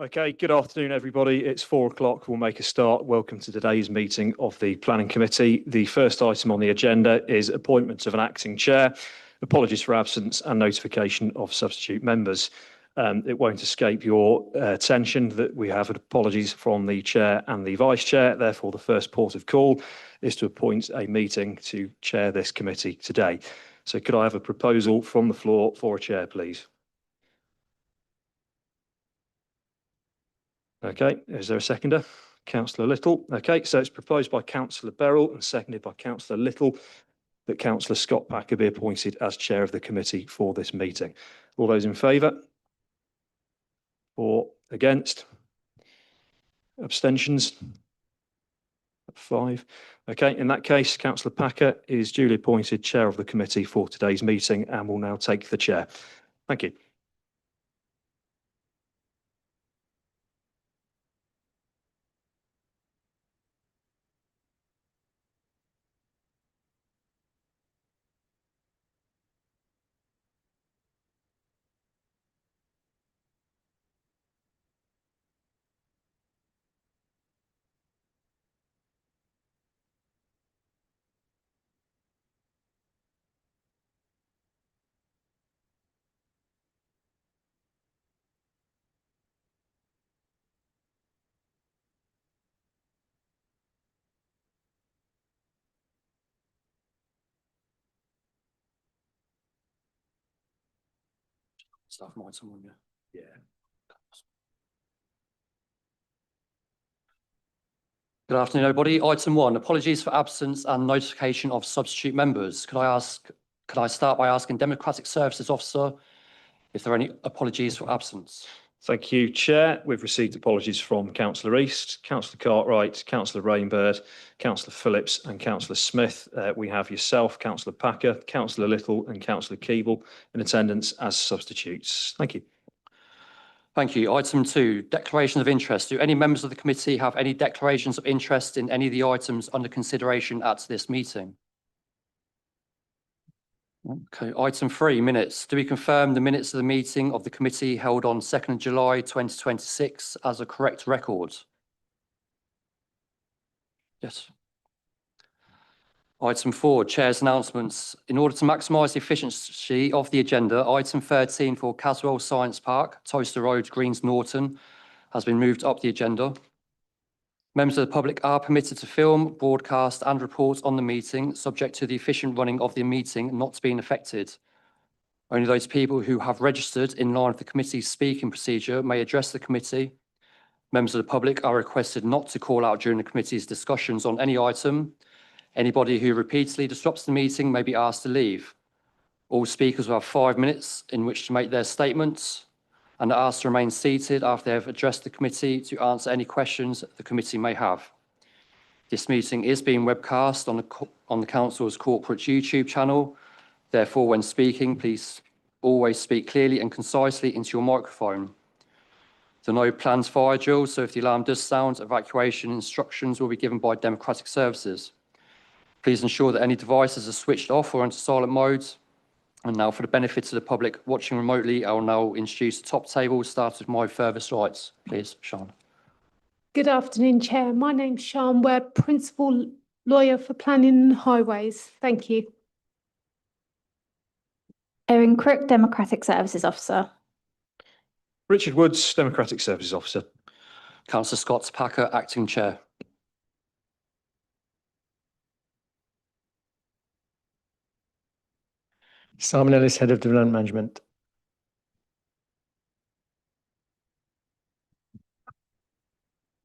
Okay, good afternoon, everybody. It's 4 o'clock. We'll make a start. Welcome to today's meeting of the Planning Committee. The first item on the agenda is appointment of an acting chair, apologies for absence and notification of substitute members. It won't escape your attention that we have apologies from the chair and the vice chair. Therefore, the first port of call is to appoint a meeting to chair this committee today. So could I have a proposal from the floor for a chair, please? Okay, is there a seconder? Councillor Little. Okay, so it's proposed by Councillor Beryl and seconded by Councillor Little that Councillor Scott Packer be appointed as chair of the committee for this meeting. All those in favour? Or against? Abstentions? 5. Okay, in that case, Councillor Packer is duly appointed chair of the committee for today's meeting and will now take the chair. Thank you. Staff might someone, yeah. Good afternoon, everybody. Item 1, apologies for absence and notification of substitute members. Could I start by asking Democratic Services Officer if there are any apologies for absence? Thank you, Chair. We've received apologies from Councillor East, Councillor Cartwright, Councillor Rainbird, Councillor Phillips and Councillor Smith. We have yourself, Councillor Packer, Councillor Little and Councillor Keeble in attendance as substitutes. Thank you. Thank you. Item 2, declaration of interest. Do any members of the committee have any declarations of interest in any of the items under consideration at this meeting? Okay. Item 3, minutes. Do we confirm the minutes of the meeting of the committee held on 2nd July 2026 as a correct record? Yes. Item 4, Chair's announcements. In order to maximise the efficiency of the agenda, item 13 for Caswell Science Park, Toaster Road, Greens Norton, has been moved up the agenda. Members of the public are permitted to film, broadcast and report on the meeting, subject to the efficient running of the meeting not being affected. Only those people who have registered in line with the committee's speaking procedure may address the committee. Members of the public are requested not to call out during the committee's discussions on any item. Anybody who repeatedly disrupts the meeting may be asked to leave. All speakers will have 5 minutes in which to make their statements and are asked to remain seated after they have addressed the committee to answer any questions the committee may have. This meeting is being webcast on the Council's corporate YouTube channel. Therefore, when speaking, please always speak clearly and concisely into your microphone. There are no planned fire drills, so if the alarm does sound, evacuation instructions will be given by Democratic Services. Please ensure that any devices are switched off or into silent mode. And now, for the benefit of the public watching remotely, I will now introduce the top table, starting with my furthest right. Please, Sian. Good afternoon, Chair. My name's Sian Webb, Principal Lawyer for Planning and Highways. Thank you. Erin Crook, Democratic Services Officer. Richard Woods, Democratic Services Officer. Councillor Scott Packer, Acting Chair. Simon Ellis, Head of Development Management.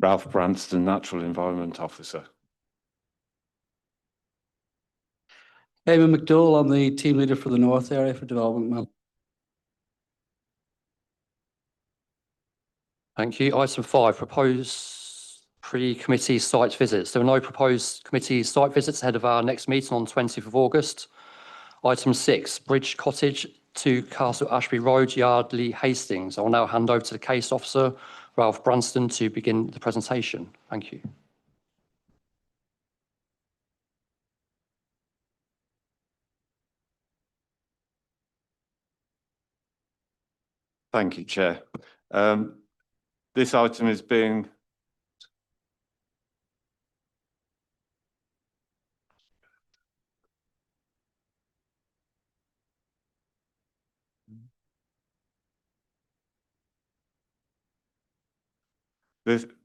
Ralph Branston, Natural Environment Officer. Eamon McDowell, I'm the Team Leader for the North Area for Development. Thank you. Item 5, proposed pre-committee site visits. There are no proposed committee site visits ahead of our next meeting on 20th of August. Item 6, Bridge Cottage to Castle Ashby Road, Yardley, Hastings. I will now hand over to the case officer, Ralph Branston, to begin the presentation. Thank you. Thank you, Chair. This item is being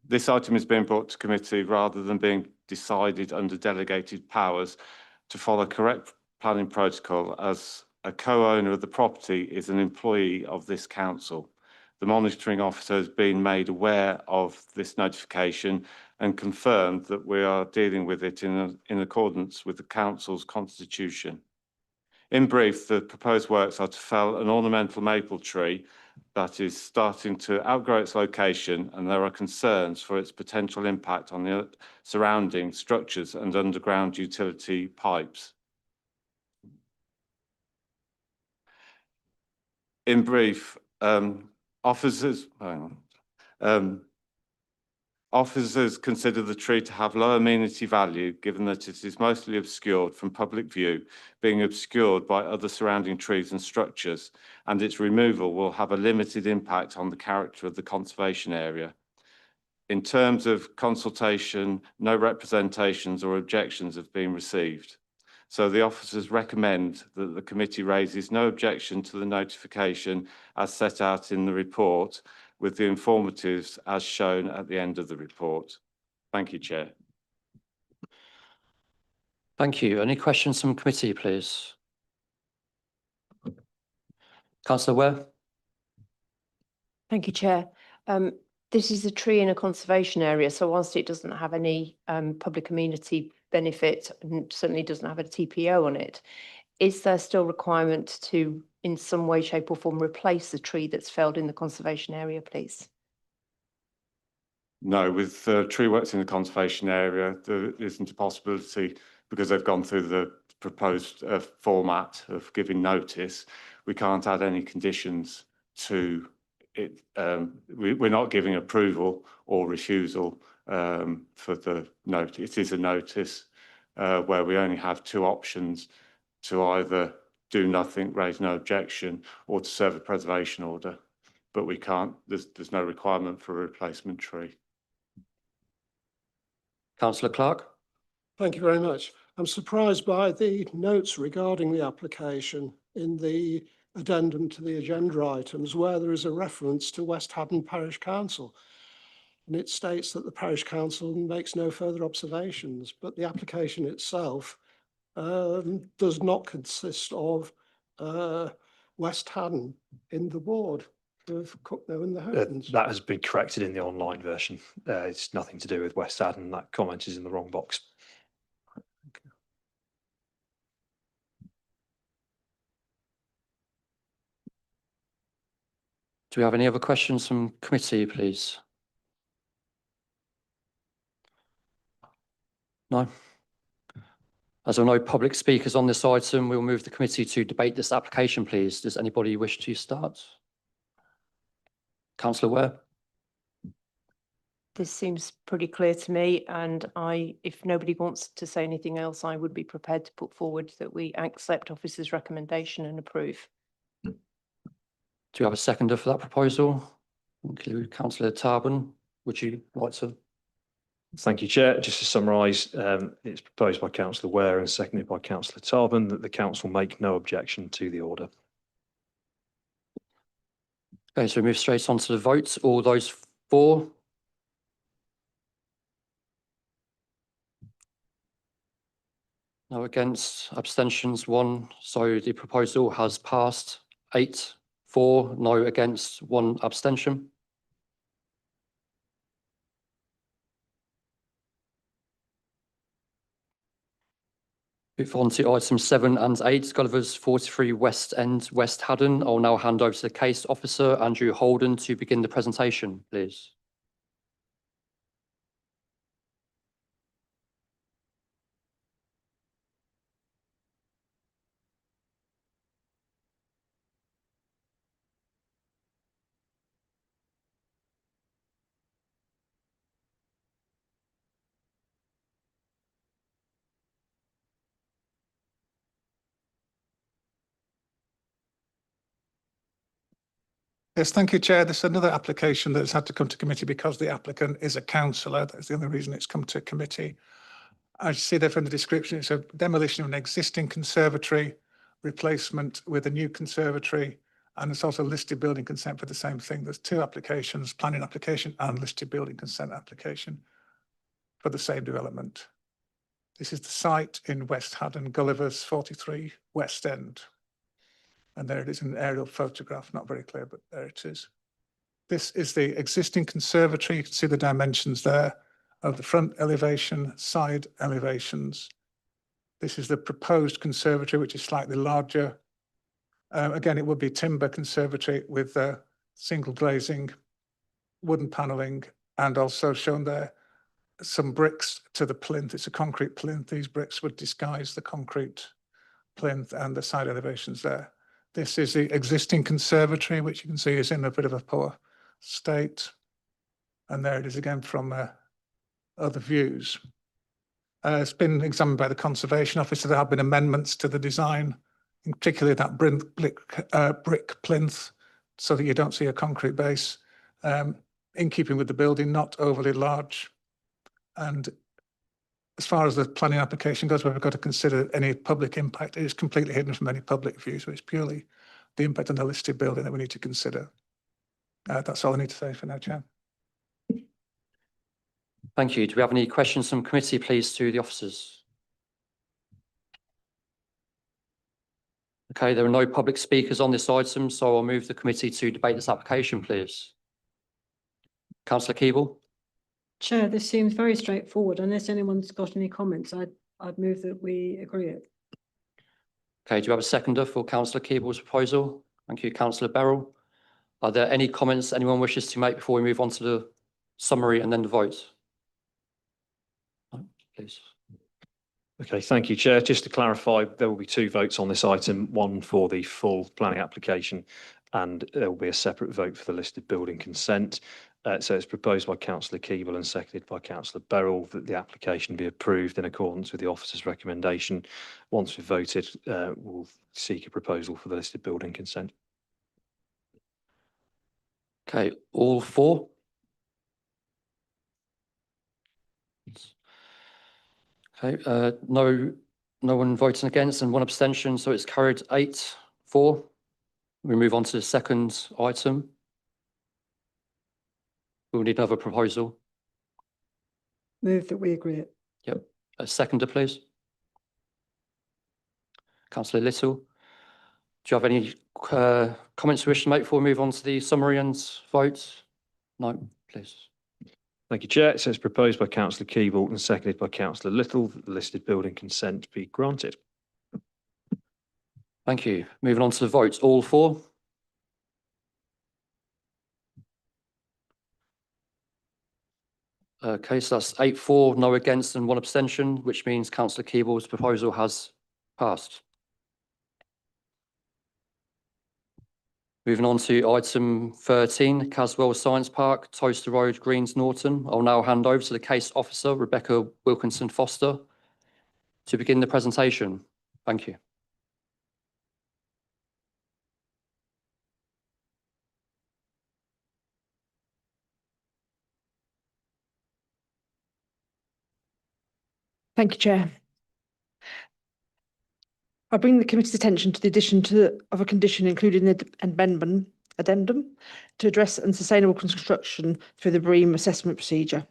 This item is being brought to committee rather than being decided under delegated powers to follow correct planning protocol, as a co-owner of the property is an employee of this council. The monitoring officer has been made aware of this notification and confirmed that we are dealing with it in accordance with the council's constitution. In brief, the proposed works are to fell an ornamental maple tree that is starting to outgrow its location, and there are concerns for its potential impact on the surrounding structures and underground utility pipes. In brief, officers consider the tree to have low amenity value, given that it is mostly obscured from public view, being obscured by other surrounding trees and structures, and its removal will have a limited impact on the character of the conservation area. In terms of consultation, no representations or objections have been received. So the officers recommend that the committee raises no objection to the notification as set out in the report, with the informatives as shown at the end of the report. Thank you, Chair. Thank you. Any questions from committee, please? Councillor Ware? Thank you, Chair. This is a tree in a conservation area, so whilst it doesn't have any public amenity benefit and certainly doesn't have a TPO on it, is there still requirement to, in some way, shape or form, replace the tree that's felled in the conservation area, please? No, with tree works in the conservation area, there isn't a possibility, because they've gone through the proposed format of giving notice. We can't add any conditions to it. We're not giving approval or refusal for the notice. It is a notice where we only have two options: to either do nothing, raise no objection, or to serve a preservation order. But we can't, there's no requirement for a replacement tree. Councillor Clark? Thank you very much. I'm surprised by the notes regarding the application in the addendum to the agenda items, where there is a reference to West Haddon Parish Council. And it states that the Parish Council makes no further observations, but the application itself does not consist of West Haddon in the ward of Cucknow and the Howdens. That has been corrected in the online version. It's nothing to do with West Haddon. That comment is in the wrong box. Do we have any other questions from committee, please? No? As there are no public speakers on this item, we'll move the committee to debate this application, please. Does anybody wish to start? Councillor Ware? This seems pretty clear to me, and if nobody wants to say anything else, I would be prepared to put forward that we accept officer's recommendation and approve. Do you have a seconder for that proposal? Thank you. Councillor Tarbon, would you like to? Thank you, Chair. Just to summarise, it's proposed by Councillor Ware and seconded by Councillor Tarbon that the council make no objection to the order. Okay, so we move straight on to the vote. All those for? No against, abstentions 1. So the proposal has passed. 8 for, no against, 1 abstention. Move on to items 7 and 8, Gulliver's 43 West End, West Haddon. I'll now hand over to the case officer, Andrew Holden, to begin the presentation, please. Yes, thank you, Chair. This is another application that's had to come to committee because the applicant is a councillor. That's the only reason it's come to committee. As you see there from the description, it's a demolition of an existing conservatory, replacement with a new conservatory, and it's also listed building consent for the same thing. There's two applications, planning application and listed building consent application for the same development. This is the site in West Haddon, Gulliver's 43 West End. And there it is in an aerial photograph, not very clear, but there it is. This is the existing conservatory. You can see the dimensions there of the front elevation, side elevations. This is the proposed conservatory, which is slightly larger. Again, it would be timber conservatory with single glazing, wooden panelling, and also shown there some bricks to the plinth. It's a concrete plinth. These bricks would disguise the concrete plinth and the side elevations there. This is the existing conservatory, which you can see is in a bit of a poor state. And there it is again from other views. It's been examined by the Conservation Office. There have been amendments to the design, in particularly that brick plinth, so that you don't see a concrete base, in keeping with the building, not overly large. And as far as the planning application goes, we've got to consider any public impact. It is completely hidden from any public view, so it's purely the impact on the listed building that we need to consider. That's all I need to say for now, Chair. Thank you. Do we have any questions from committee, please, to the officers? Okay, there are no public speakers on this item, so I'll move the committee to debate this application, please. Councillor Keeble. Chair, this seems very straightforward. Unless anyone's got any comments, I'd move that we agree it. Okay, do you have a seconder for Councillor Keeble's proposal? Thank you, Councillor Beryl. Are there any comments anyone wishes to make before we move on to the summary and then the vote? Please. Okay, thank you, Chair. Just to clarify, there will be two votes on this item, one for the full planning application, and there will be a separate vote for the listed building consent. So it's proposed by Councillor Keeble and seconded by Councillor Beryl that the application be approved in accordance with the officer's recommendation. Once we've voted, we'll seek a proposal for the listed building consent. Okay, all four? Okay, no one voting against and one abstention, so it's carried 8-4. We move on to the second item. We'll need another proposal. Move that we agree it. Yep. A seconder, please. Councillor Little. Do you have any comments you wish to make before we move on to the summary and vote? No, please. Thank you, Chair. So it's proposed by Councillor Keeble and seconded by Councillor Little that the listed building consent be granted. Thank you. Moving on to the vote. All four? Okay, so that's 8-4, no against and one abstention, which means Councillor Keeble's proposal has passed. Moving on to item 13, Caswell Science Park, Toaster Road, Greens Norton. I'll now hand over to the case officer, Rebecca Wilkinson Foster, to begin the presentation. Thank you. Thank you, Chair. I bring the committee's attention to the addition of a condition included in the addendum to address unsustainable construction through the BREEAM assessment procedure.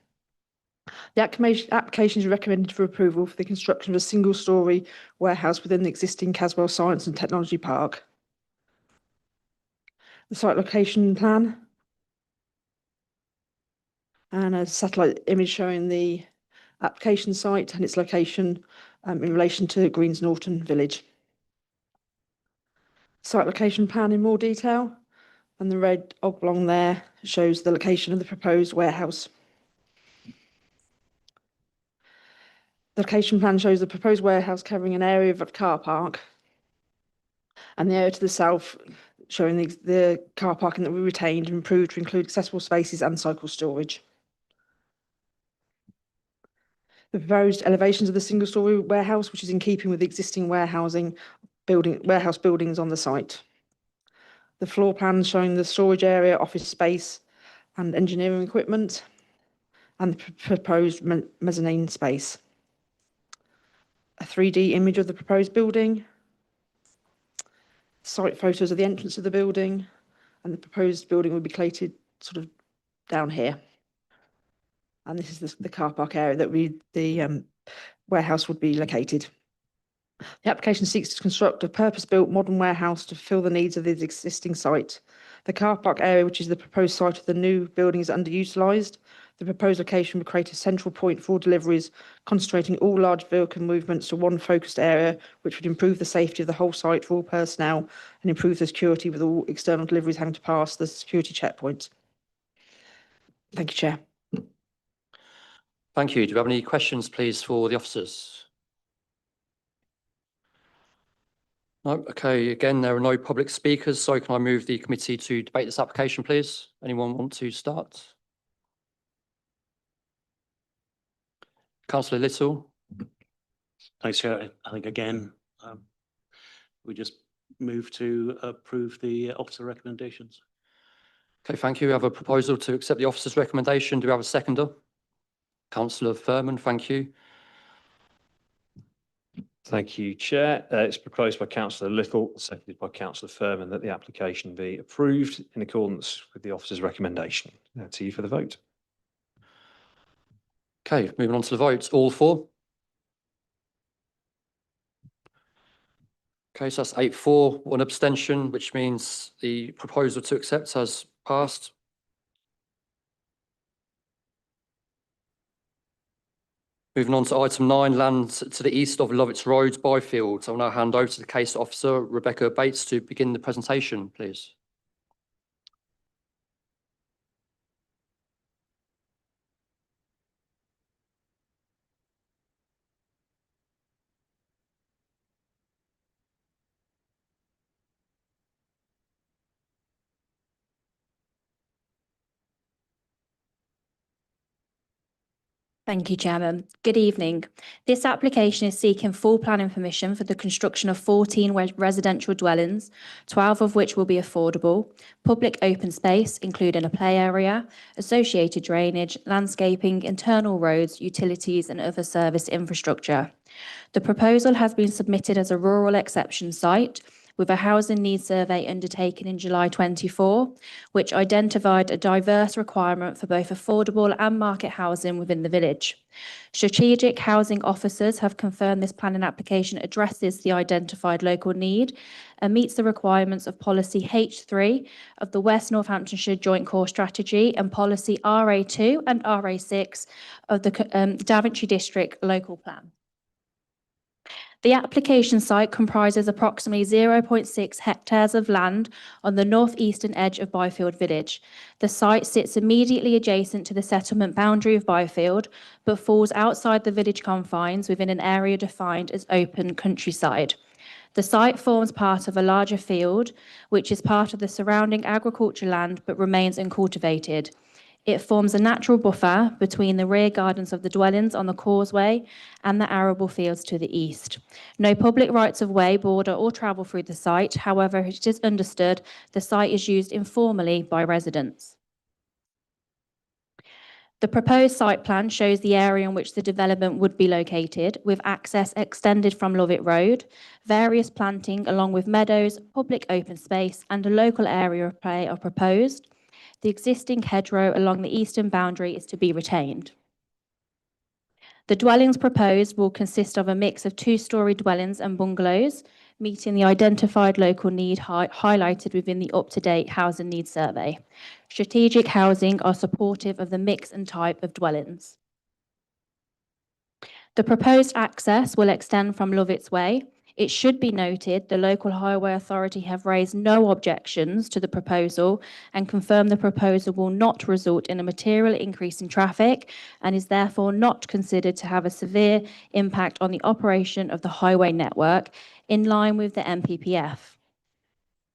The application is recommended for approval for the construction of a single-storey warehouse within the existing Caswell Science and Technology Park. The site location plan and a satellite image showing the application site and its location in relation to Greens Norton Village. Site location plan in more detail, and the red oblong there shows the location of the proposed warehouse. The location plan shows the proposed warehouse covering an area of a car park, and the area to the south showing the car parking that we retained and improved to include accessible spaces and cycle storage. The proposed elevations of the single-storey warehouse, which is in keeping with the existing warehouse buildings on the site. The floor plan showing the storage area, office space and engineering equipment, and the proposed mezzanine space. A 3D image of the proposed building, site photos of the entrance of the building, and the proposed building will be located sort of down here. And this is the car park area that the warehouse would be located. The application seeks to construct a purpose-built modern warehouse to fulfill the needs of the existing site. The car park area, which is the proposed site of the new building, is underutilised. The proposed location would create a central point for deliveries, concentrating all large vehicle movements to one focused area, which would improve the safety of the whole site for all personnel and improve the security with all external deliveries having to pass the security checkpoint. Thank you, Chair. Thank you. Do we have any questions, please, for the officers? No. Okay. Again, there are no public speakers, so can I move the committee to debate this application, please? Anyone want to start? Councillor Little. Thanks, Chair. I think again, we just move to approve the officer recommendations. Okay, thank you. We have a proposal to accept the officer's recommendation. Do we have a seconder? Councillor Furman, thank you. Thank you, Chair. It's proposed by Councillor Little, seconded by Councillor Furman, that the application be approved in accordance with the officer's recommendation. To you for the vote. Okay, moving on to the votes. All for? Okay, so that's 8-4, 1 abstention, which means the proposal to accept has passed. Moving on to item 9, land to the east of Lovitz Road, Byfield. I'll now hand over to the case officer, Rebecca Bates, to begin the presentation, please. Thank you, Chairman. Good evening. This application is seeking full planning permission for the construction of 14 residential dwellings, 12 of which will be affordable, public open space, including a play area, associated drainage, landscaping, internal roads, utilities and other service infrastructure. The proposal has been submitted as a rural exception site, with a housing needs survey undertaken in July 24, which identified a diverse requirement for both affordable and market housing within the village. Strategic housing officers have confirmed this planning application addresses the identified local need and meets the requirements of Policy H3 of the West Northamptonshire Joint Core Strategy and Policy RA2 and RA6 of the Daventry District Local Plan. The application site comprises approximately 0.6 hectares of land on the northeastern edge of Byfield Village. The site sits immediately adjacent to the settlement boundary of Byfield, but falls outside the village confines within an area defined as open countryside. The site forms part of a larger field, which is part of the surrounding agriculture land but remains uncultivated. It forms a natural buffer between the rear gardens of the dwellings on the causeway and the arable fields to the east. No public rights of way, border or travel through the site. However, it is understood the site is used informally by residents. The proposed site plan shows the area in which the development would be located, with access extended from Lovett Road, various planting along with meadows, public open space and a local area of play are proposed. The existing hedgerow along the eastern boundary is to be retained. The dwellings proposed will consist of a mix of two-storey dwellings and bungalows, meeting the identified local need highlighted within the up-to-date housing needs survey. Strategic housing are supportive of the mix and type of dwellings. The proposed access will extend from Lovitz Way. It should be noted the local highway authority have raised no objections to the proposal and confirmed the proposal will not result in a material increase in traffic and is therefore not considered to have a severe impact on the operation of the highway network in line with the NPPF.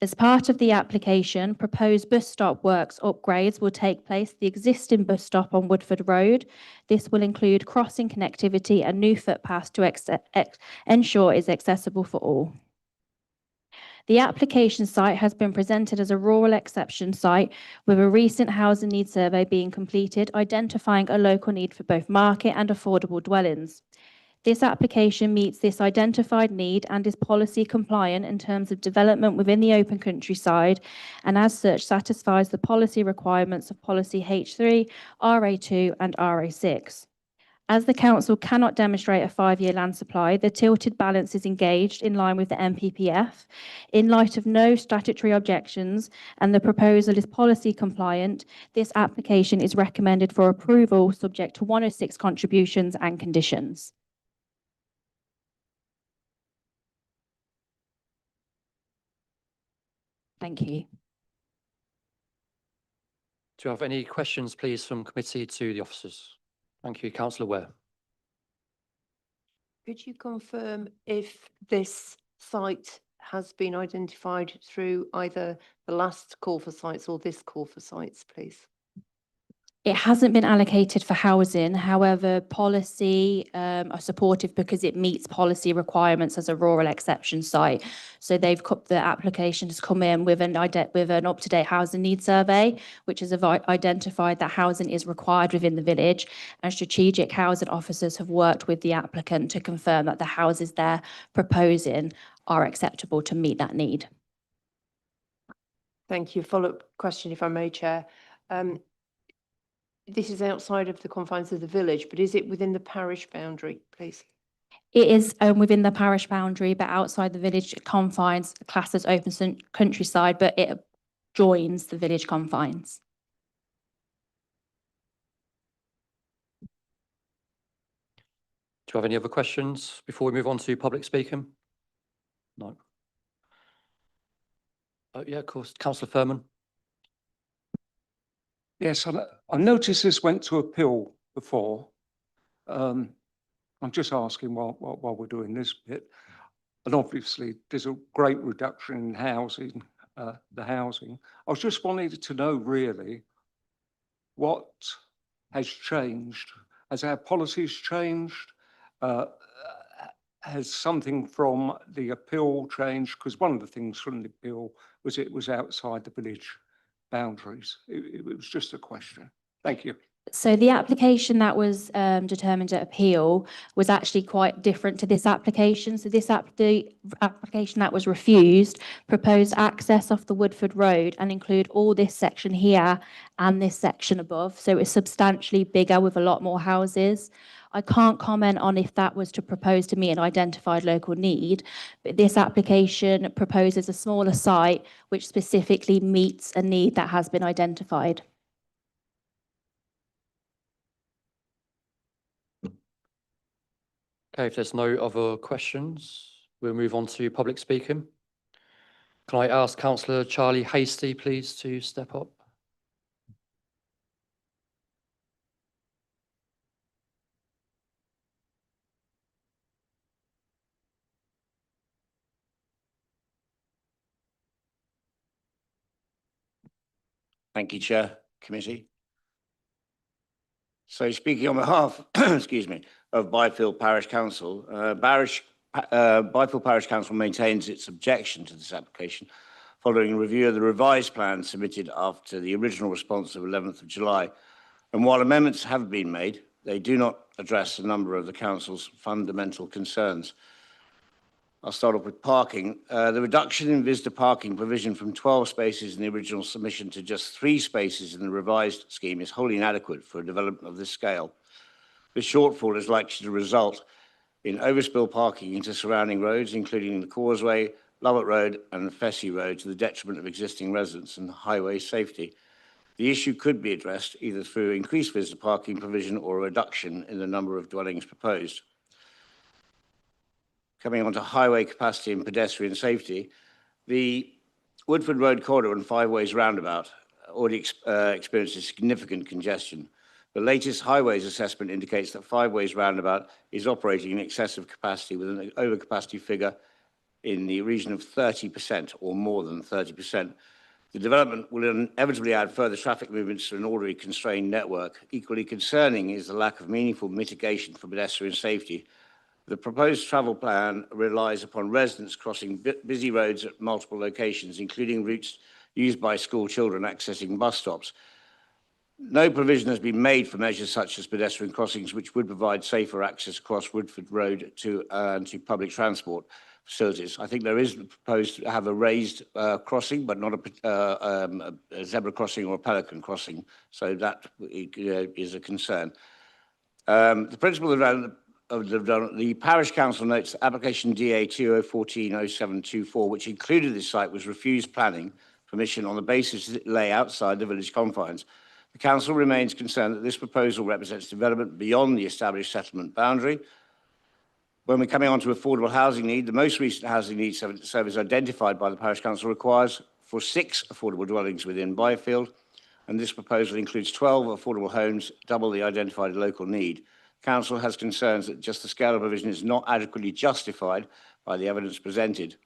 As part of the application, proposed bus stop works upgrades will take place at the existing bus stop on Woodford Road. This will include crossing connectivity and new footpaths to ensure it's accessible for all. The application site has been presented as a rural exception site with a recent housing need survey being completed, identifying a local need for both market and affordable dwellings. This application meets this identified need and is policy compliant in terms of development within the open countryside, and as such satisfies the policy requirements of policy H3, RA2 and RA6. As the council cannot demonstrate a 5-year land supply, the tilted balance is engaged in line with the NPPF. In light of no statutory objections and the proposal is policy compliant, this application is recommended for approval subject to 106 contributions and conditions. Thank you. Do you have any questions, please, from committee to the officers? Thank you. Councillor Ware. Could you confirm if this site has been identified through either the last call for sites or this call for sites, please? It hasn't been allocated for housing. However, policy are supportive because it meets policy requirements as a rural exception site. So the application has come in with an up-to-date housing needs survey, which has identified that housing is required within the village, and strategic housing officers have worked with the applicant to confirm that the houses they're proposing are acceptable to meet that need. Thank you. Follow-up question, if I may, Chair. This is outside of the confines of the village, but is it within the parish boundary, please? It is within the parish boundary, but outside the village confines, classed as open countryside, but it joins the village confines. Do you have any other questions before we move on to public speaking? No. Oh, yeah, of course. Councillor Furman. Yes, I noticed this went to appeal before. I'm just asking while we're doing this bit, and obviously there's a great reduction in housing, the housing. I was just wanting to know really what has changed. Has our policies changed? Has something from the appeal changed? Because one of the things from the appeal was it was outside the village boundaries. It was just a question. Thank you. So the application that was determined at appeal was actually quite different to this application. So the application that was refused proposed access off the Woodford Road and include all this section here and this section above. So it's substantially bigger with a lot more houses. I can't comment on if that was to propose to meet an identified local need, but this application proposes a smaller site which specifically meets a need that has been identified. Okay, if there's no other questions, we'll move on to public speaking. Can I ask Councillor Charlie Hasty, please, to step up? Thank you, Chair, Committee. So speaking on behalf, excuse me, of Byfield Parish Council, Byfield Parish Council maintains its objection to this application following a review of the revised plan submitted after the original response of 11th of July. And while amendments have been made, they do not address a number of the Council's fundamental concerns. I'll start off with parking. The reduction in visitor parking provision from 12 spaces in the original submission to just 3 spaces in the revised scheme is wholly inadequate for a development of this scale. This shortfall is likely to result in overspill parking into surrounding roads, including the Causeway, Lovett Road and Fessy Road, to the detriment of existing residents and highway safety. The issue could be addressed either through increased visitor parking provision or a reduction in the number of dwellings proposed. Coming on to highway capacity and pedestrian safety, the Woodford Road corridor and Five Ways roundabout already experiences significant congestion. The latest highways assessment indicates that Five Ways roundabout is operating in excess of capacity with an overcapacity figure in the region of 30% or more than 30%. The development will inevitably add further traffic movements to an already constrained network. Equally concerning is the lack of meaningful mitigation for pedestrian safety, The proposed travel plan relies upon residents crossing busy roads at multiple locations, including routes used by school children accessing bus stops. No provision has been made for measures such as pedestrian crossings, which would provide safer access across Woodford Road to public transport facilities. I think there is proposed to have a raised crossing, but not a zebra crossing or a pelican crossing. So that is a concern. The principal of the Parish Council notes that application DA 2014-0724, which included this site, was refused planning permission on the basis that it lay outside the village confines. The Council remains concerned that this proposal represents development beyond the established settlement boundary. When we're coming on to affordable housing need, the most recent housing needs service identified by the Parish Council requires for 6 affordable dwellings within Byfield, and this proposal includes 12 affordable homes, double the identified local need. Council has concerns that just the scale of provision is not adequately justified by the evidence presented.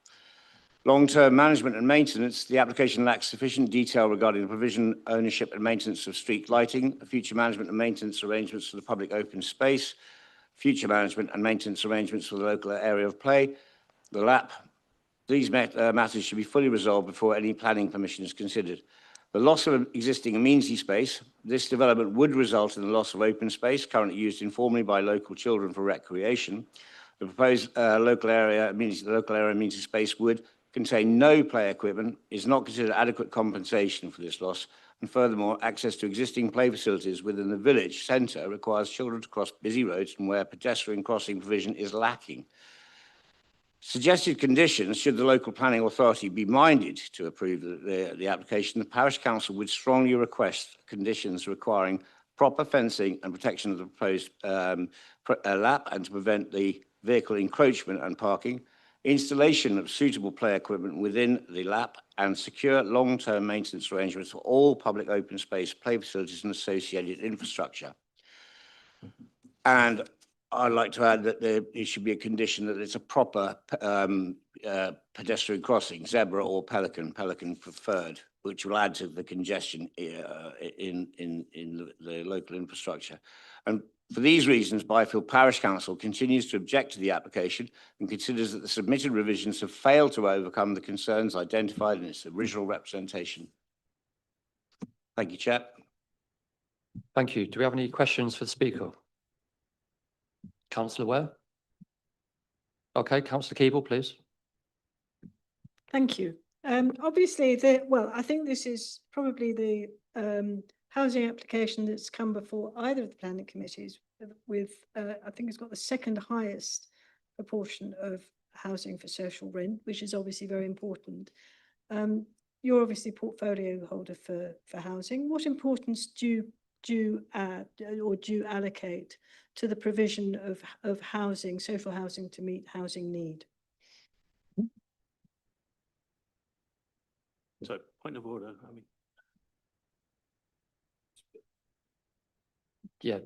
Long-term management and maintenance, the application lacks sufficient detail regarding the provision, ownership and maintenance of street lighting, future management and maintenance arrangements for the public open space, future management and maintenance arrangements for the local area of play, the LAP. These matters should be fully resolved before any planning permission is considered. The loss of existing amenity space, this development would result in the loss of open space currently used informally by local children for recreation. The proposed local area amenity space would contain no play equipment, is not considered adequate compensation for this loss, and furthermore, access to existing play facilities within the village centre requires children to cross busy roads and where pedestrian crossing provision is lacking. Suggested conditions, should the local planning authority be minded to approve the application, the Parish Council would strongly request conditions requiring proper fencing and protection of the proposed LAP and to prevent the vehicle encroachment and parking, installation of suitable play equipment within the LAP, and secure long-term maintenance arrangements for all public open space play facilities and associated infrastructure. And I'd like to add that there should be a condition that it's a proper pedestrian crossing, zebra or pelican preferred, which will add to the congestion in the local infrastructure. And for these reasons, Byfield Parish Council continues to object to the application and considers that the submitted revisions have failed to overcome the concerns identified in its original representation. Thank you, Chair. Thank you. Do we have any questions for the Speaker? Councillor Ware? Okay, Councillor Keeble, please. Thank you. Obviously, I think this is probably the housing application that's come before either of the planning committees with, I think it's got the second highest proportion of housing for social rent, which is obviously very important. You're obviously portfolio holder for housing. What importance do you add or do you allocate to the provision of housing, social housing, to meet housing need? So, point of order. I mean, Yeah,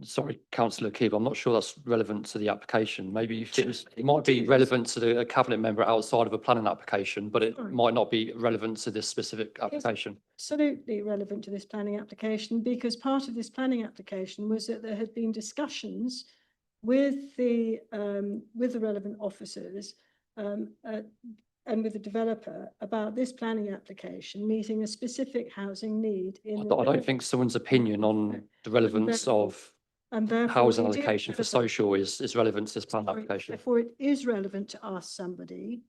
sorry, Councillor Keeble, I'm not sure that's relevant to the application. Maybe if it might be relevant to the cabinet member outside of a planning application, but it might not be relevant to this specific application. Absolutely relevant to this planning application, because part of this planning application was that there had been discussions with the relevant officers and with the developer about this planning application meeting a specific housing need in. I don't think someone's opinion on the relevance of housing allocation for social is relevant to this planning application. Therefore, it is relevant to ask somebody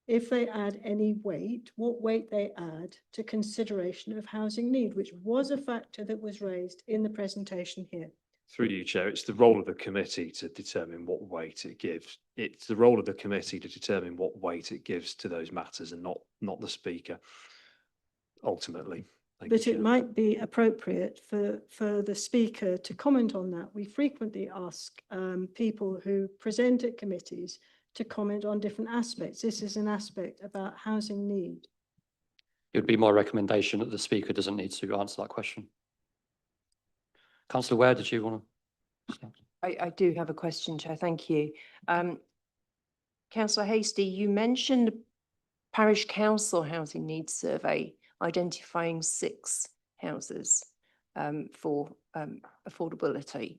if they add any weight, what weight they add to consideration of housing need, which was a factor that was raised in the presentation here. Through you, Chair, it's the role of the committee to determine what weight it gives. It's the role of the committee to determine what weight it gives to those matters, and not the Speaker, ultimately. But it might be appropriate for the Speaker to comment on that. We frequently ask people who present at committees to comment on different aspects. This is an aspect about housing need. It would be my recommendation that the Speaker doesn't need to answer that question. Councillor Ware, did you want to? I do have a question, Chair. Thank you. Councillor Hastie, you mentioned Parish Council Housing Needs Survey identifying 6 houses for affordability.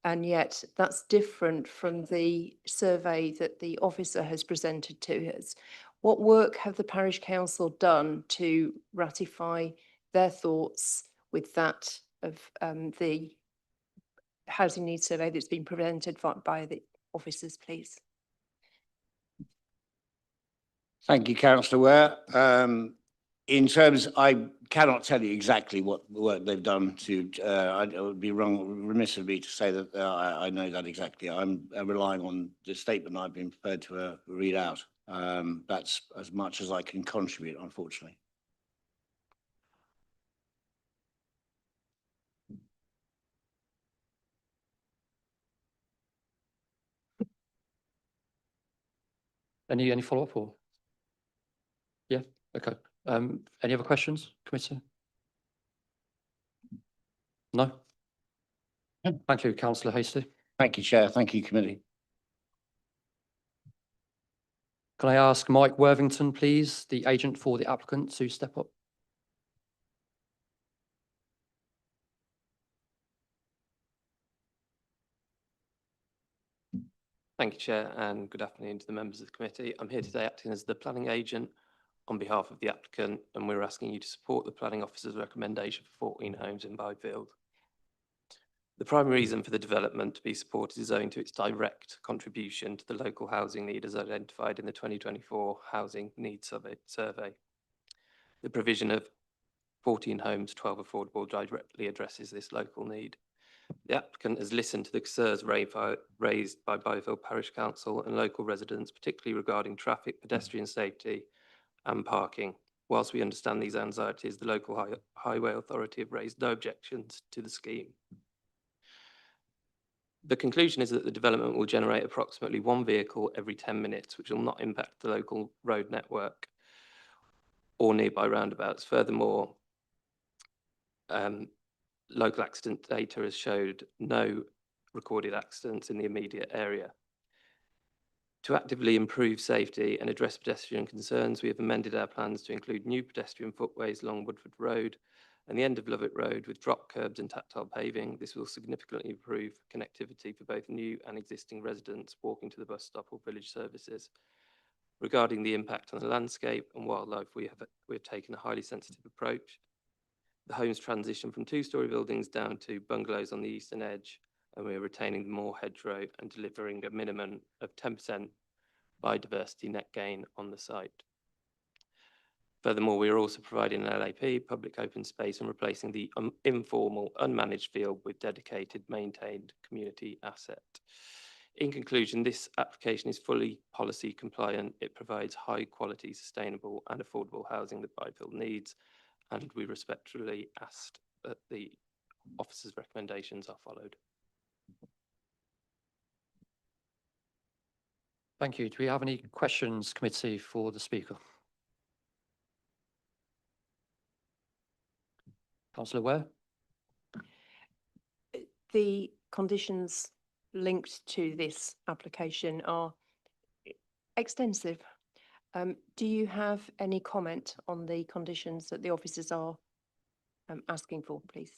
And yet that's different from the survey that the officer has presented to us. What work have the parish council done to ratify their thoughts with that of the housing needs survey that's been presented by the officers, please? Thank you, councillor Ware. In terms, I cannot tell you exactly what work they've done to, it would be remiss of me to say that I know that exactly. I'm relying on the statement I've been prepared to read out. That's as much as I can contribute, unfortunately. Any follow-up or? Yeah, okay. Any other questions, committee? No? Thank you, councillor Hasty. Thank you, Chair. Thank you, committee. Can I ask Mike Worthington, please, the agent for the applicant, to step up? Thank you, Chair, and good afternoon to the members of the committee. I'm here today acting as the planning agent on behalf of the applicant, and we're asking you to support the planning officer's recommendation for 14 homes in Byfield. The primary reason for the development to be supported is owing to its direct contribution to the local housing need as identified in the 2024 Housing Needs Survey. The provision of 14 homes, 12 affordable, directly addresses this local need. The applicant has listened to the concerns raised by Byfield Parish Council and local residents, particularly regarding traffic, pedestrian safety and parking. Whilst we understand these anxieties, the local highway authority have raised no objections to the scheme. The conclusion is that the development will generate approximately one vehicle every 10 minutes, which will not impact the local road network or nearby roundabouts. Furthermore, local accident data has showed no recorded accidents in the immediate area. To actively improve safety and address pedestrian concerns, we have amended our plans to include new pedestrian footways along Woodford Road and the end of Lovett Road with drop curbs and tactile paving. This will significantly improve connectivity for both new and existing residents walking to the bus stop or village services. Regarding the impact on the landscape and wildlife, we have taken a highly sensitive approach. The homes transition from two-storey buildings down to bungalows on the eastern edge, and we are retaining the Moor hedgerow and delivering a minimum of 10% biodiversity net gain on the site. Furthermore, we are also providing an LAP, public open space, and replacing the informal, unmanaged field with dedicated, maintained community asset. In conclusion, this application is fully policy compliant. It provides high quality, sustainable and affordable housing that Byfield needs, and we respectfully ask that the officer's recommendations are followed. Thank you. Do we have any questions, committee, for the speaker? Councillor Ware? The conditions linked to this application are extensive. Do you have any comment on the conditions that the officers are asking for, please?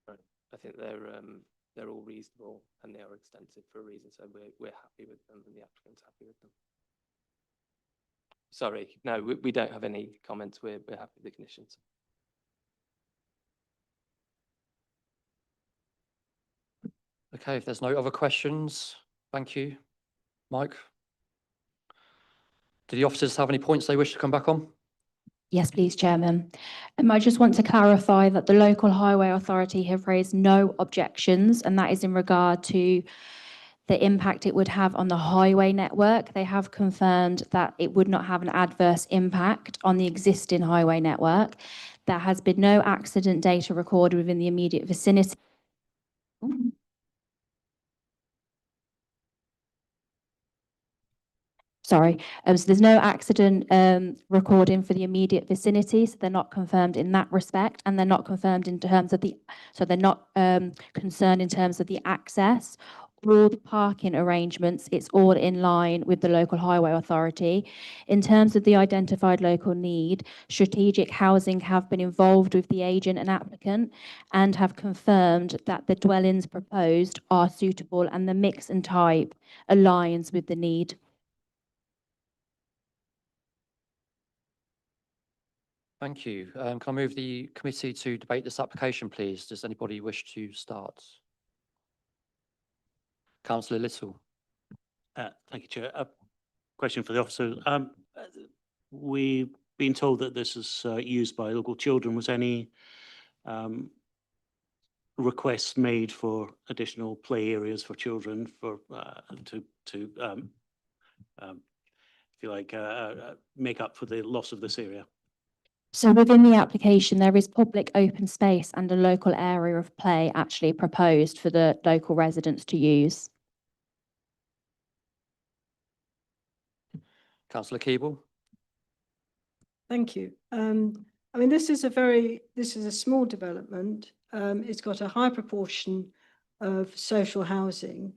I think they're all reasonable and they are extensive for a reason, so we're happy with them and the applicant's happy with them. Sorry, no, we don't have any comments. We're happy with the conditions. Okay, if there's no other questions, thank you. Mike? Do the officers have any points they wish to come back on? Yes, please, Chairman. I just want to clarify that the local highway authority have raised no objections, and that is in regard to the impact it would have on the highway network. They have confirmed that it would not have an adverse impact on the existing highway network. There has been no accident data recorded within the immediate vicinity. Sorry, so there's no accident recording for the immediate vicinity, so they're not confirmed in that respect, and they're not confirmed in terms of the, so they're not concerned in terms of the access all the parking arrangements, it's all in line with the local highway authority. In terms of the identified local need, Strategic Housing have been involved with the agent and applicant and have confirmed that the dwellings proposed are suitable and the mix and type aligns with the need. Thank you. Can I move the committee to debate this application, please? Does anybody wish to start? Councillor Little. Thank you, Chair. A question for the officer. We've been told that this is used by local children. Was any requests made for additional play areas for children for if you like, make up for the loss of this area? So within the application, there is public open space and a local area of play actually proposed for the local residents to use. Councillor Keeble. Thank you. I mean, this is a small development. It's got a high proportion of social housing.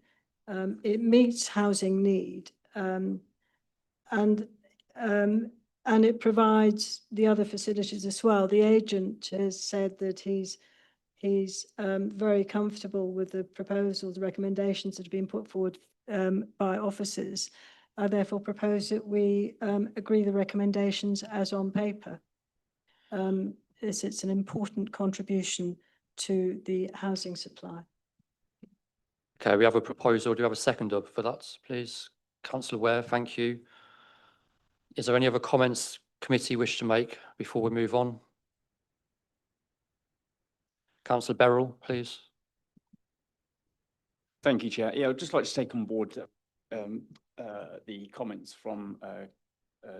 It meets housing need, and it provides the other facilities as well. The agent has said that he's very comfortable with the proposals, the recommendations that have been put forward by officers. I therefore propose that we agree the recommendations as on paper. It's an important contribution to the housing supply. Okay, we have a proposal. Do you have a seconder for that, please? Councillor Ware, thank you. Is there any other comments committee wish to make before we move on? Councillor Beryl, please. Thank you, Chair. Yeah, I'd just like to take on board the comments from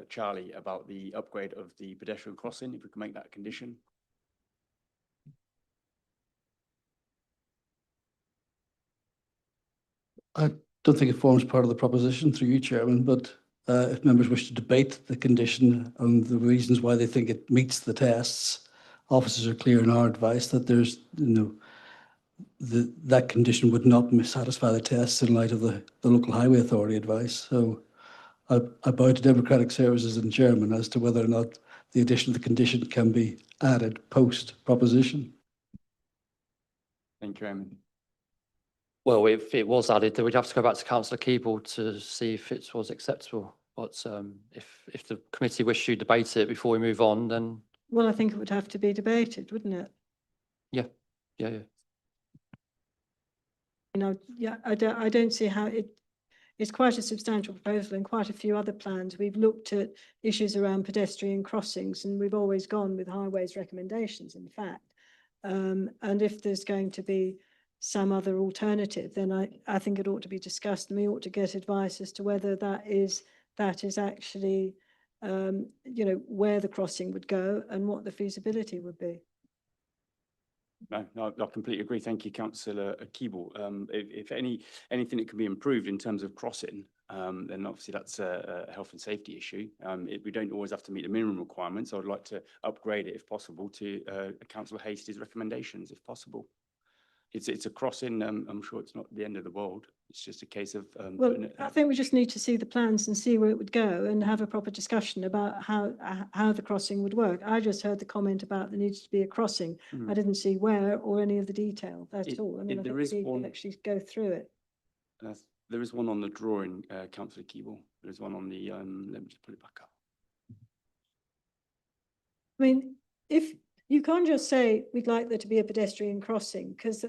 Charlie about the upgrade of the pedestrian crossing, if we can make that a condition. I don't think it forms part of the proposition through you, Chairman, but if members wish to debate the condition and the reasons why they think it meets the tests, officers are clear in our advice that there's, that condition would not satisfy the tests in light of the local highway authority advice. So I bow to Democratic Services and Chairman as to whether or not the addition of the condition can be added post proposition. Thank you, Eamon. Well, if it was added, then we'd have to go back to Councillor Keeble to see if it was acceptable. But if the committee wish to debate it before we move on, then Well, I think it would have to be debated, wouldn't it? yeah. I don't see how it's quite a substantial proposal and quite a few other plans. We've looked at issues around pedestrian crossings and we've always gone with highways recommendations, in fact. And if there's going to be some other alternative, then I think it ought to be discussed and we ought to get advice as to whether that is actually, where the crossing would go and what the feasibility would be. No, I completely agree. Thank you, Councillor Keeble. If anything that can be improved in terms of crossing, then obviously that's a health and safety issue. We don't always have to meet the minimum requirements. I would like to upgrade it if possible to Councillor Hastie's recommendations, if possible. It's a crossing. I'm sure it's not the end of the world. It's just a case of. Well, I think we just need to see the plans and see where it would go and have a proper discussion about how the crossing would work. I just heard the comment about there needs to be a crossing. I didn't see where or any of the detail. That's all. I mean, I think we need to actually go through it. There is one on the drawing, Councillor Keeble. There is one on the. Let me just put it back up. I mean, if you can't just say we'd like there to be a pedestrian crossing, because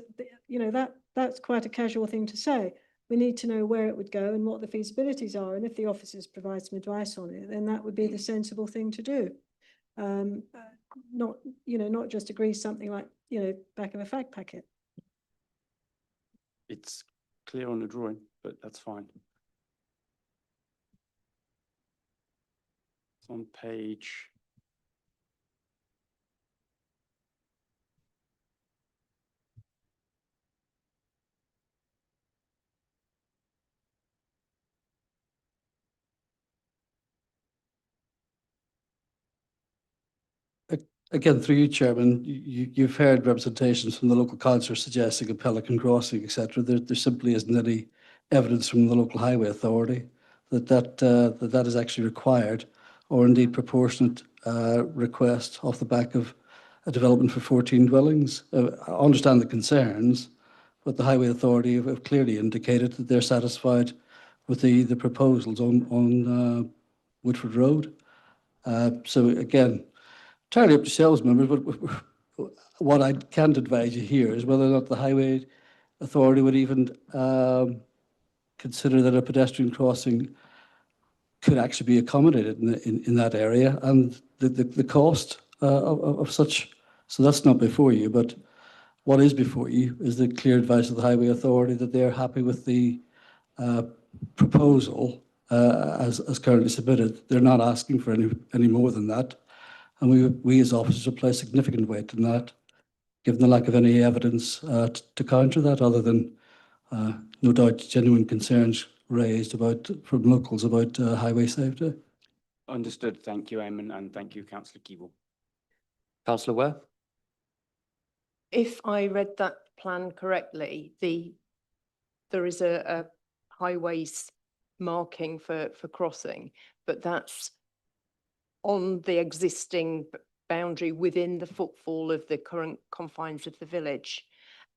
that's quite a casual thing to say. We need to know where it would go and what the feasibilities are, and if the officers provide some advice on it, then that would be the sensible thing to do. Not just agree something like back of a fact packet. It's clear on the drawing, but that's fine. It's on page. Again, through you, Chairman, you've heard representations from the local councillors suggesting a Pelican Crossing, etc. There simply isn't any evidence from the local highway authority that is actually required, or indeed proportionate request off the back of a development for 14 dwellings. I understand the concerns, but the highway authority have clearly indicated that they're satisfied with the proposals on Woodford Road. So again, entirely up to yourselves, members, but what I can't advise you here is whether or not the highway authority would even consider that a pedestrian crossing could actually be accommodated in that area, and the cost of such. So that's not before you, but what is before you is the clear advice of the highway authority that they're happy with the proposal as currently submitted. They're not asking for any more than that. And we as officers will place significant weight in that, given the lack of any evidence to counter that, other than no doubt genuine concerns raised from locals about highway safety. Understood. Thank you, Eamon, and thank you, Councillor Keeble. Councillor Ware? If I read that plan correctly, there is a highways marking for crossing, but that's on the existing boundary within the footfall of the current confines of the village.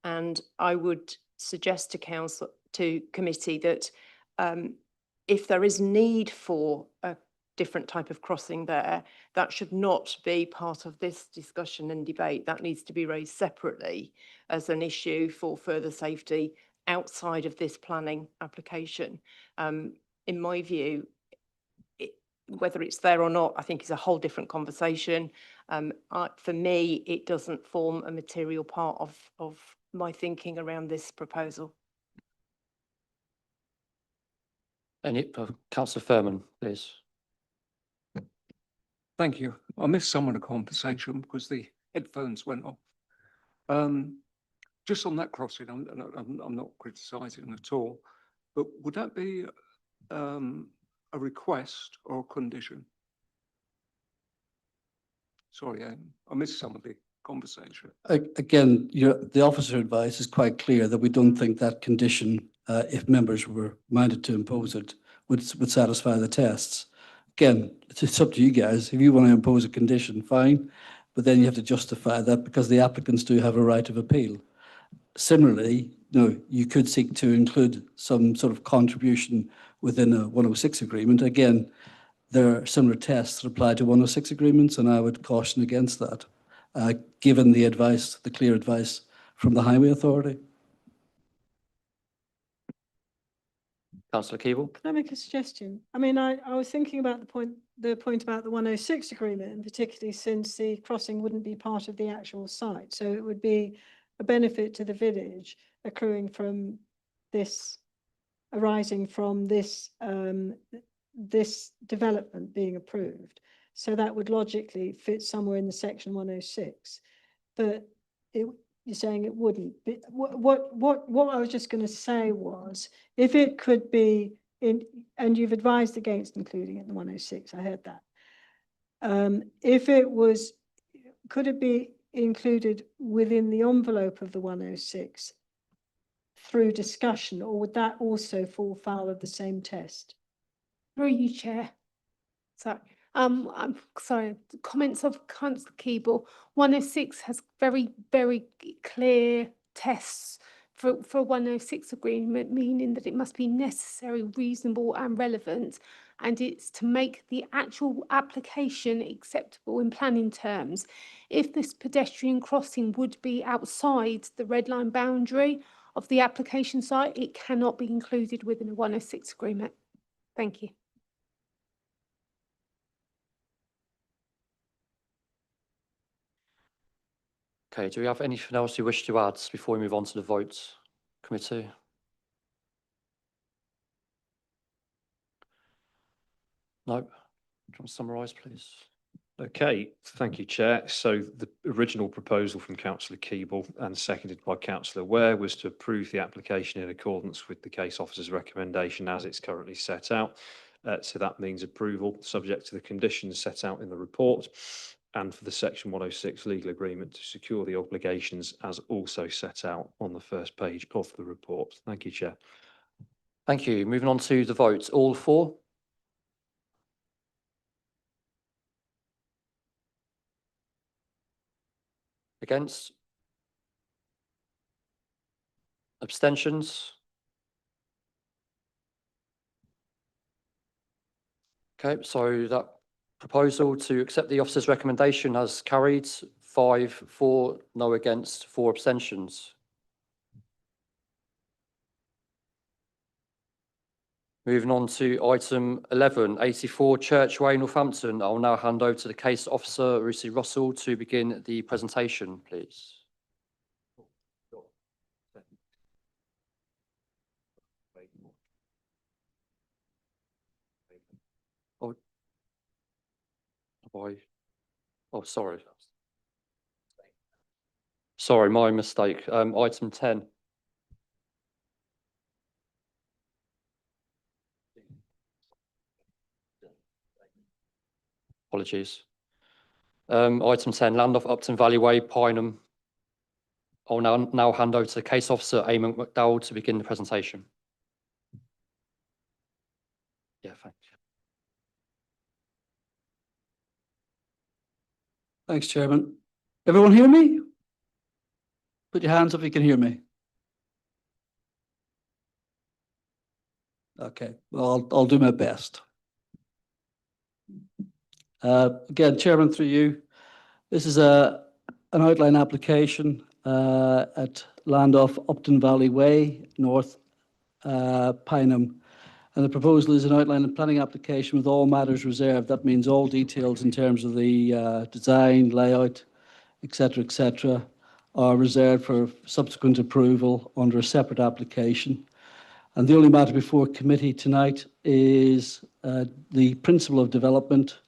And I would suggest to committee that if there is need for a different type of crossing there, that should not be part of this discussion and debate. That needs to be raised separately as an issue for further safety outside of this planning application. In my view, whether it's there or not, I think is a whole different conversation. For me, it doesn't form a material part of my thinking around this proposal. Councillor Furman, please. Thank you. I missed some of the conversation because the headphones went off. Just on that crossing, I'm not criticising at all, but would that be a request or a condition? Sorry, I missed some of the conversation. Again, the officer advice is quite clear that we don't think that condition, if members were minded to impose it, would satisfy the tests. Again, it's up to you guys. If you want to impose a condition, fine, but then you have to justify that because the applicants do have a right of appeal. Similarly, you could seek to include some sort of contribution within a 106 agreement. Again, there are similar tests that apply to 106 agreements, and I would caution against that, given the advice, the clear advice from the Highway Authority. Councillor Keeble? Can I make a suggestion? I mean, I was thinking about the point about the 106 agreement, and particularly since the crossing wouldn't be part of the actual site. So it would be a benefit to the village accruing from this, arising from this, this development being approved. So that would logically fit somewhere in the section 106, but you're saying it wouldn't. But what I was just going to say was, if it could be in, and you've advised against including it in the 106, I heard that. If it was, could it be included within the envelope of the 106 through discussion, or would that also fall foul of the same test? Through you, Chair. Sorry. I'm sorry. Comments of Councillor Keeble. 106 has very, very clear tests for a 106 agreement, meaning that it must be necessary, reasonable, and relevant, and it's to make the actual application acceptable in planning terms. If this pedestrian crossing would be outside the red line boundary of the application site, it cannot be included within a 106 agreement. Thank you. Okay, do we have anything else you wish to add before we move on to the vote, committee? No? Do you want to summarise, please? Okay, thank you, Chair. So the original proposal from Councillor Keeble and seconded by Councillor Ware was to approve the application in accordance with the case officer's recommendation as it's currently set out. So that means approval subject to the conditions set out in the report. and for the Section 106 legal agreement to secure the obligations as also set out on the first page of the report. Thank you, Chair. Thank you. Moving on to the vote. All for? Against? Abstentions? Okay, so that proposal to accept the officer's recommendation has carried. 5 for, no against, 4 abstentions. Moving on to item 11, 84 Church Way, Northampton. I'll now hand over to the case officer, Lucy Russell, to begin the presentation, please. Oh, sorry. Sorry, my mistake. Item 10. Apologies. Item 10, Land off Upton Valley Way, Pineham. I'll now hand over to the case officer, Eamon McDowell, to begin the presentation. Yeah, thanks. Thanks, Chairman. Everyone hear me? Put your hands up if you can hear me. Okay, well, I'll do my best. Again, Chairman, through you, this is an outline application at land off Upton Valley Way, North Pineham. And the proposal is an outline and planning application with all matters reserved. That means all details in terms of the design, layout, etc., are reserved for subsequent approval under a separate application. And the only matter before committee tonight is the principle of development,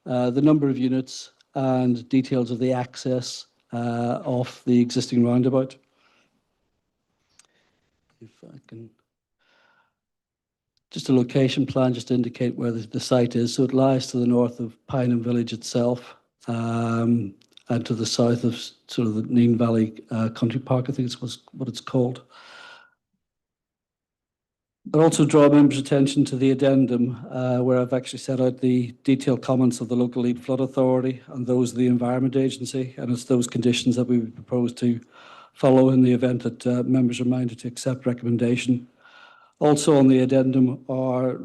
the number of units, and details of the access of the existing roundabout. If I can, just a location plan just to indicate where the site is. So it lies to the north of Pineham Village itself, and to the south of sort of the Neen Valley Country Park, I think is what it's called. I'd also draw members' attention to the addendum where I've actually set out the detailed comments of the local lead flood authority and those of the Environment Agency, and it's those conditions that we would propose to follow in the event that members are minded to accept recommendation. Also on the addendum are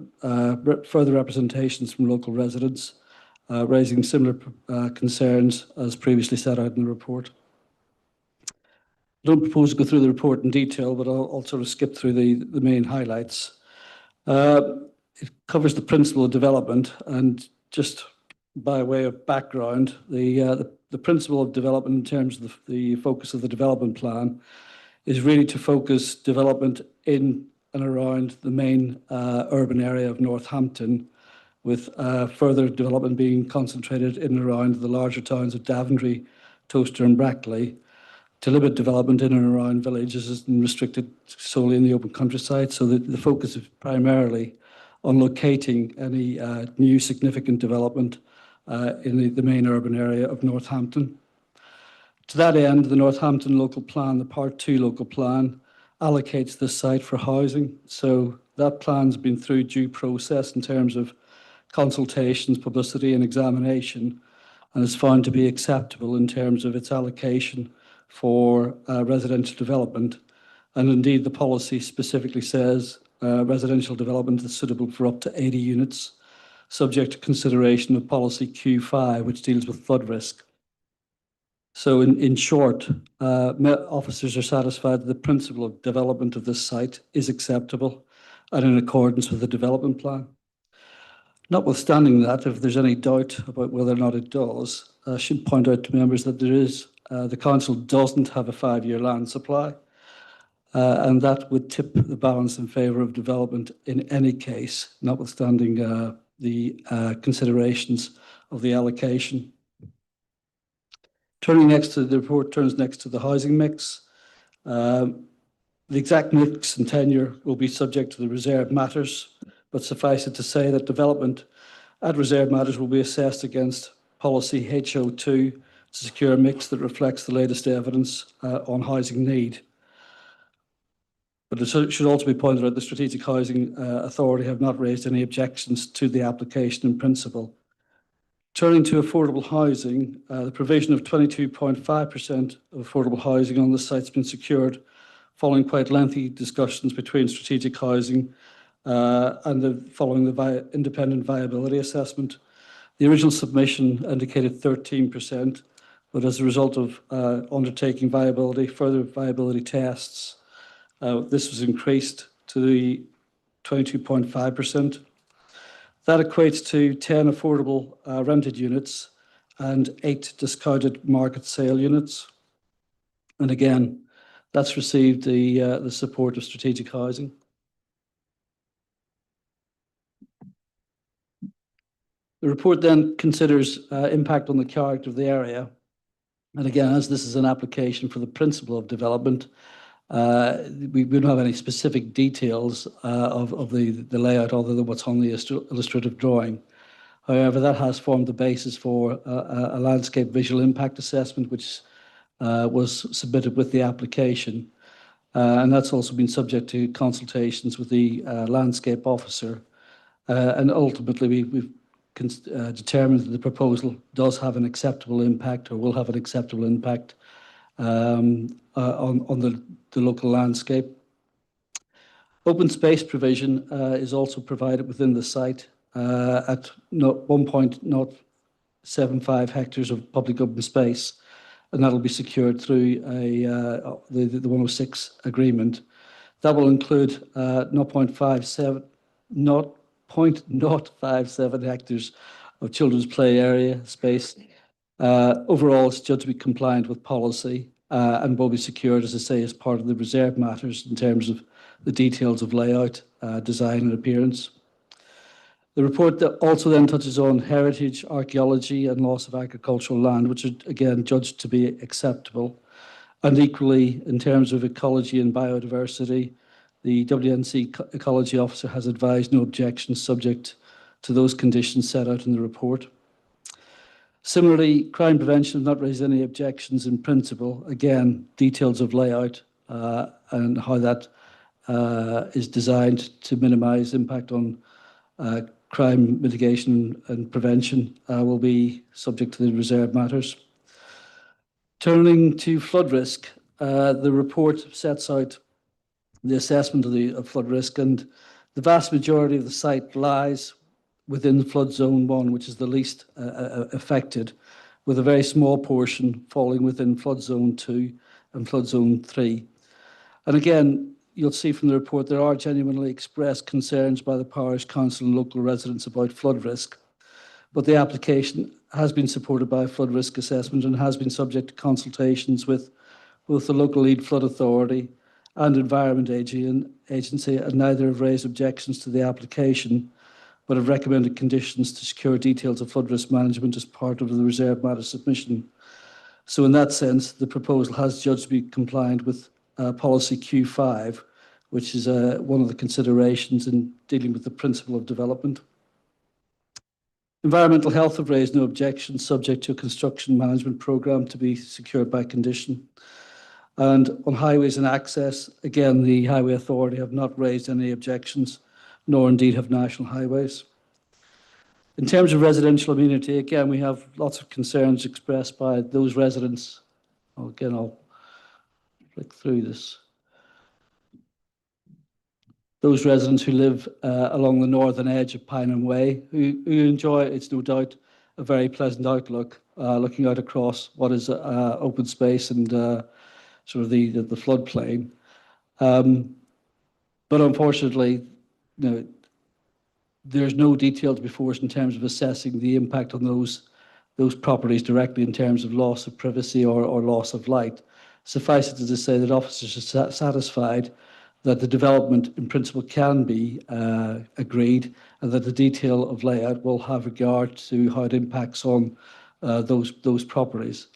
further representations from local residents raising similar concerns as previously set out in the report. I don't propose to go through the report in detail, but I'll sort of skip through the main highlights. It covers the principle of development, and just by way of background, the principle of development in terms of the focus of the development plan is really to focus development in and around the main urban area of Northampton, with further development being concentrated in and around the larger towns of Daventry, Towcester and Brackley, to limit development in and around villages and restricted solely in the open countryside. So the focus is primarily on locating any new significant development in the main urban area of Northampton. To that end, the Northampton local plan, the Part 2 local plan, allocates this site for housing. So that plan's been through due process in terms of consultations, publicity and examination, and is found to be acceptable in terms of its allocation for residential development. And indeed, the policy specifically says residential development is suitable for up to 80 units, subject to consideration of policy Q5, which deals with flood risk. So in short, officers are satisfied that the principle of development of this site is acceptable and in accordance with the development plan. Notwithstanding that, if there's any doubt about whether or not it does, I should point out to members that there is the council doesn't have a 5-year land supply, and that would tip the balance in favour of development in any case, notwithstanding the considerations of the allocation. Turning next to the report, turns next to the housing mix. The exact mix and tenure will be subject to the reserved matters, but suffice it to say that development at reserved matters will be assessed against policy HO2 to secure a mix that reflects the latest evidence on housing need. But it should also be pointed out the Strategic Housing Authority have not raised any objections to the application in principle. Turning to affordable housing, the provision of 22.5% of affordable housing on the site has been secured following quite lengthy discussions between Strategic Housing and following the independent viability assessment. The original submission indicated 13%, but as a result of undertaking further viability tests, this was increased to the 22.5%. That equates to 10 affordable rented units and 8 discounted market sale units. And again, that's received the support of Strategic Housing. The report then considers impact on the character of the area. And again, as this is an application for the principle of development, we don't have any specific details of the layout other than what's on the illustrative drawing. However, that has formed the basis for a landscape visual impact assessment, which was submitted with the application. And that's also been subject to consultations with the landscape officer. And ultimately, we've determined that the proposal does have an acceptable impact or will have an acceptable impact on the local landscape. Open space provision is also provided within the site at 1.075 hectares of public open space, and that'll be secured through the 106 agreement. That will include 0.57 hectares of children's play area space. Overall, it's judged to be compliant with policy and will be secured, as I say, as part of the reserve matters in terms of the details of layout, design and appearance. The report also then touches on heritage, archaeology and loss of agricultural land, which are again judged to be acceptable. And equally, in terms of ecology and biodiversity, the WNC Ecology Officer has advised no objections subject to those conditions set out in the report. Similarly, crime prevention have not raised any objections in principle. Again, details of layout and how that is designed to minimise impact on crime mitigation and prevention will be subject to the reserve matters. Turning to flood risk, the report sets out the assessment of flood risk, and the vast majority of the site lies within flood zone 1, which is the least affected, with a very small portion falling within flood zone 2 and flood zone 3. And again, you'll see from the report there are genuinely expressed concerns by the parish council and local residents about flood risk, but the application has been supported by a flood risk assessment and has been subject to consultations with both the local lead flood authority and Environment Agency, and neither have raised objections to the application, but have recommended conditions to secure details of flood risk management as part of the reserve matter submission. So in that sense, the proposal has judged to be compliant with policy Q5, which is one of the considerations in dealing with the principle of development. Environmental health have raised no objections subject to a construction management programme to be secured by condition. And on highways and access, again, the Highway Authority have not raised any objections, nor indeed have National Highways. In terms of residential amenity, again, we have lots of concerns expressed by those residents. Again, I'll flick through this. Those residents who live along the northern edge of Pineham Way, who enjoy, it's no doubt, a very pleasant outlook, looking out across what is open space and sort of the floodplain. But unfortunately, there's no detail before us in terms of assessing the impact on those properties directly in terms of loss of privacy or loss of light. Suffice it to say that officers are satisfied that the development in principle can be agreed and that the detail of layout will have regard to how it impacts on those properties.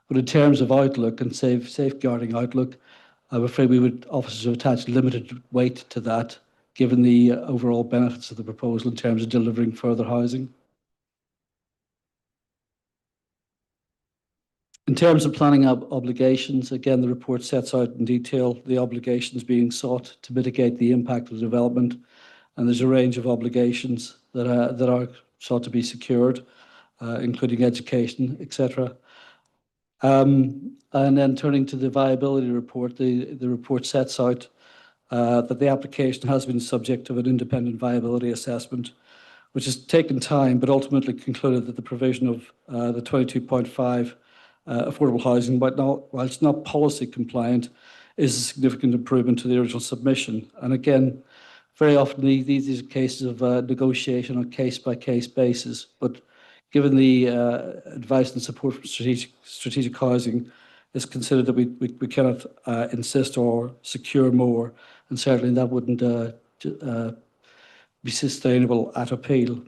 But in terms of outlook and safeguarding outlook, I'm afraid officers have attached limited weight to that, given the overall benefits of the proposal in terms of delivering further housing. In terms of planning obligations, again, the report sets out in detail the obligations being sought to mitigate the impact of development, and there's a range of obligations that are sought to be secured, including education, etc. And then turning to the viability report, the report sets out that the application has been subject to an independent viability assessment, which has taken time, but ultimately concluded that the provision of the 22.5 affordable housing, while it's not policy compliant, is a significant improvement to the original submission. And again, very often these are cases of negotiation on a case-by-case basis, but given the advice and support from strategic housing, it's considered that we cannot insist or secure more, and certainly that wouldn't be sustainable at appeal.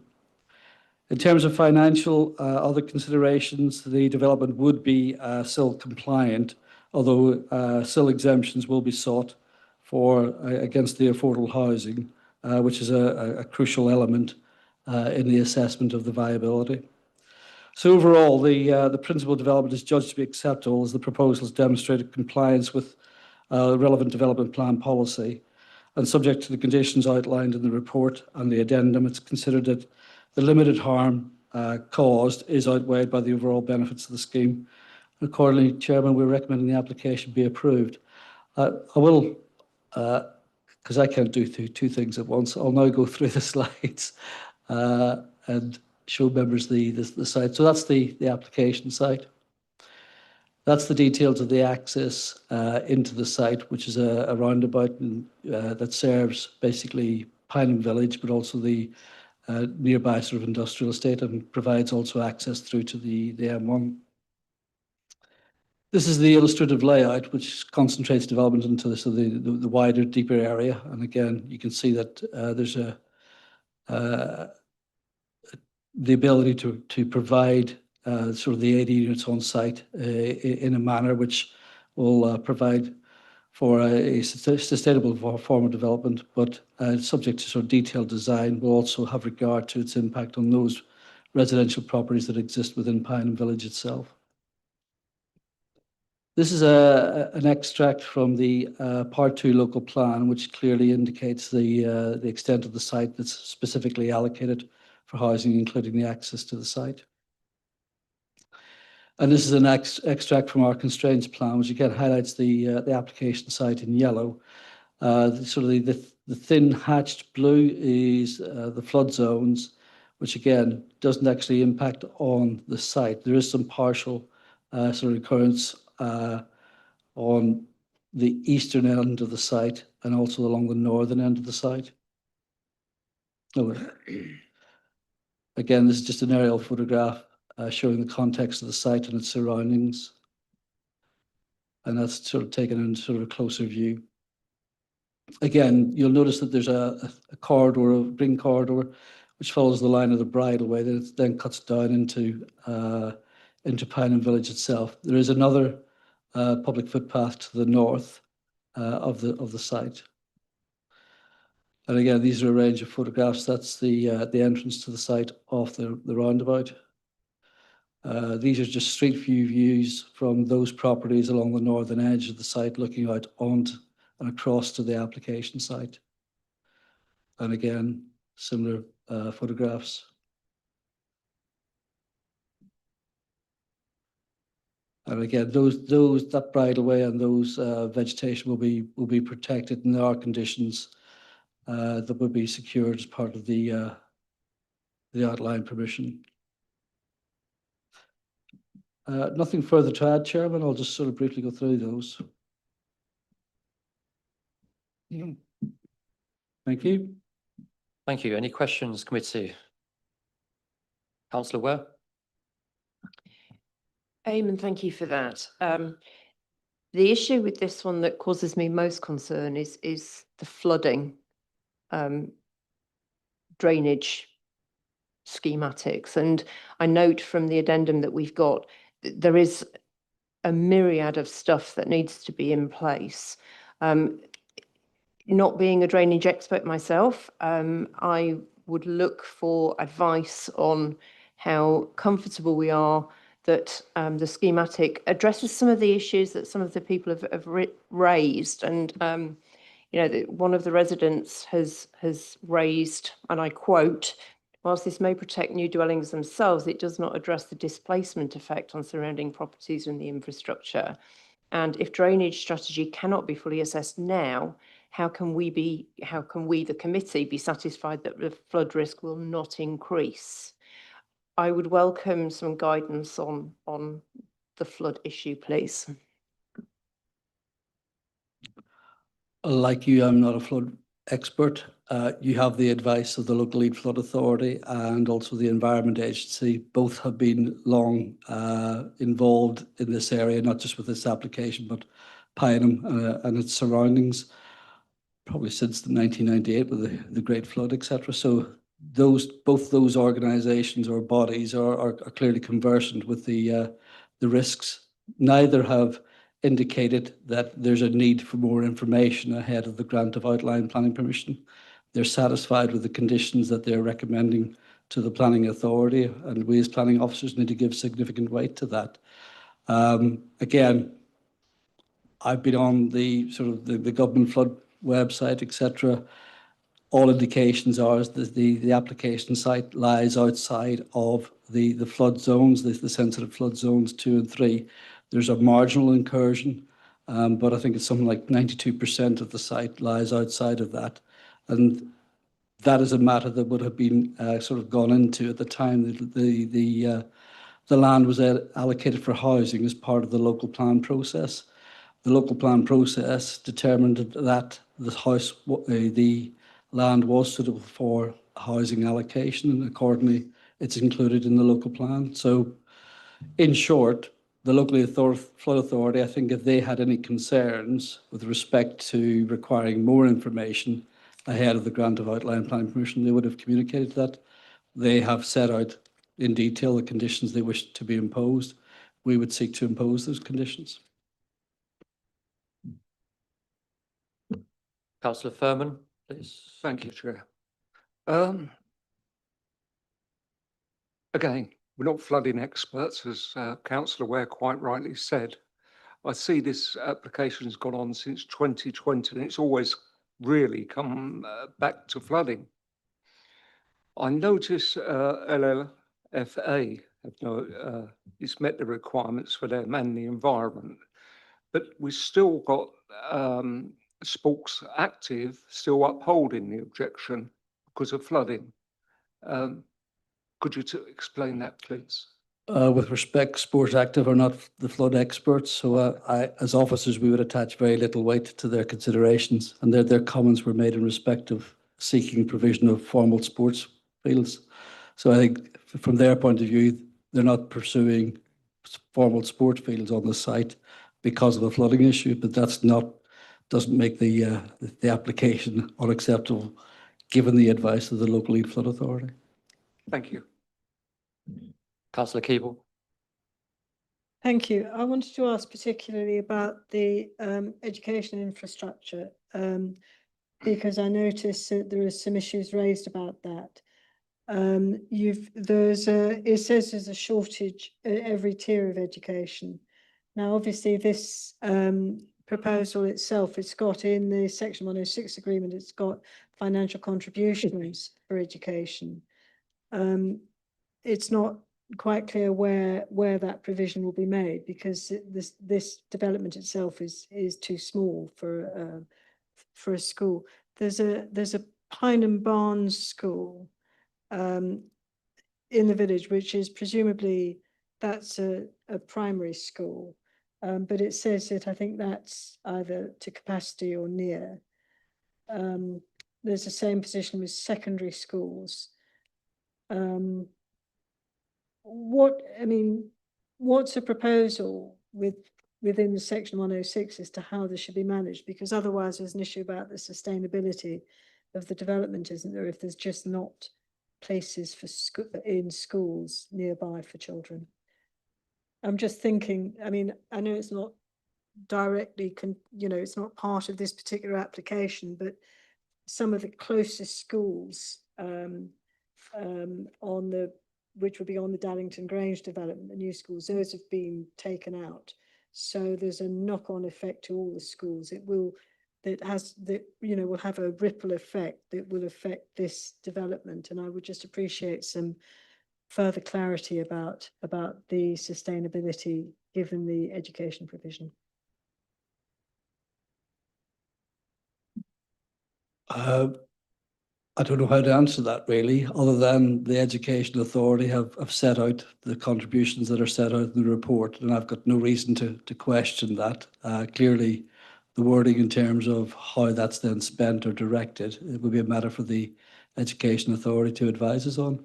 In terms of financial other considerations, the development would be SIL compliant, although SIL exemptions will be sought for against the affordable housing, which is a crucial element in the assessment of the viability. So overall, the principal development is judged to be acceptable as the proposals demonstrated compliance with relevant development plan policy, and subject to the conditions outlined in the report and the addendum, it's considered that the limited harm caused is outweighed by the overall benefits of the scheme. And accordingly, Chairman, we're recommending the application be approved. I will, because I can't do two things at once, I'll now go through the slides and show members the site. So that's the application site. That's the details of the access into the site, which is a roundabout that serves basically Pineham Village, but also the nearby sort of industrial estate, and provides also access through to the M1. This is the illustrative layout, which concentrates development into the wider, deeper area. And again, you can see that there's the ability to provide sort of the 80 units on site in a manner which will provide for a sustainable form of development, but subject to sort of detailed design, will also have regard to its impact on those residential properties that exist within Pineham Village itself. This is an extract from the Part 2 local plan, which clearly indicates the extent of the site that's specifically allocated for housing, including the access to the site. And this is an extract from our constraints plan, which again highlights the application site in yellow. Sort of the thin hatched blue is the flood zones, which again doesn't actually impact on the site. There is some partial sort of occurrence on the eastern end of the site and also along the northern end of the site. Again, this is just an aerial photograph showing the context of the site and its surroundings. And that's sort of taken in sort of a closer view. Again, you'll notice that there's a corridor, a green corridor, which follows the line of the bridleway that then cuts down into Pineham Village itself. There is another public footpath to the north of the site. And again, these are a range of photographs. That's the entrance to the site off the roundabout. These are just street view views from those properties along the northern edge of the site, looking out onto and across to the application site. And again, similar photographs. And again, that bridleway and those vegetation will be protected, and there are conditions that will be secured as part of the outline permission. Nothing further to add, Chairman. I'll just sort of briefly go through those. Thank you. Thank you. Any questions, committee? Councillor Ware? Eamon, thank you for that. The issue with this one that causes me most concern is the flooding drainage schematics. And I note from the addendum that we've got, there is a myriad of stuff that needs to be in place. Not being a drainage expert myself, I would look for advice on how comfortable we are that the schematic addresses some of the issues that some of the people have raised. And, you know, one of the residents has raised, and I quote, "Whilst this may protect new dwellings themselves, it does not address the displacement effect on surrounding properties and the infrastructure. And if drainage strategy cannot be fully assessed now, how can we, the committee, be satisfied that the flood risk will not increase?" I would welcome some guidance on the flood issue, please. Like you, I'm not a flood expert. You have the advice of the local lead flood authority and also the Environment Agency. Both have been long involved in this area, not just with this application, but Pineham and its surroundings, probably since the 1998 with the Great Flood, etc. So both those organisations or bodies are clearly conversant with the risks. Neither have indicated that there's a need for more information ahead of the grant of outline planning permission. They're satisfied with the conditions that they're recommending to the planning authority, and we as planning officers need to give significant weight to that. Again, I've been on the sort of the government flood website, etc. All indications are that the application site lies outside of the flood zones, the sensitive flood zones 2 and 3. There's a marginal incursion, but I think it's something like 92% of the site lies outside of that. And that is a matter that would have been sort of gone into at the time that the land was allocated for housing as part of the local plan process. The local plan process determined that the land was suitable for housing allocation, and accordingly, it's included in the local plan. So, in short, the local flood authority, I think if they had any concerns with respect to requiring more information ahead of the grant of outline planning permission, they would have communicated that. They have set out in detail the conditions they wish to be imposed. We would seek to impose those conditions. Councillor Furman, please. Thank you, Chair. Again, we're not flooding experts, as Councillor Ware quite rightly said. I see this application has gone on since 2020, and it's always really come back to flooding. I notice LLFA it's met the requirements for them and the environment, but we've still got Sports Active still upholding the objection because of flooding. Could you explain that, please? With respect, Sport Active are not the flood experts, so as officers, we would attach very little weight to their considerations, and their comments were made in respect of seeking provision of formal sports fields. So I think from their point of view, they're not pursuing formal sport fields on the site because of a flooding issue, but doesn't make the application unacceptable, given the advice of the local lead flood authority. Thank you. Councillor Keeble. Thank you. I wanted to ask particularly about the education infrastructure, because I noticed that there are some issues raised about that. It says there's a shortage at every tier of education. Now, obviously, this proposal itself, it's got in the Section 106 agreement, it's got financial contributions for education. It's not quite clear where that provision will be made, because this development itself is too small for a school. There's a Pineham Barnes school in the village, which is presumably that's a primary school, but it says that I think that's either to capacity or near. There's the same position with secondary schools. What's a proposal within the Section 106 as to how this should be managed? Because otherwise there's an issue about the sustainability of the development, isn't there, if there's just not places for in schools nearby for children? I'm just thinking, I know it's not directly, it's not part of this particular application, but some of the closest schools on the which would be on the Dallington Grange development, the new schools, those have been taken out. So there's a knock-on effect to all the schools. It will, will have a ripple effect that will affect this development. And I would just appreciate some further clarity about the sustainability given the education provision. I don't know how to answer that really, other than the Education Authority have set out the contributions that are set out in the report, and I've got no reason to question that. Clearly, the wording in terms of how that's then spent or directed, it would be a matter for the Education Authority to advise us on.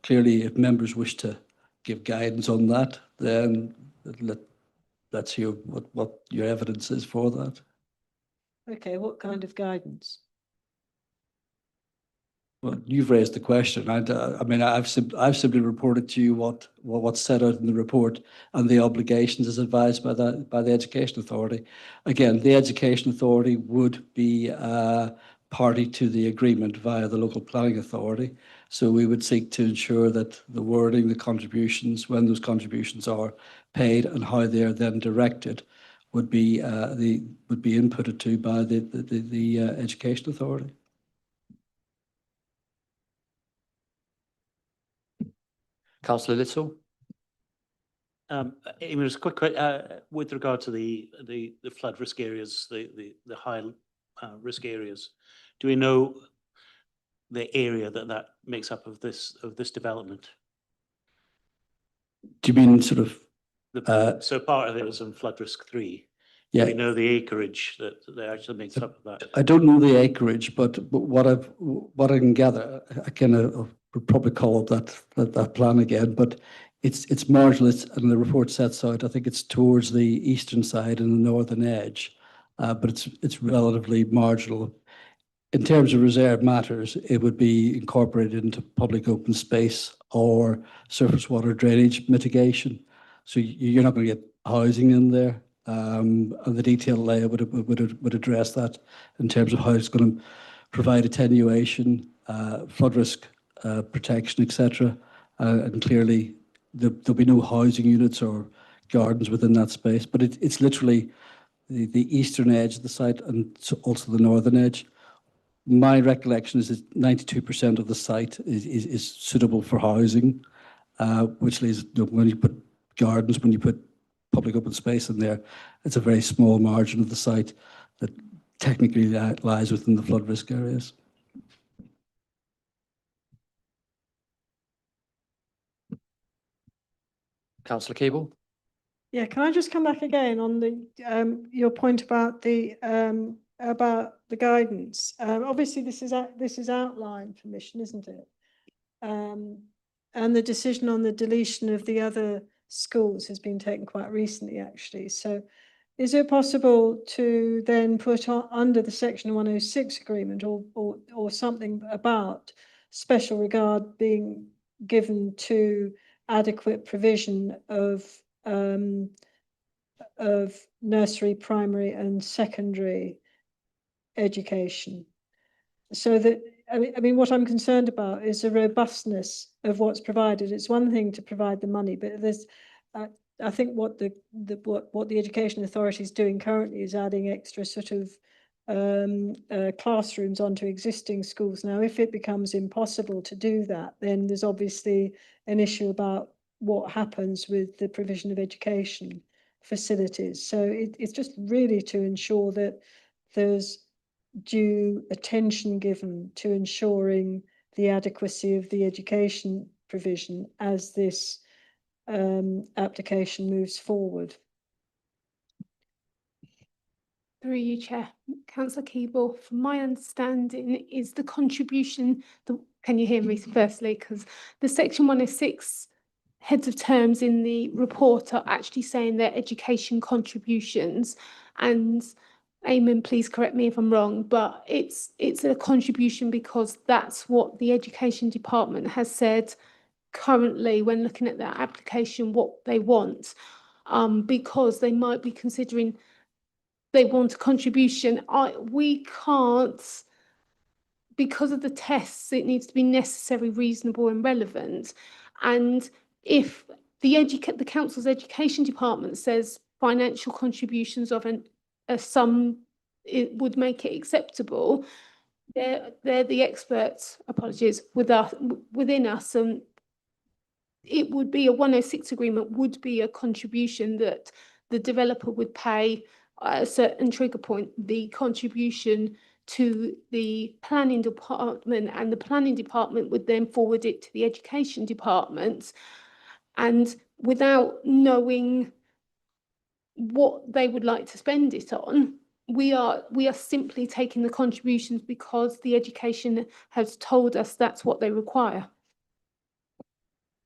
Clearly, if members wish to give guidance on that, then let's hear what your evidence is for that. Okay, what kind of guidance? Well, you've raised the question. I've simply reported to you what's set out in the report and the obligations as advised by the Education Authority. Again, the Education Authority would be party to the agreement via the local planning authority. So we would seek to ensure that the wording, the contributions, when those contributions are paid and how they are then directed, would be inputted to by the Education Authority. Councillor Little. Eamon, just a quick with regard to the flood risk areas, the high risk areas, do we know the area that makes up of this development? Do you mean sort of? So part of it is on flood risk 3. Yeah. Do we know the acreage that actually makes up of that? I don't know the acreage, but what I can gather, I can probably call up that plan again, but it's marginal, and the report sets out, I think it's towards the eastern side and the northern edge, but it's relatively marginal. In terms of reserved matters, it would be incorporated into public open space or surface water drainage mitigation. So you're not going to get housing in there, and the detailed layout would address that in terms of how it's going to provide attenuation, flood risk protection, etc. And clearly there'll be no housing units or gardens within that space, but it's literally the eastern edge of the site and also the northern edge. My recollection is that 92% of the site is suitable for housing, which leaves, when you put gardens, when you put public open space in there, it's a very small margin of the site that technically lies within the flood risk areas. Councillor Keeble. Yeah, can I just come back again on the your point about the guidance? Obviously, this is outline permission, isn't it? And the decision on the deletion of the other schools has been taken quite recently, actually. So, is it possible to then put on under the Section 106 agreement or something about special regard being given to adequate provision of nursery, primary and secondary education? So that, I mean, what I'm concerned about is the robustness of what's provided. It's one thing to provide the money, but there's, I think what the Education Authority is doing currently is adding extra sort of classrooms onto existing schools. Now, if it becomes impossible to do that, then there's obviously an issue about what happens with the provision of education facilities. So it's just really to ensure that there's due attention given to ensuring the adequacy of the education provision as this application moves forward. Through you, Chair. Councillor Keeble, from my understanding, is the contribution, can you hear me firstly? Because the Section 106 heads of terms in the report are actually saying their education contributions, and Eamon, please correct me if I'm wrong, but it's a contribution because that's what the Education Department has said currently when looking at their application, what they want, because they might be considering they want a contribution. We can't because of the tests, it needs to be necessary, reasonable and relevant. And if the council's education department says financial contributions of a sum, it would make it acceptable, they're the experts, apologies, within us, and it would be a 106 agreement would be a contribution that the developer would pay at a certain trigger point, the contribution to the planning department, and the planning department would then forward it to the education department. And without knowing what they would like to spend it on, we are simply taking the contributions because the education has told us that's what they require.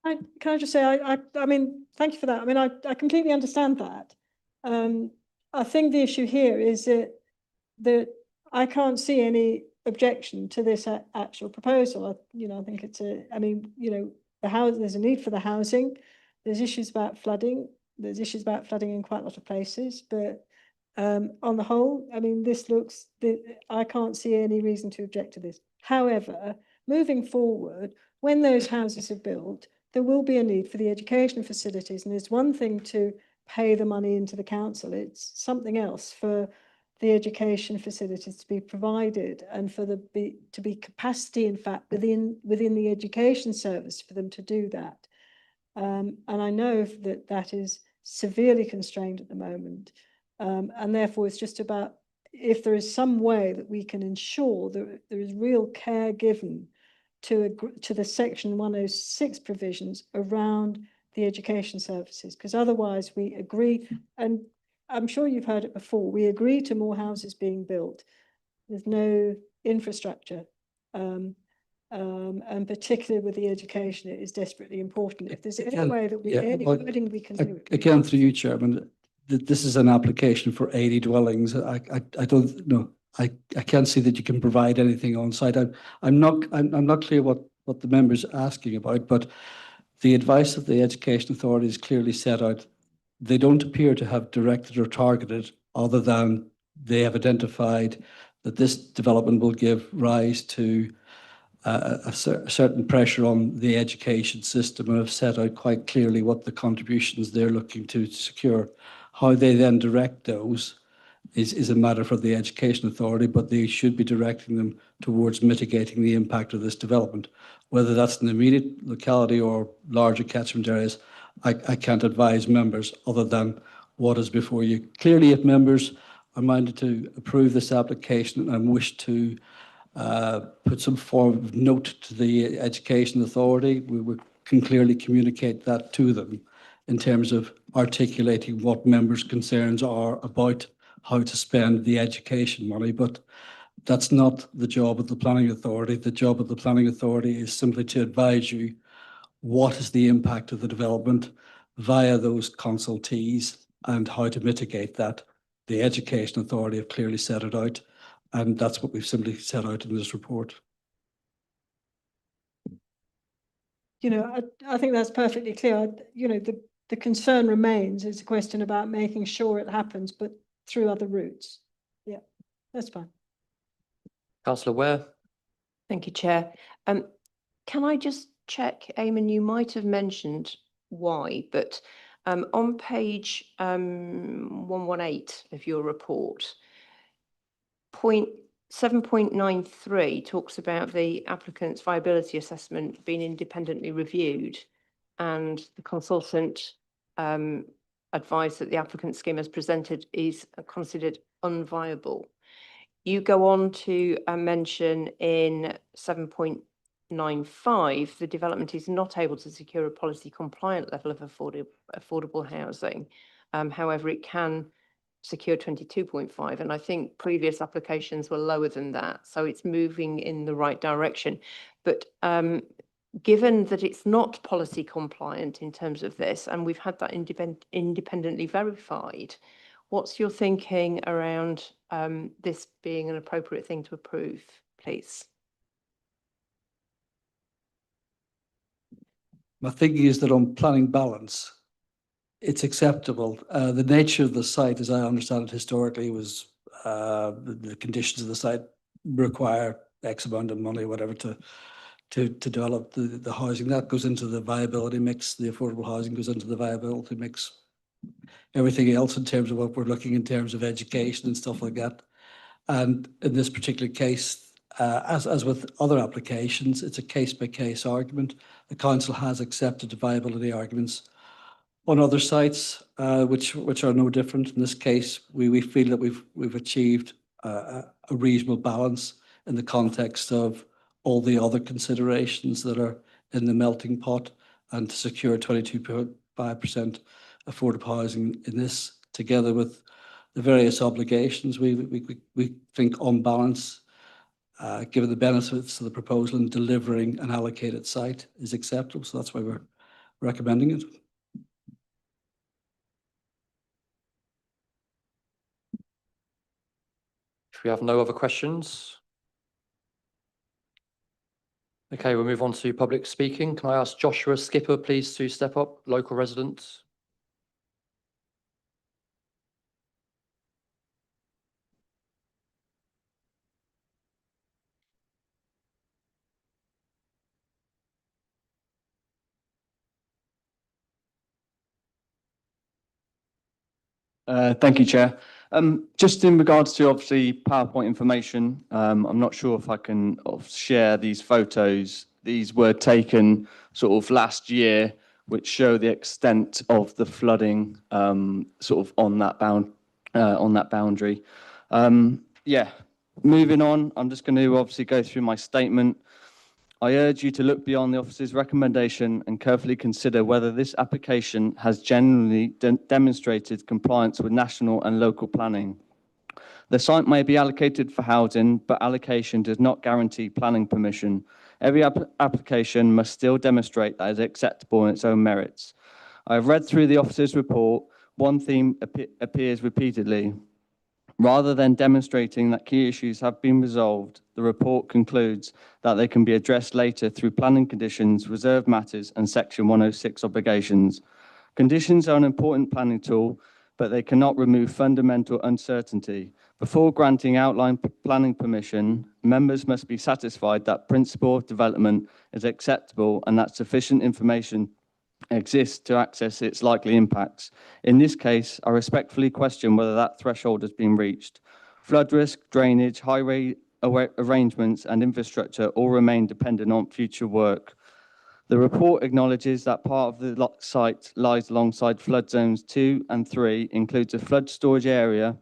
Can I just say, I mean, thank you for that. I mean, I completely understand that. I think the issue here is that I can't see any objection to this actual proposal. I think it's I mean, there's a need for the housing. There's issues about flooding. There's issues about flooding in quite a lot of places, but on the whole, I mean, I can't see any reason to object to this. However, moving forward, when those houses are built, there will be a need for the education facilities. And it's one thing to pay the money into the council. It's something else for the education facilities to be provided and for to be capacity, in fact, within the education service for them to do that. And I know that is severely constrained at the moment. And therefore, it's just about if there is some way that we can ensure that there is real care given to the Section 106 provisions around the education services, because otherwise we agree, and I'm sure you've heard it before, we agree to more houses being built. There's no infrastructure. And particularly with the education, it is desperately important. If there's any way that any wording we can do it. Again, through you, Chairman, this is an application for 80 dwellings. I don't know. I can't see that you can provide anything on site. I'm not clear what the member's asking about, but the advice of the Education Authority is clearly set out. They don't appear to have directed or targeted, other than they have identified that this development will give rise to a certain pressure on the education system, and have set out quite clearly what the contributions they're looking to secure. How they then direct those is a matter for the Education Authority, but they should be directing them towards mitigating the impact of this development. Whether that's in the immediate locality or larger catchment areas, I can't advise members other than what is before you. Clearly, if members are minded to approve this application and wish to put some form of note to the Education Authority, we can clearly communicate that to them in terms of articulating what members' concerns are about how to spend the education money. But that's not the job of the Planning Authority. The job of the Planning Authority is simply to advise you what is the impact of the development via those consultees and how to mitigate that. The Education Authority have clearly set it out, and that's what we've simply set out in this report. I think that's perfectly clear. The concern remains. It's a question about making sure it happens, but through other routes. Yeah, that's fine. Councillor Ware. Thank you, Chair. Can I just check, Eamon, you might have mentioned why, but on page 118 of your report, point 7.93 talks about the applicant's viability assessment being independently reviewed, and the consultant advised that the applicant's scheme as presented is considered unviable. You go on to mention in 7.95 the development is not able to secure a policy compliant level of affordable housing. However, it can secure 22.5, and I think previous applications were lower than that, so it's moving in the right direction. But given that it's not policy compliant in terms of this, and we've had that independently verified, what's your thinking around this being an appropriate thing to approve, please? My thinking is that on planning balance, it's acceptable. The nature of the site, as I understand it historically, was the conditions of the site require X amount of money, whatever, to develop the housing. That goes into the viability mix. The affordable housing goes into the viability mix. Everything else in terms of what we're looking in terms of education and stuff like that. And in this particular case, as with other applications, it's a case-by-case argument. The council has accepted the viability arguments on other sites, which are no different. In this case, we feel that we've achieved a reasonable balance in the context of all the other considerations that are in the melting pot, and to secure 22.5% affordable housing in this, together with the various obligations, we think on balance, given the benefits of the proposal and delivering an allocated site, is acceptable. So that's why we're recommending it. If we have no other questions. Okay, we'll move on to public speaking. Can I ask Joshua Skipper, please, to step up, local resident? Thank you, Chair. Just in regards to obviously PowerPoint information, I'm not sure if I can share these photos. These were taken sort of last year, which show the extent of the flooding sort of on that boundary. Yeah, moving on, I'm just going to obviously go through my statement. I urge you to look beyond the officer's recommendation and carefully consider whether this application has genuinely demonstrated compliance with national and local planning. The site may be allocated for housing, but allocation does not guarantee planning permission. Every application must still demonstrate that it is acceptable in its own merits. I have read through the officer's report. One theme appears repeatedly. Rather than demonstrating that key issues have been resolved, the report concludes that they can be addressed later through planning conditions, reserved matters, and Section 106 obligations. Conditions are an important planning tool, but they cannot remove fundamental uncertainty. Before granting outline planning permission, members must be satisfied that principle of development is acceptable and that sufficient information exists to access its likely impacts. In this case, I respectfully question whether that threshold has been reached. Flood risk, drainage, highway arrangements and infrastructure all remain dependent on future work. The report acknowledges that part of the site lies alongside flood zones 2 and 3, includes a flood storage area,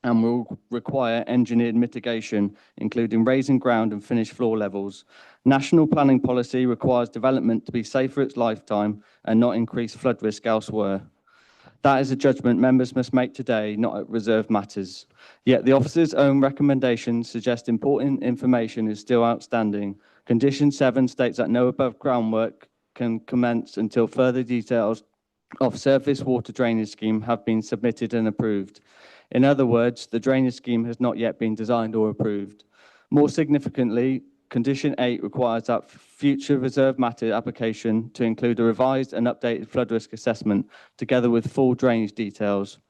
and will require engineered mitigation, including raising ground and finished floor levels. National planning policy requires development to be safe for its lifetime and not increase flood risk elsewhere. That is a judgment members must make today, not at reserved matters. Yet the officer's own recommendations suggest important information is still outstanding. Condition 7 states that no above ground work can commence until further details of surface water drainage scheme have been submitted and approved. In other words, the drainage scheme has not yet been designed or approved. More significantly, Condition 8 requires that future reserve matter application to include a revised and updated flood risk assessment together with full drainage details.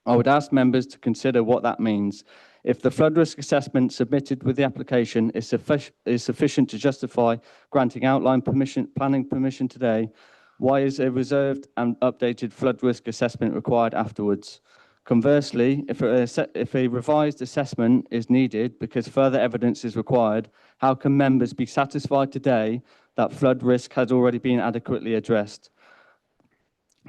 I would ask members to consider what that means. If the flood risk assessment submitted with the application is sufficient to justify granting outline planning permission today, why is a reserved and updated flood risk assessment required afterwards? Conversely, if a revised assessment is needed because further evidence is required, how can members be satisfied today that flood risk has already been adequately addressed?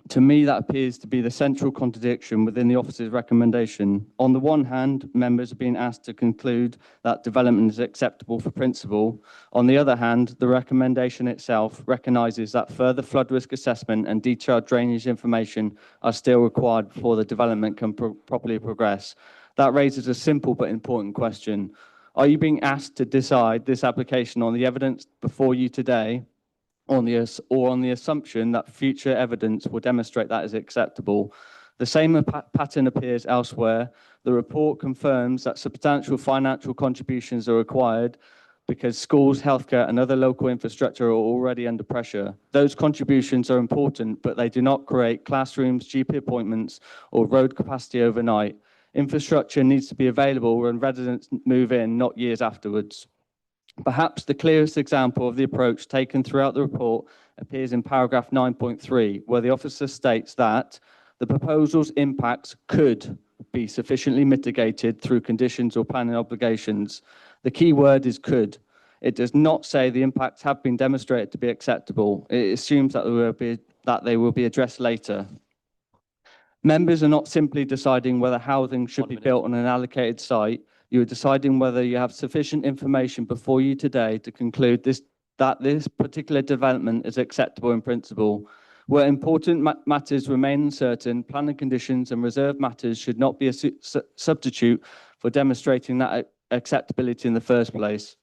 To me, that appears to be the central contradiction within the officer's recommendation. On the one hand, members are being asked to conclude that development is acceptable for principle. On the other hand, the recommendation itself recognises that further flood risk assessment and detailed drainage information are still required before the development can properly progress. That raises a simple but important question. Are you being asked to decide this application on the evidence before you today, or on the assumption that future evidence will demonstrate that is acceptable? The same pattern appears elsewhere. The report confirms that substantial financial contributions are required because schools, healthcare, and other local infrastructure are already under pressure. Those contributions are important, but they do not create classrooms, GP appointments, or road capacity overnight. Infrastructure needs to be available when residents move in, not years afterwards. Perhaps the clearest example of the approach taken throughout the report appears in paragraph 9.3, where the officer states that the proposal's impacts could be sufficiently mitigated through conditions or planning obligations. The key word is could. It does not say the impacts have been demonstrated to be acceptable. It assumes that they will be addressed later. Members are not simply deciding whether housing should be built on an allocated site. You are deciding whether you have sufficient information before you today to conclude that this particular development is acceptable in principle. Where important matters remain uncertain, planning conditions and reserved matters should not be a substitute for demonstrating that acceptability in the first place.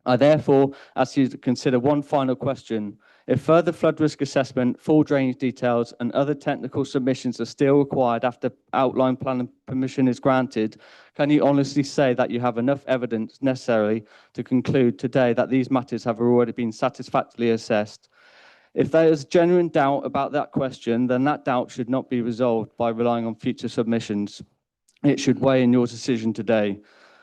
I therefore ask you to consider one final question. If further flood risk assessment, full drainage details and other technical submissions are still required after outline plan permission is granted, can you honestly say that you have enough evidence necessary to conclude today that these matters have already been satisfactorily assessed? If there is genuine doubt about that question, then that doubt should not be resolved by relying on future submissions. It should weigh in your decision today.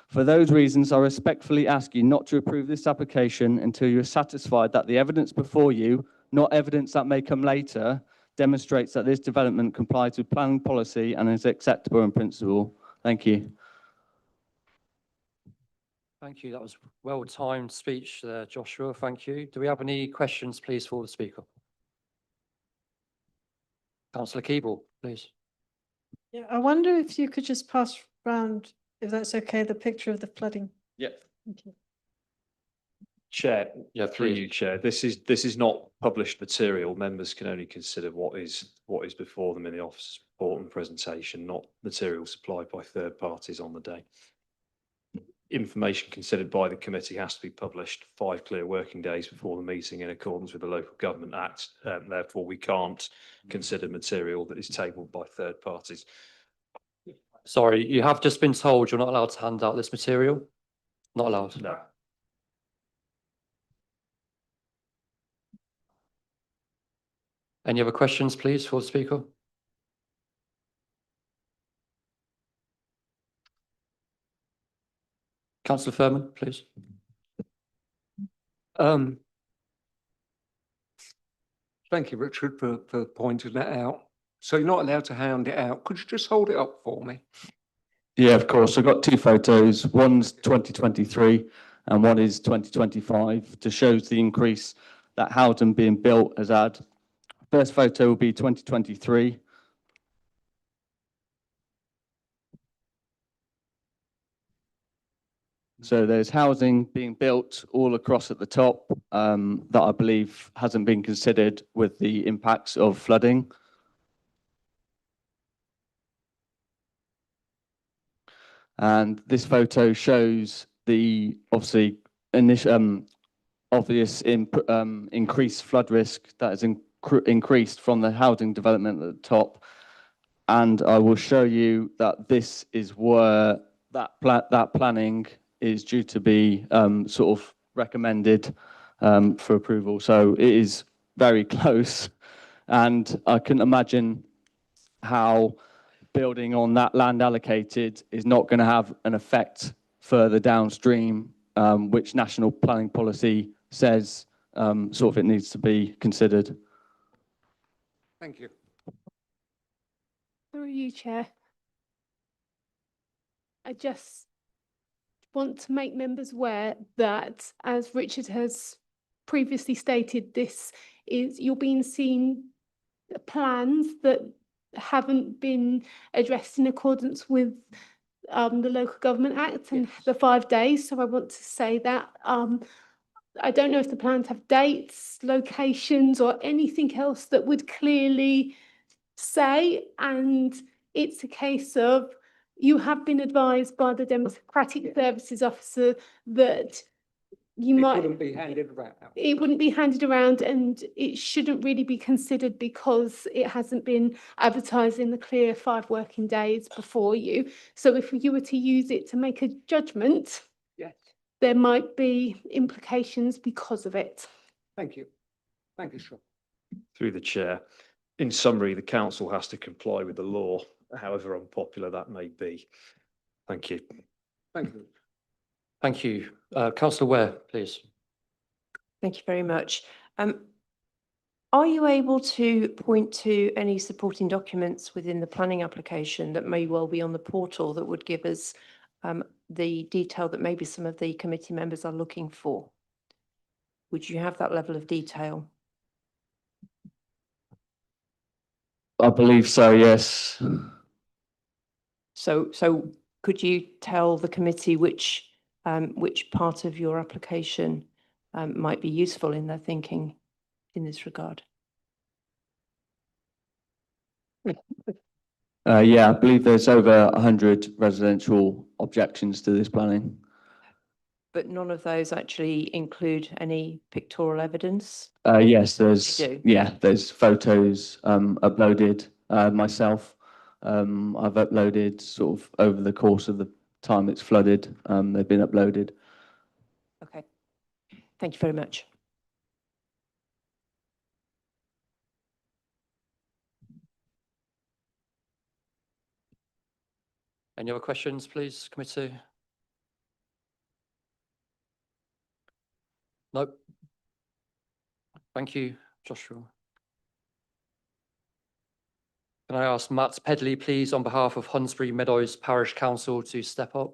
For those reasons, I respectfully ask you not to approve this application until you are satisfied that the evidence before you, not evidence that may come later, demonstrates that this development complies with planning policy and is acceptable in principle. Thank you. Thank you. That was well-timed speech there, Joshua. Thank you. Do we have any questions, please, for the speaker? Councillor Keeble, please. Yeah, I wonder if you could just pass round, if that's okay, the picture of the flooding. Yeah. Thank you. Chair, through you, Chair. This is not published material. Members can only consider what is before them in the officer's report and presentation, not material supplied by third parties on the day. Information considered by the committee has to be published 5 clear working days before the meeting in accordance with the Local Government Act. Therefore, we can't consider material that is tabled by third parties. Sorry, you have just been told you're not allowed to hand out this material? Not allowed? No. Any other questions, please, for the speaker? Councillor Furman, please. Thank you, Richard, for pointing that out. So you're not allowed to hand it out. Could you just hold it up for me? Yeah, of course. I've got 2 photos. One's 2023 and one is 2025 to show the increase that Howden being built has had. First photo will be 2023. So there's housing being built all across at the top that I believe hasn't been considered with the impacts of flooding. And this photo shows the obviously obvious increased flood risk that has increased from the housing development at the top. And I will show you that this is where that planning is due to be sort of recommended for approval. So it is very close, and I can imagine how building on that land allocated is not going to have an effect further downstream, which national planning policy says sort of it needs to be considered. Thank you. Through you, Chair. I just want to make members aware that, as Richard has previously stated, you're being seen plans that haven't been addressed in accordance with the Local Government Act and the 5 days. So I want to say that I don't know if the plans have dates, locations, or anything else that would clearly say, and it's a case of you have been advised by the Democratic Services Officer that you might. It wouldn't be handed around. It wouldn't be handed around, and it shouldn't really be considered because it hasn't been advertised in the clear 5 working days before you. So if you were to use it to make a judgment, yes, there might be implications because of it. Thank you. Thank you, sir. Through the chair. In summary, the council has to comply with the law, however unpopular that may be. Thank you. Thank you. Thank you. Councillor Ware, please. Thank you very much. Are you able to point to any supporting documents within the planning application that may well be on the portal that would give us the detail that maybe some of the committee members are looking for? Would you have that level of detail? I believe so, yes. So could you tell the committee which part of your application might be useful in their thinking in this regard? Yeah, I believe there's over 100 residential objections to this planning. But none of those actually include any pictorial evidence? Yes, there's, They do? there's photos uploaded myself. I've uploaded sort of over the course of the time it's flooded. They've been uploaded. Okay. Thank you very much. Any other questions, please, committee? Nope. Thank you, Joshua. Can I ask Matt Pedley, please, on behalf of Hunsbury Meadows Parish Council to step up?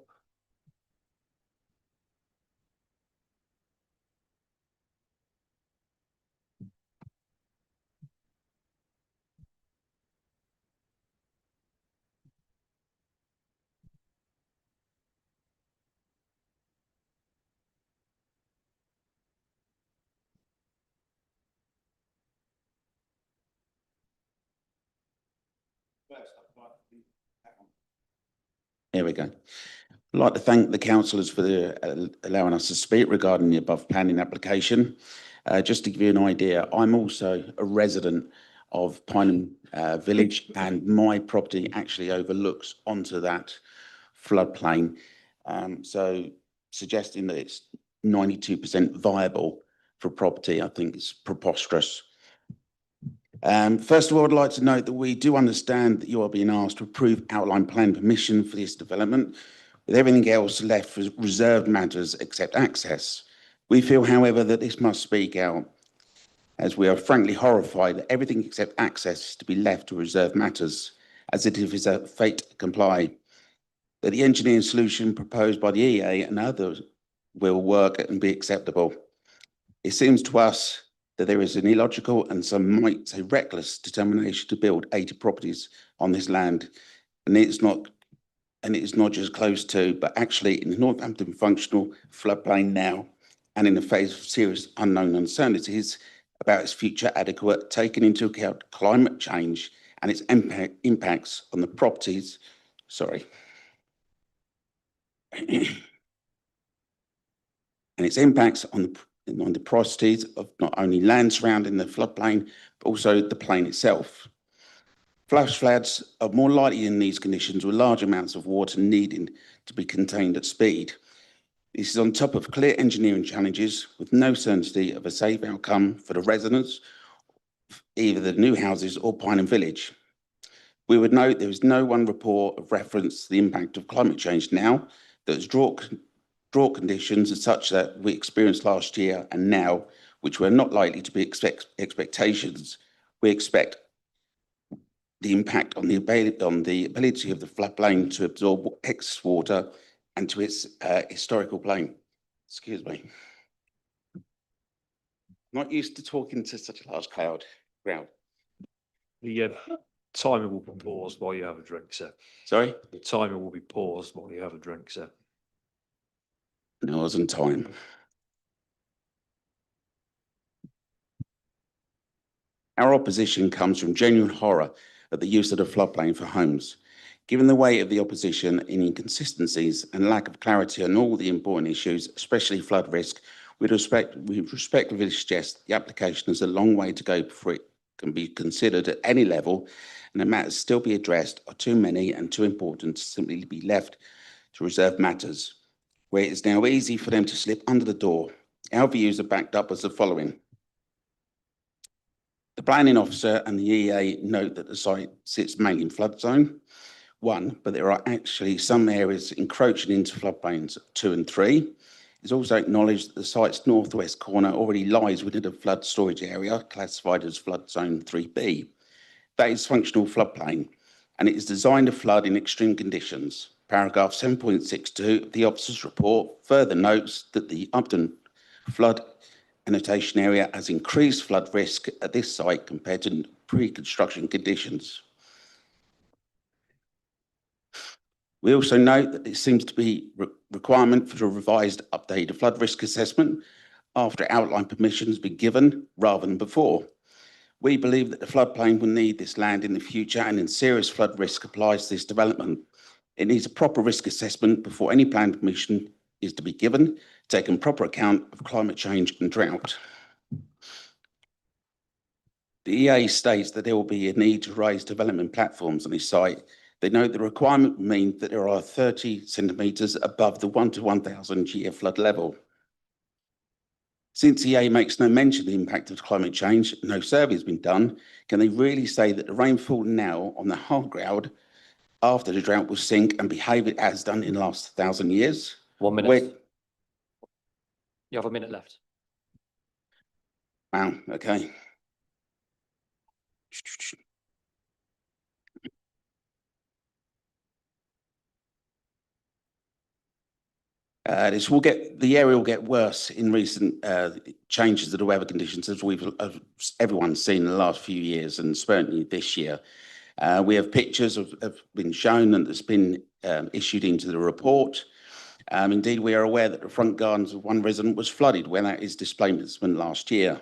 Here we go. I'd like to thank the councillors for allowing us to speak regarding the above planning application. Just to give you an idea, I'm also a resident of Pineham Village, and my property actually overlooks onto that floodplain. So suggesting that it's 92% viable for property, I think is preposterous. First of all, I'd like to note that we do understand that you are being asked to approve outline plan permission for this development, with everything else left for reserved matters except access. We feel, however, that this must speak out, as we are frankly horrified that everything except access is to be left to reserved matters, as it is a fate to comply. That the engineering solution proposed by the EA and others will work and be acceptable. It seems to us that there is an illogical and some might say reckless determination to build 80 properties on this land. And it is not just close to, but actually in the Northampton functional floodplain now, and in the face of serious unknown uncertainties about its future adequate, taking into account climate change and its impacts on the properties, and its impacts on the properties of not only land surrounding the floodplain, but also the plain itself. Flash floods are more likely in these conditions with large amounts of water needing to be contained at speed. This is on top of clear engineering challenges with no certainty of a safe outcome for the residents, either the new houses or Pineham Village. We would note there is no one report of reference to the impact of climate change now that has drought conditions as such that we experienced last year and now, which were not likely to be expectations. We expect the impact on the ability of the floodplain to absorb excess water and to its historical plain. Excuse me. Not used to talking to such a large crowd. The timer will be paused while you have a drink, sir. Sorry? The timer will be paused while you have a drink, sir. No, I was on time. Our opposition comes from genuine horror at the use of the floodplain for homes. Given the weight of the opposition in inconsistencies and lack of clarity on all the important issues, especially flood risk, we respectfully suggest the application has a long way to go before it can be considered at any level, and the matters still be addressed are too many and too important to simply be left to reserved matters, where it is now easy for them to slip under the door. Our views are backed up as the following. The planning officer and the EA note that the site sits mainly in flood zone. 1, but there are actually some areas encroaching into floodplains 2 and 3. It's also acknowledged that the site's northwest corner already lies within a flood storage area classified as flood zone 3B. That is functional floodplain, and it is designed to flood in extreme conditions. Paragraph 7.62 of the officer's report further notes that the Upton flood annotation area has increased flood risk at this site compared to pre-construction conditions. We also note that there seems to be requirement for a revised updated flood risk assessment after outline permission has been given rather than before. We believe that the floodplain will need this land in the future, and in serious flood risk applies to this development. It needs a proper risk assessment before any plan permission is to be given, taking proper account of climate change and drought. The EA states that there will be a need to raise development platforms on this site. They note the requirement would mean that there are 30 centimetres above the 1 to 1,000 year flood level. Since EA makes no mention of the impact of climate change, no survey has been done, can they really say that the rainfall now on the hard ground after the drought will sink and behave it as done in the last 1,000 years? 1 minute. You have a minute left. Wow, okay. The area will get worse in recent changes to the weather conditions, as everyone's seen in the last few years, and certainly this year. We have pictures have been shown and that's been issued into the report. Indeed, we are aware that the front gardens of one resident was flooded when that is displacement last year.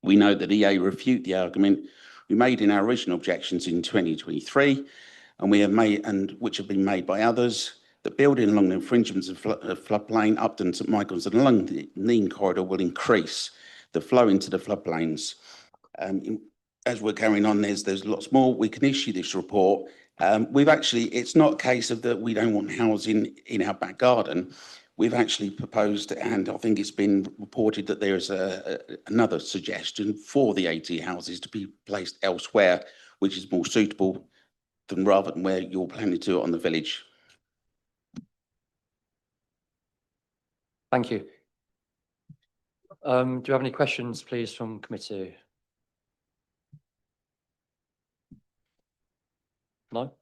We know that EA refute the argument we made in our original objections in 2023, and we have made, and which have been made by others, that building along the infringements of floodplain Upton, St Michael's and along the Nene corridor will increase the flow into the floodplains. As we're carrying on, there's lots more. We can issue this report. It's not a case of that we don't want housing in our back garden. We've actually proposed, and I think it's been reported that there's another suggestion for the 80 houses to be placed elsewhere, which is more suitable than rather than where you're planning to do it on the village. Thank you. Do you have any questions, please, from committee? No?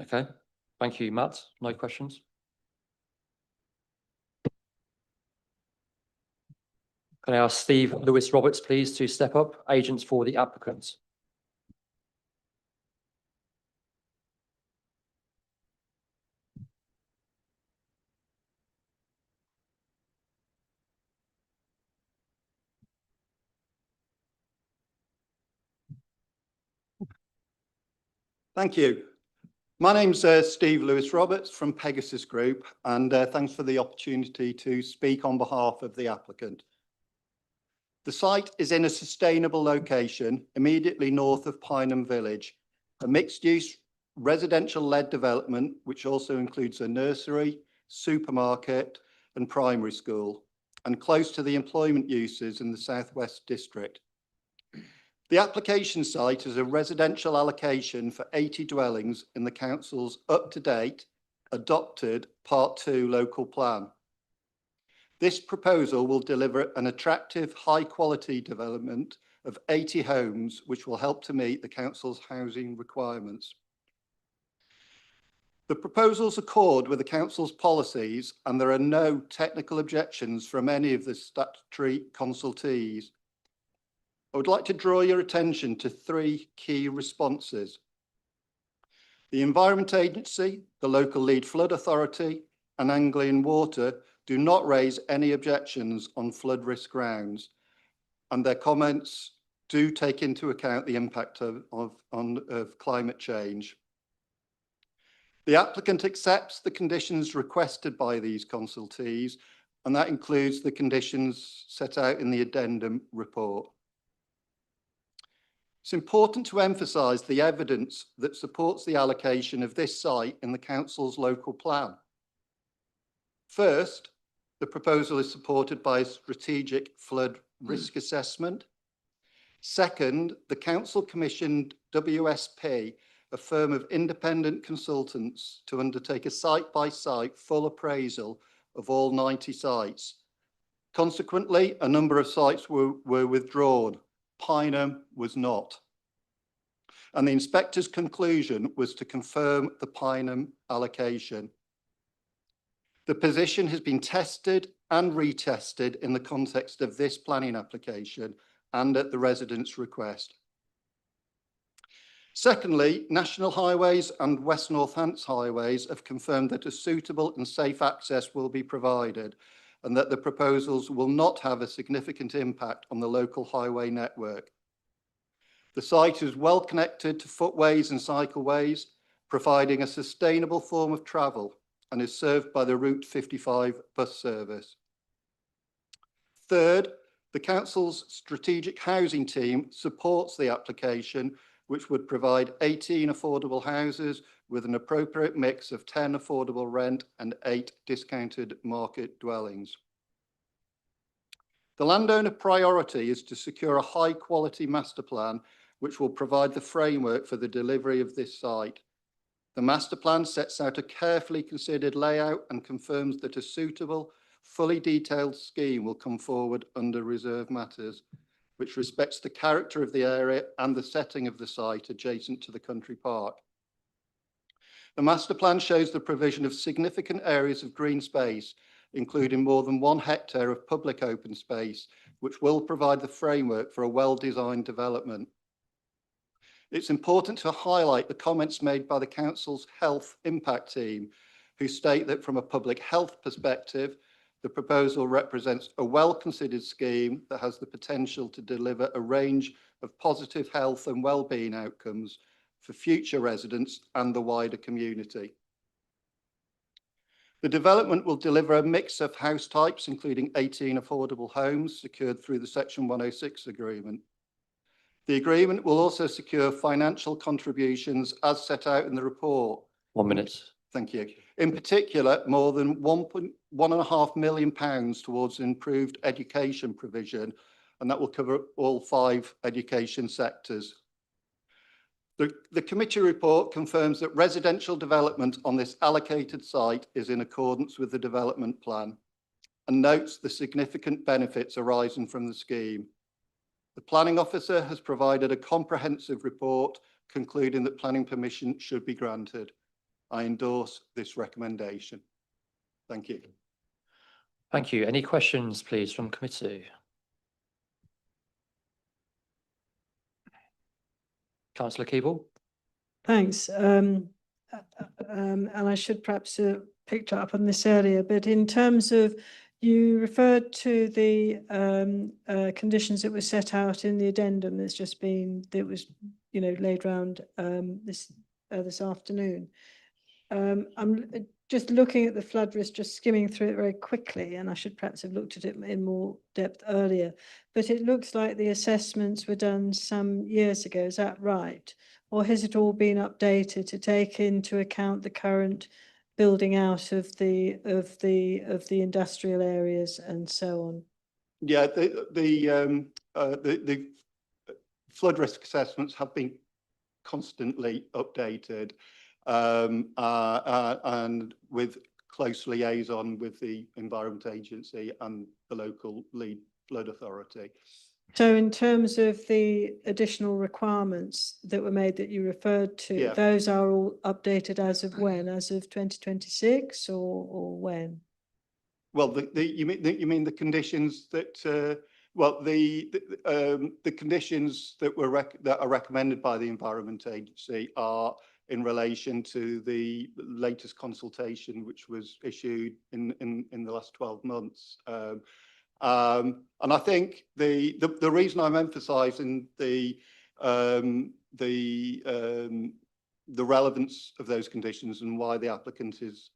Okay. Thank you, Matt. No questions? Can I ask Steve Lewis Roberts, please, to step up, agents for the applicants? Thank you. My name's Steve Lewis Roberts from Pegasus Group, and thanks for the opportunity to speak on behalf of the applicant. The site is in a sustainable location immediately north of Pineham Village, a mixed-use residential-led development which also includes a nursery, supermarket and primary school, and close to the employment uses in the Southwest District. The application site is a residential allocation for 80 dwellings in the council's up-to-date, adopted Part 2 local plan. This proposal will deliver an attractive, high-quality development of 80 homes, which will help to meet the council's housing requirements. The proposals accord with the council's policies, and there are no technical objections from any of the statutory consultees. I would like to draw your attention to 3 key responses. The Environment Agency, the local lead flood authority and Anglian Water do not raise any objections on flood risk grounds, and their comments do take into account the impact of climate change. The applicant accepts the conditions requested by these consultees, and that includes the conditions set out in the addendum report. It's important to emphasise the evidence that supports the allocation of this site in the council's local plan. First, the proposal is supported by a strategic flood risk assessment. Second, the council commissioned WSP a firm of independent consultants to undertake a site-by-site full appraisal of all 90 sites. Consequently, a number of sites were withdrawn. Pineham was not. And the inspector's conclusion was to confirm the Pineham allocation. The position has been tested and retested in the context of this planning application and at the residents' request. Secondly, National Highways and West Northants Highways have confirmed that a suitable and safe access will be provided and that the proposals will not have a significant impact on the local highway network. The site is well connected to footways and cycleways, providing a sustainable form of travel, and is served by the Route 55 bus service. Third, the Council's strategic housing team supports the application, which would provide 18 affordable houses with an appropriate mix of 10 affordable rent and 8 discounted market dwellings. The landowner priority is to secure a high quality master plan, which will provide the framework for the delivery of this site. The master plan sets out a carefully considered layout and confirms that a suitable, fully detailed scheme will come forward under reserve matters, which respects the character of the area and the setting of the site adjacent to the country park. The master plan shows the provision of significant areas of green space, including more than 1 hectare of public open space, which will provide the framework for a well-designed development. It's important to highlight the comments made by the Council's Health Impact Team, who state that from a public health perspective, the proposal represents a well-considered scheme that has the potential to deliver a range of positive health and well-being outcomes for future residents and the wider community. The development will deliver a mix of house types, including 18 affordable homes secured through the Section 106 agreement. The agreement will also secure financial contributions as set out in the report. 1 minute. Thank you. In particular, more than £1.5 million towards improved education provision, and that will cover all 5 education sectors. The committee report confirms that residential development on this allocated site is in accordance with the development plan and notes the significant benefits arising from the scheme. The planning officer has provided a comprehensive report concluding that planning permission should be granted. I endorse this recommendation. Thank you. Thank you. Any questions, please, from committee? Councillor Keeble. Thanks. And I should perhaps picked up on this earlier, but in terms of, you referred to the conditions that were set out in the addendum that's just been, that was, laid round this afternoon. I'm just looking at the flood risk, just skimming through it very quickly, and I should perhaps have looked at it in more depth earlier, but it looks like the assessments were done some years ago. Is that right? Or has it all been updated to take into account the current building out of the industrial areas and so on? Yeah, the flood risk assessments have been constantly updated, and with close liaison with the Environment Agency and the local lead flood authority. So in terms of the additional requirements that were made that you referred to, Yeah. those are all updated as of when? As of 2026 or when? Well, you mean the conditions that the conditions that are recommended by the Environment Agency are in relation to the latest consultation, which was issued in the last 12 months. And I think the reason I'm emphasising the relevance of those conditions and why the applicant is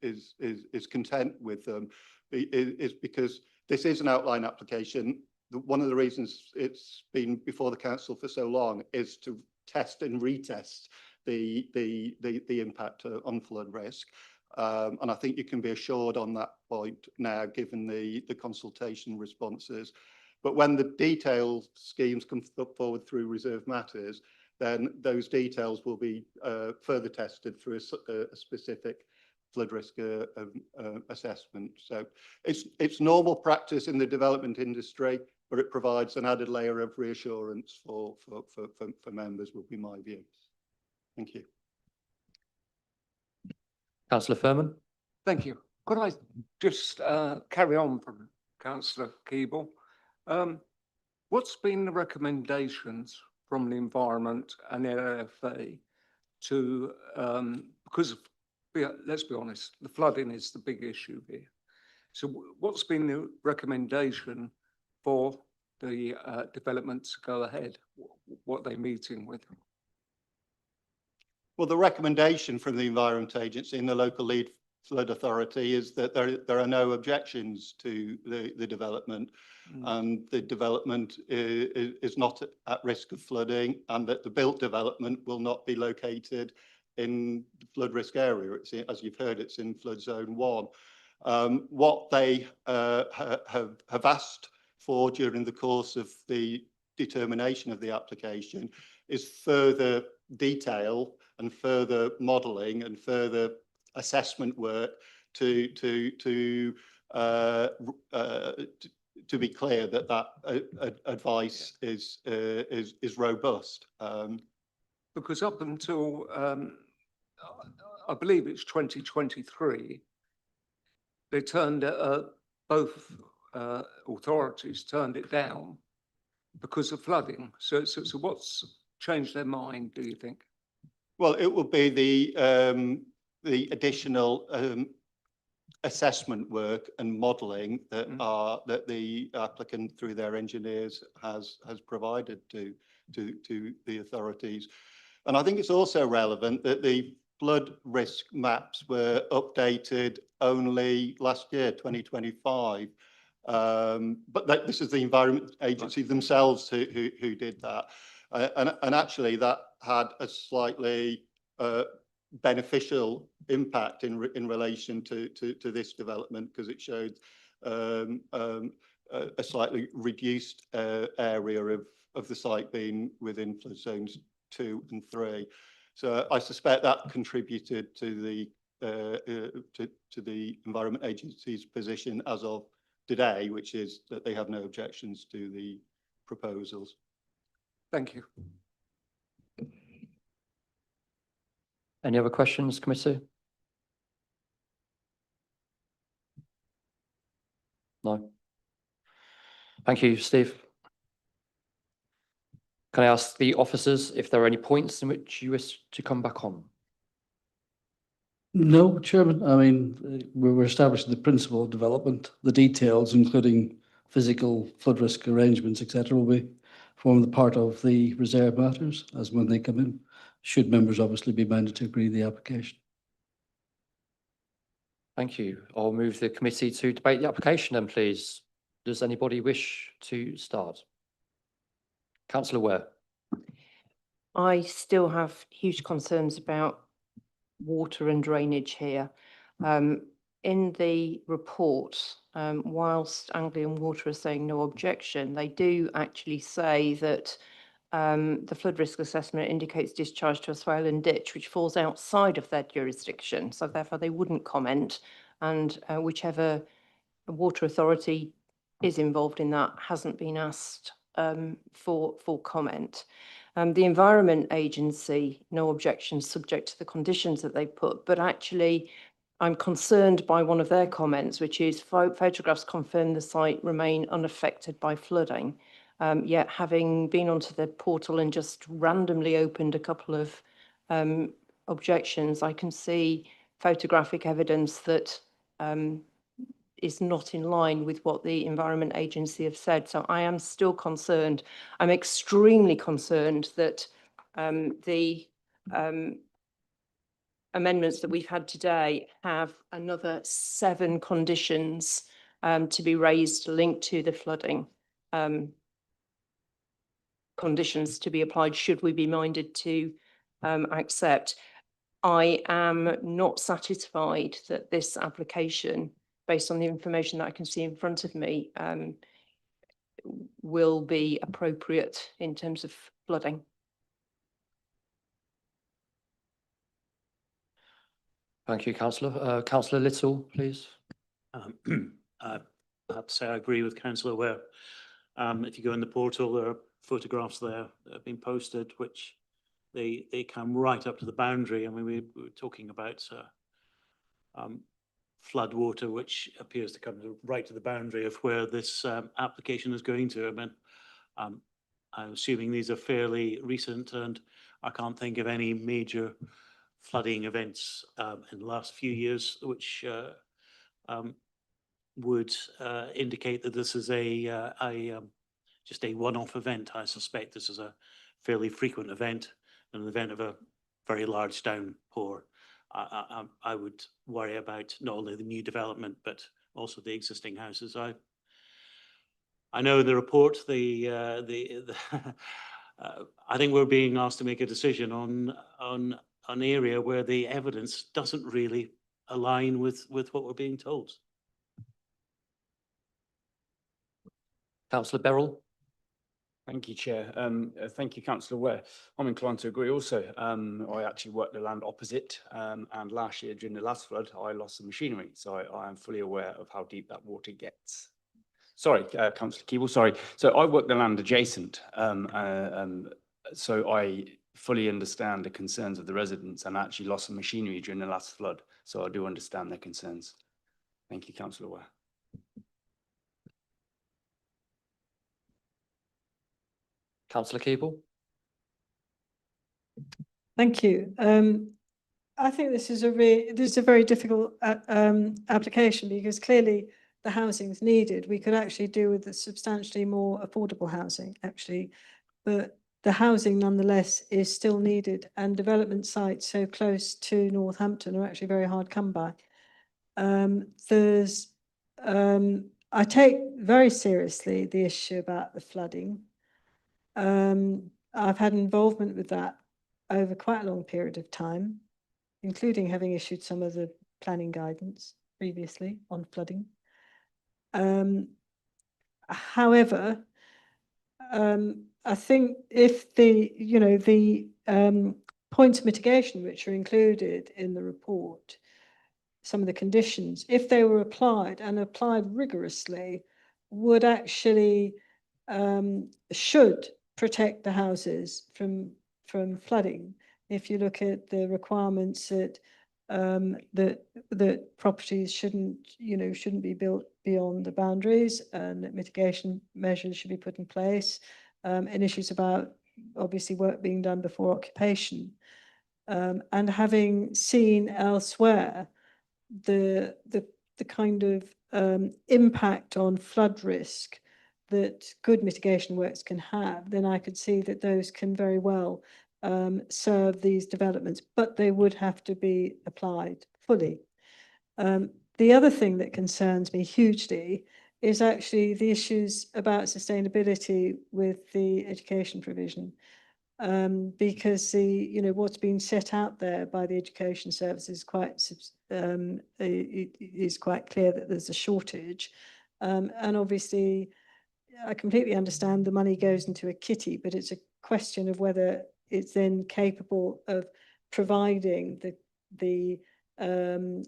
content with them is because this is an outline application. One of the reasons it's been before the council for so long is to test and retest the impact on flood risk. And I think you can be assured on that point now, given the consultation responses. But when the detailed schemes come forward through reserve matters, then those details will be further tested through a specific flood risk assessment. So it's normal practice in the development industry, but it provides an added layer of reassurance for members, would be my view. Thank you. Councillor Furman. Thank you. Could I just carry on from Councillor Keeble? What's been the recommendations from the Environment and LFA to, because let's be honest, the flooding is the big issue here. So what's been the recommendation for the development to go ahead? What are they meeting with? Well, the recommendation from the Environment Agency and the local lead flood authority is that there are no objections to the development, and the development is not at risk of flooding, and that the built development will not be located in the flood risk area. It's as you've heard, it's in flood zone 1. What they have asked for during the course of the determination of the application is further detail and further modelling and further assessment work to be clear that advice is robust. Because up until I believe it's 2023, they turned both authorities turned it down because of flooding. So what's changed their mind, do you think? Well, it will be the additional assessment work and modelling that the applicant through their engineers has provided to the authorities. And I think it's also relevant that the flood risk maps were updated only last year, 2025. But this is the Environment Agency themselves who did that. And actually that had a slightly beneficial impact in relation to this development, because it showed a slightly reduced area of the site being within flood zones 2 and 3. So I suspect that contributed to the Environment Agency's position as of today, which is that they have no objections to the proposals. Thank you. Any other questions, committee? No. Thank you, Steve. Can I ask the officers if there are any points in which you wish to come back on? No, Chairman. I mean, we're establishing the principle of development. The details, including physical flood risk arrangements, etc., will be form the part of the reserve matters as when they come in, should members obviously be minded to agree the application. Thank you. I'll move the committee to debate the application then, please. Does anybody wish to start? Councillor Ware. I still have huge concerns about water and drainage here. In the report, whilst Anglian Water are saying no objection, they do actually say that the flood risk assessment indicates discharge to a swale and ditch, which falls outside of their jurisdiction. So therefore they wouldn't comment, and whichever water authority is involved in that hasn't been asked for comment. The Environment Agency, no objections subject to the conditions that they put, but actually I'm concerned by one of their comments, which is photographs confirm the site remain unaffected by flooding. Yet having been onto the portal and just randomly opened a couple of objections, I can see photographic evidence that is not in line with what the Environment Agency have said. So I am still concerned. I'm extremely concerned that the amendments that we've had today have another 7 conditions to be raised linked to the flooding. Conditions to be applied should we be minded to accept. I am not satisfied that this application, based on the information that I can see in front of me, will be appropriate in terms of flooding. Thank you, councillor. Councillor Little, please. I have to say I agree with councillor Ware. If you go in the portal, there are photographs there that have been posted, which they come right up to the boundary. I mean, we were talking about flood water, which appears to come right to the boundary of where this application is going to. I mean, I'm assuming these are fairly recent, and I can't think of any major flooding events in the last few years which would indicate that this is just a one-off event. I suspect this is a fairly frequent event, an event of a very large downpour. I would worry about not only the new development but also the existing houses. I know in the report I think we're being asked to make a decision on an area where the evidence doesn't really align with what we're being told. Councillor Beryl. Thank you, Chair. Thank you, Councillor Ware. I'm inclined to agree also. I actually worked the land opposite, and last year during the last flood, I lost some machinery. So I am fully aware of how deep that water gets. Sorry, Councillor Keeble, sorry. So I work the land adjacent. So I fully understand the concerns of the residents, and actually lost some machinery during the last flood. So I do understand their concerns. Thank you, Councillor Ware. Councillor Keeble. Thank you. I think this is a very difficult application, because clearly the housing is needed. We could actually do with the substantially more affordable housing, actually, but the housing nonetheless is still needed, and development sites so close to Northampton are actually very hard come by. I take very seriously the issue about the flooding. I've had involvement with that over quite a long period of time, including having issued some of the planning guidance previously on flooding. However, I think if the points of mitigation which are included in the report, some of the conditions, if they were applied and applied rigorously, would actually should protect the houses from flooding. If you look at the requirements that that properties shouldn't be built beyond the boundaries, and that mitigation measures should be put in place, and issues about obviously work being done before occupation, and having seen elsewhere the kind of impact on flood risk that good mitigation works can have, then I could see that those can very well serve these developments, but they would have to be applied fully. The other thing that concerns me hugely is actually the issues about sustainability with the education provision, because what's been set out there by the Education Service is quite clear that there's a shortage, and obviously I completely understand the money goes into a kitty, but it's a question of whether it's then capable of providing the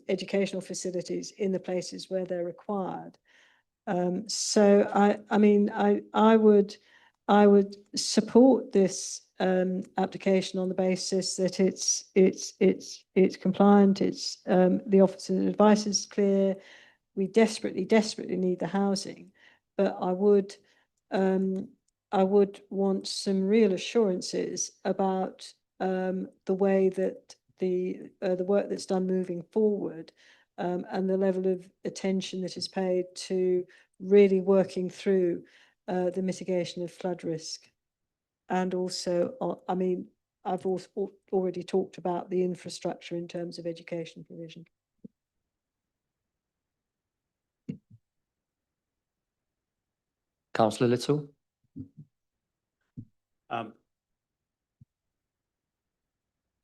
educational facilities in the places where they're required. So I would support this application on the basis that it's compliant. It's the officer's advice is clear. We desperately need the housing, but I would want some real assurances about the way that the work that's done moving forward, and the level of attention that is paid to really working through the mitigation of flood risk. And also, I've also already talked about the infrastructure in terms of education provision. Councillor Little. Can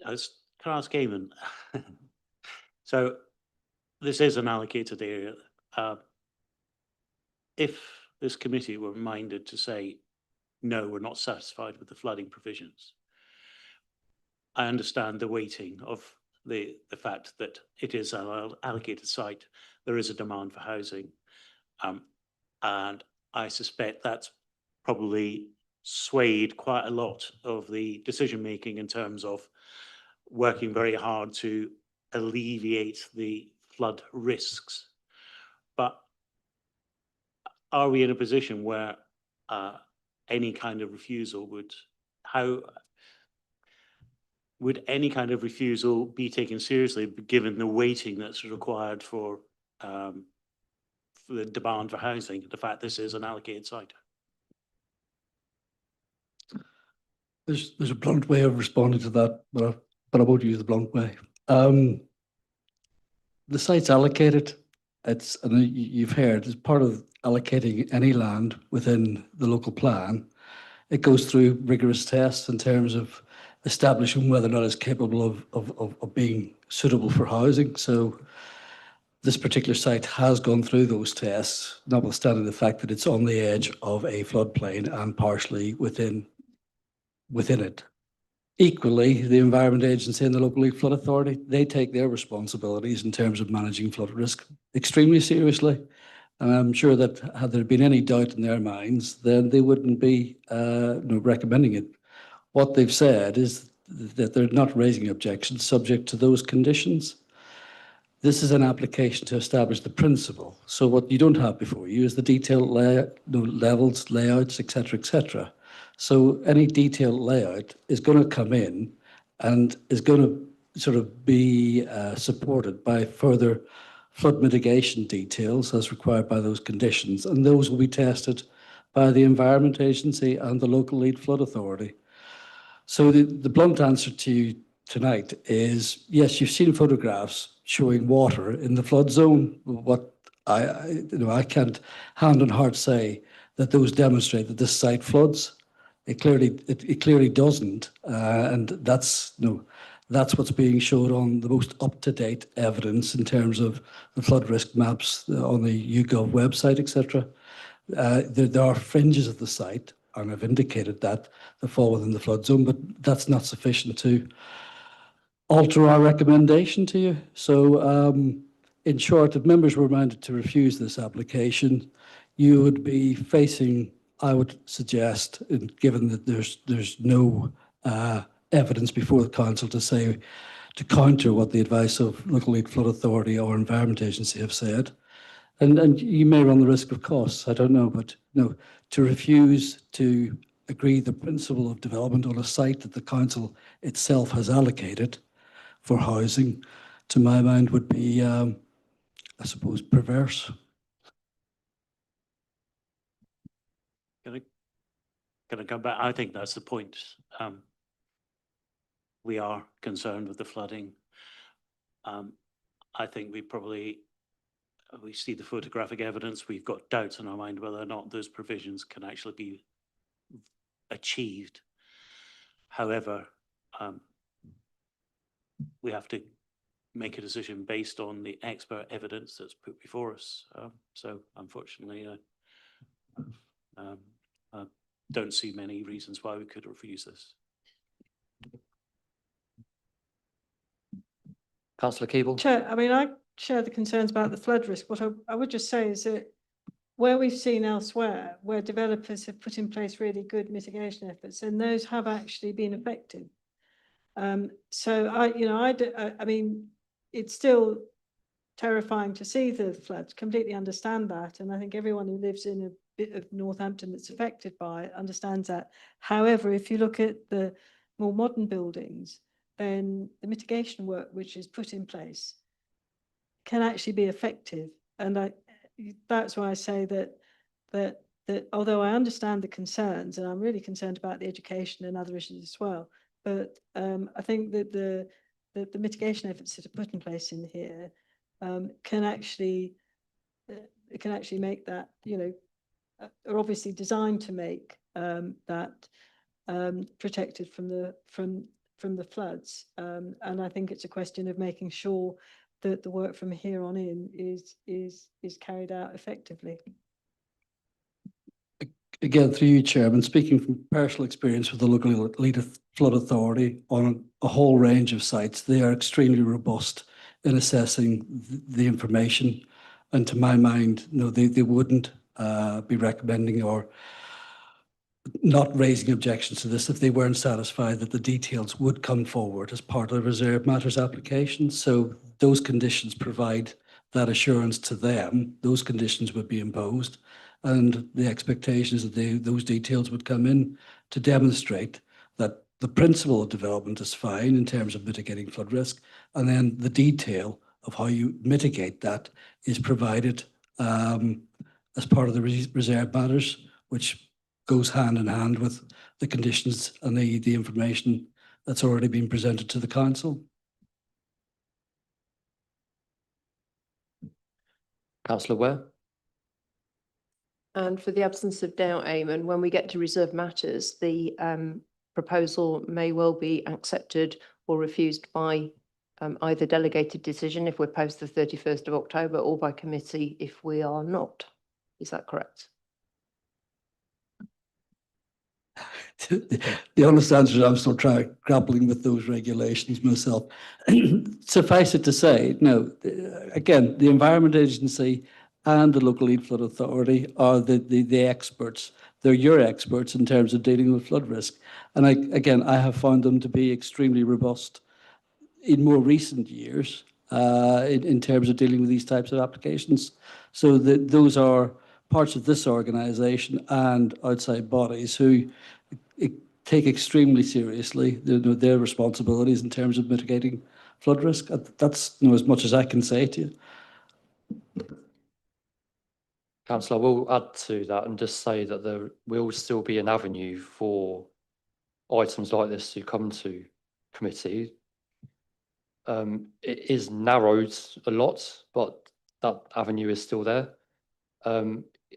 I ask Eamon? So this is an allocated area. If this committee were minded to say, no, we're not satisfied with the flooding provisions, I understand the weighting of the fact that it is an allocated site, there is a demand for housing. And I suspect that's probably swayed quite a lot of the decision-making in terms of working very hard to alleviate the flood risks. But are we in a position where any kind of refusal would any kind of refusal be taken seriously given the weighting that's required for the demand for housing, the fact this is an allocated site? There's a blunt way of responding to that, but I won't use the blunt way. The site's allocated. And you've heard, as part of allocating any land within the local plan, it goes through rigorous tests in terms of establishing whether or not it's capable of being suitable for housing. So this particular site has gone through those tests, notwithstanding the fact that it's on the edge of a floodplain and partially within it. Equally, the Environment Agency and the Local Lead Flood Authority, they take their responsibilities in terms of managing flood risk extremely seriously. And I'm sure that had there been any doubt in their minds, then they wouldn't be recommending it. What they've said is that they're not raising objections subject to those conditions. This is an application to establish the principle. So what you don't have before you is the detailed levels, layouts, etc., etc. So any detailed layout is going to come in and is going to sort of be supported by further flood mitigation details as required by those conditions. And those will be tested by the Environment Agency and the Local Lead Flood Authority. So the blunt answer to you tonight is, yes, you've seen photographs showing water in the flood zone. What I can't hand on heart say that those demonstrate that this site floods. It clearly doesn't, and that's what's being showed on the most up-to-date evidence in terms of the flood risk maps on the YouGov website, etc. There are fringes of the site, and I've indicated that they fall within the flood zone, but that's not sufficient to alter our recommendation to you. So, in short, if members were minded to refuse this application, you would be facing, I would suggest, given that there's no evidence before the council to counter what the advice of Local Lead Flood Authority or Environment Agency have said, and you may run the risk of costs. I don't know, but no, to refuse to agree the principle of development on a site that the council itself has allocated for housing, to my mind, would be, I suppose, perverse. Can I come back? I think that's the point. We are concerned with the flooding. I think we see the photographic evidence. We've got doubts in our mind whether or not those provisions can actually be achieved. However, we have to make a decision based on the expert evidence that's put before us. So unfortunately, I don't see many reasons why we could refuse this. Councillor Keeble. Chair, I mean, I share the concerns about the flood risk. What I would just say is that where we've seen elsewhere, where developers have put in place really good mitigation efforts, and those have actually been effective. So I mean, it's still terrifying to see the floods, completely understand that. And I think everyone who lives in a bit of Northampton that's affected by it understands that. However, if you look at the more modern buildings, then the mitigation work which is put in place can actually be effective. And that's why I say that although I understand the concerns, and I'm really concerned about the education and other issues as well, but I think that the mitigation efforts that are put in place in here can actually make that, are obviously designed to make that protected from the floods. And I think it's a question of making sure that the work from here on in is carried out effectively. Again, through you, Chairman, speaking from personal experience with the Local Lead flood authority on a whole range of sites. They are extremely robust in assessing the information. And to my mind, no, they wouldn't be recommending or not raising objections to this if they weren't satisfied that the details would come forward as part of the reserved matters application. So those conditions provide that assurance to them. Those conditions would be imposed, and the expectation is that those details would come in to demonstrate that the principle of development is fine in terms of mitigating flood risk, and then the detail of how you mitigate that is provided as part of the reserved matters, which goes hand in hand with the conditions and the information that's already been presented to the council. Councillor Ware? And for the absence of doubt, Eamon, when we get to reserved matters, the proposal may well be accepted or refused by either delegated decision if we're post the 31st of October or by committee if we are not. Is that correct? The honest answer is I'm still grappling with those regulations myself. Suffice it to say, no, again, the Environment Agency and the local lead flood authority are the experts. They're your experts in terms of dealing with flood risk. And I have found them to be extremely robust in more recent years in terms of dealing with these types of applications. So those are parts of this organisation and outside bodies who take extremely seriously their responsibilities in terms of mitigating flood risk. That's as much as I can say to you. Councillor, I will add to that and just say that there will still be an avenue for items like this to come to committee. It is narrowed a lot, but that avenue is still there.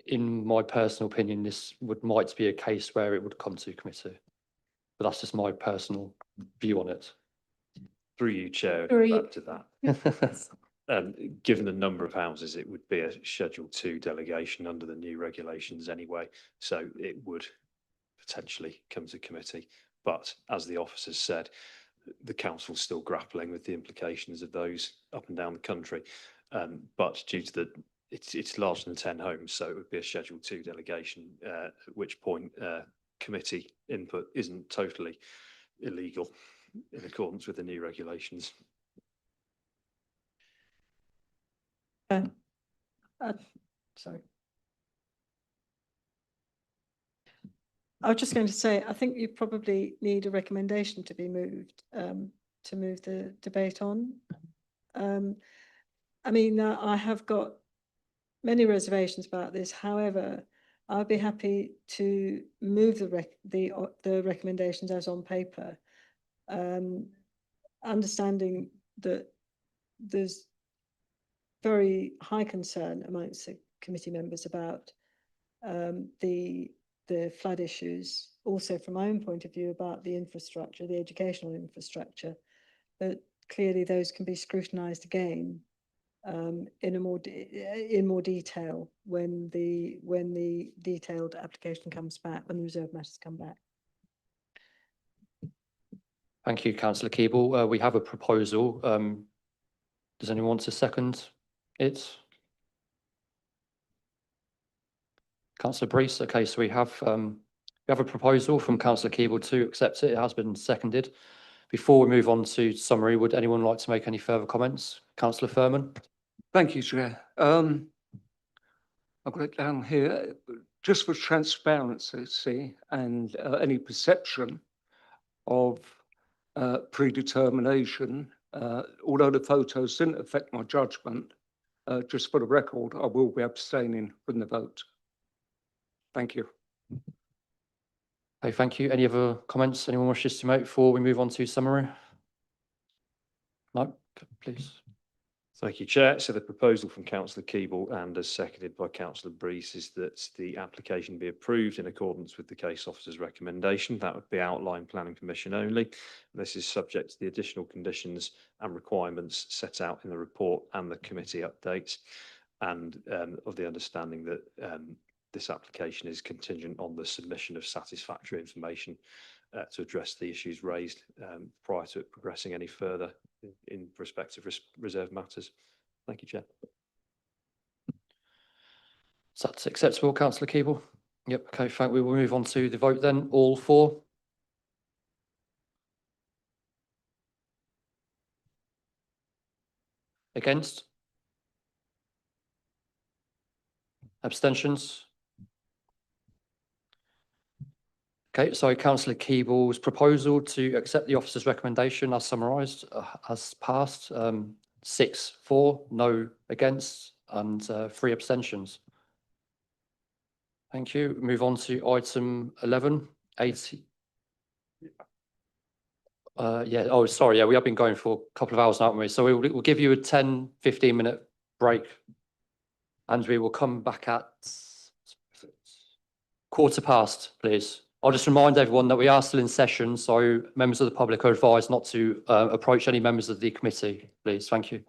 In my personal opinion, this might be a case where it would come to committee, but that's just my personal view on it. Through you, Chair, back to that. Given the number of houses, it would be a Schedule 2 delegation under the new regulations anyway, so it would potentially come to committee. But as the officers said, the council's still grappling with the implications of those up and down the country. But due to it's larger than 10 homes, so it would be a Schedule 2 delegation, at which point committee input isn't totally illegal in accordance with the new regulations. Sorry. I was just going to say, I think you probably need a recommendation to be moved, to move the debate on. I mean, I have got many reservations about this. However, I'd be happy to move the recommendations as on paper, understanding that there's very high concern amongst the committee members about the flood issues, also from my own point of view about the infrastructure, the educational infrastructure, but clearly those can be scrutinised again in more detail when the detailed application comes back, when the reserved matters come back. Thank you, Councillor Keeble. We have a proposal. Does anyone want to second it? Councillor Brees. Okay, so we have a proposal from Councillor Keeble to accept it. It has been seconded. Before we move on to summary, would anyone like to make any further comments? Councillor Furman. Thank you, Chair. I've got it down here. Just for transparency and any perception of predetermination, although the photos didn't affect my judgment, just for the record, I will be abstaining from the vote. Thank you. Okay, thank you. Any other comments anyone wishes to make before we move on to summary? No, please. Thank you, Chair. So the proposal from Councillor Keeble and as seconded by Councillor Brees is that the application be approved in accordance with the case officer's recommendation. That would be outline planning permission only. This is subject to the additional conditions and requirements set out in the report and the committee updates, and of the understanding that this application is contingent on the submission of satisfactory information to address the issues raised prior to it progressing any further in respect of reserve matters. Thank you, Chair. Is that acceptable, councillor Keeble? Yep, okay, thank you. We will move on to the vote then. All for? Against? Abstentions? Okay, so councillor Keeble's proposal to accept the officer's recommendation as summarised has passed. 6 for, no against, and 3 abstentions. Thank you. Move on to item 11, 80. Yeah, oh, sorry, yeah, we have been going for a couple of hours now, haven't we? So we'll give you a 10, 15-minute break, and we will come back at 1:15, please. I'll just remind everyone that we are still in session, so members of the public are advised not to approach any members of the committee, please. Thank you.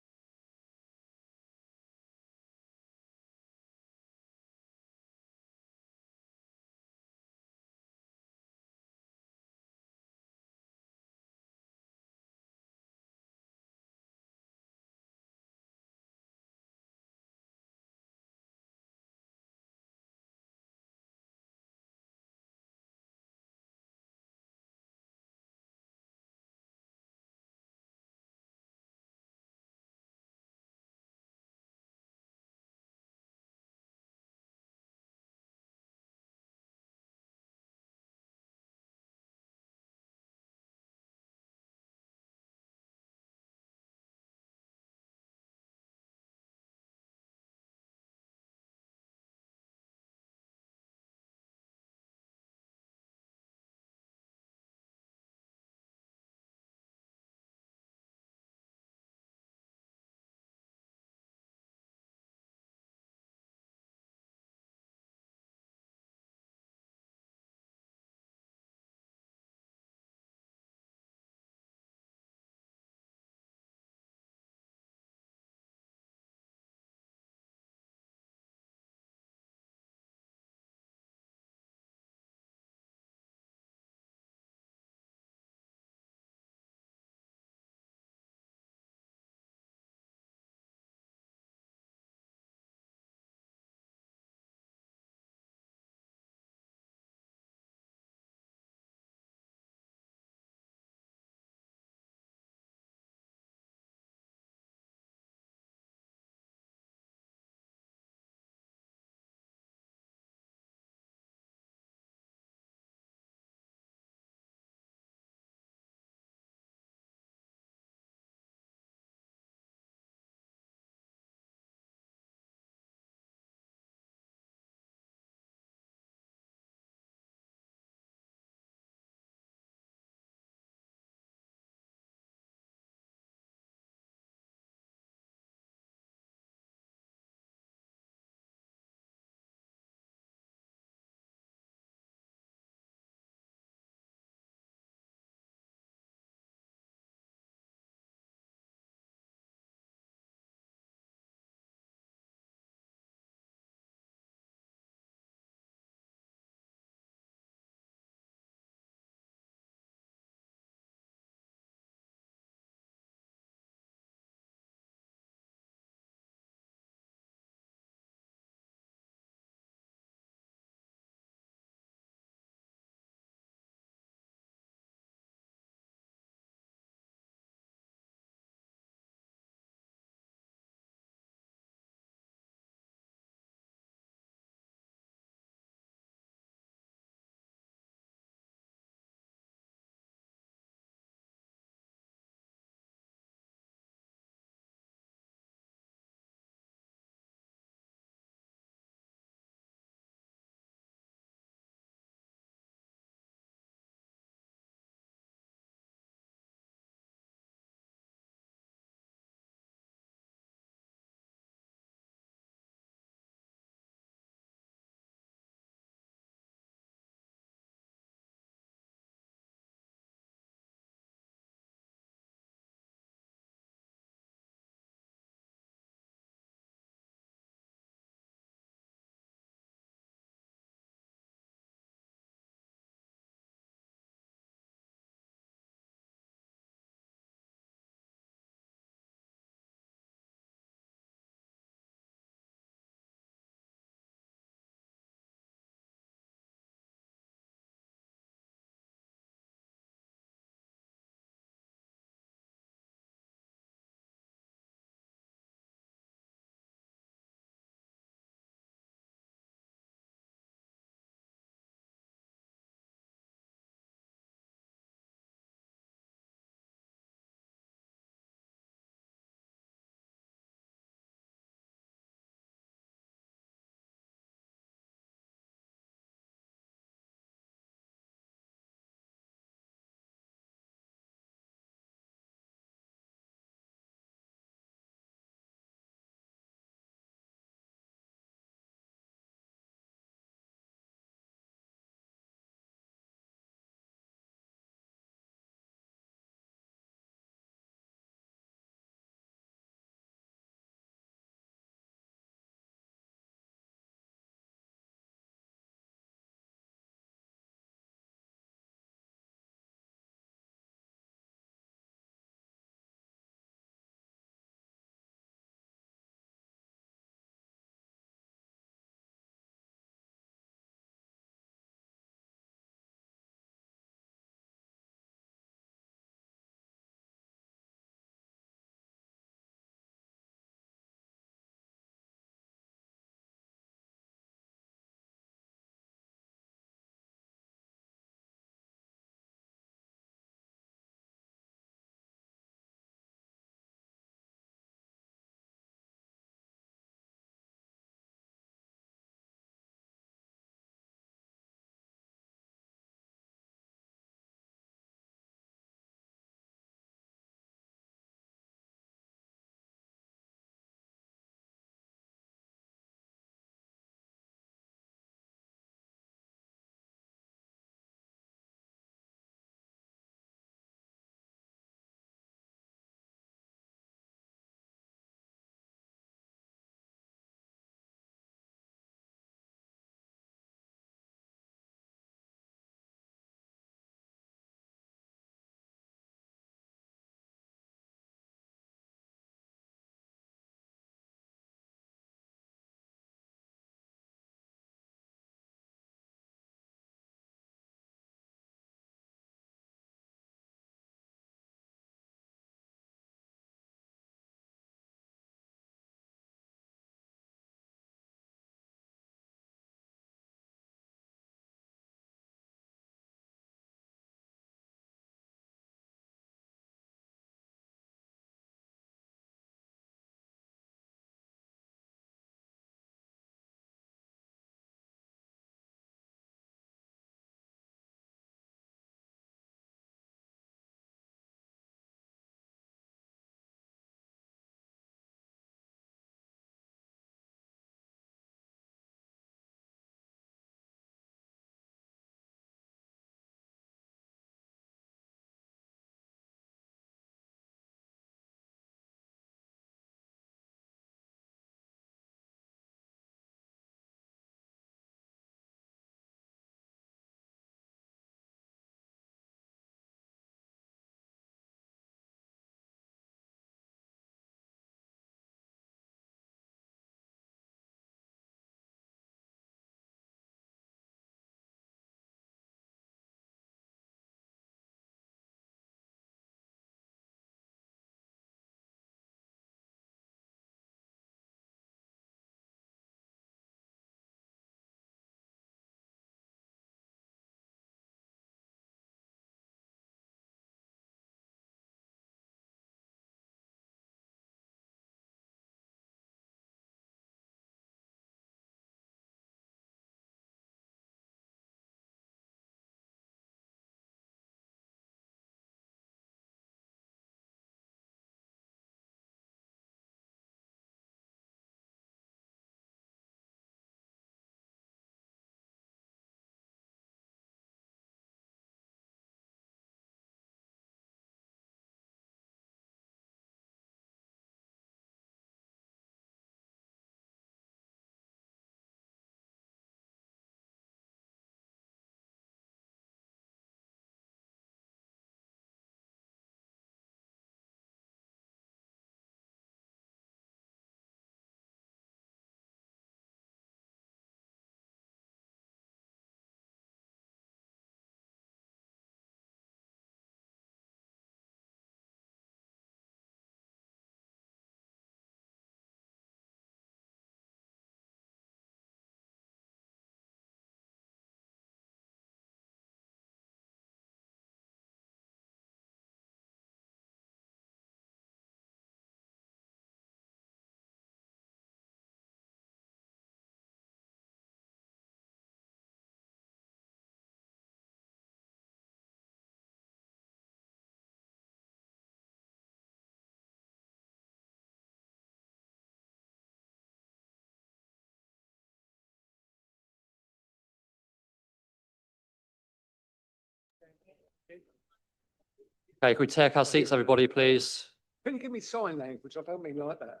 Okay, could we take our seats, everybody, please? Can you give me sign language? I don't mean like that.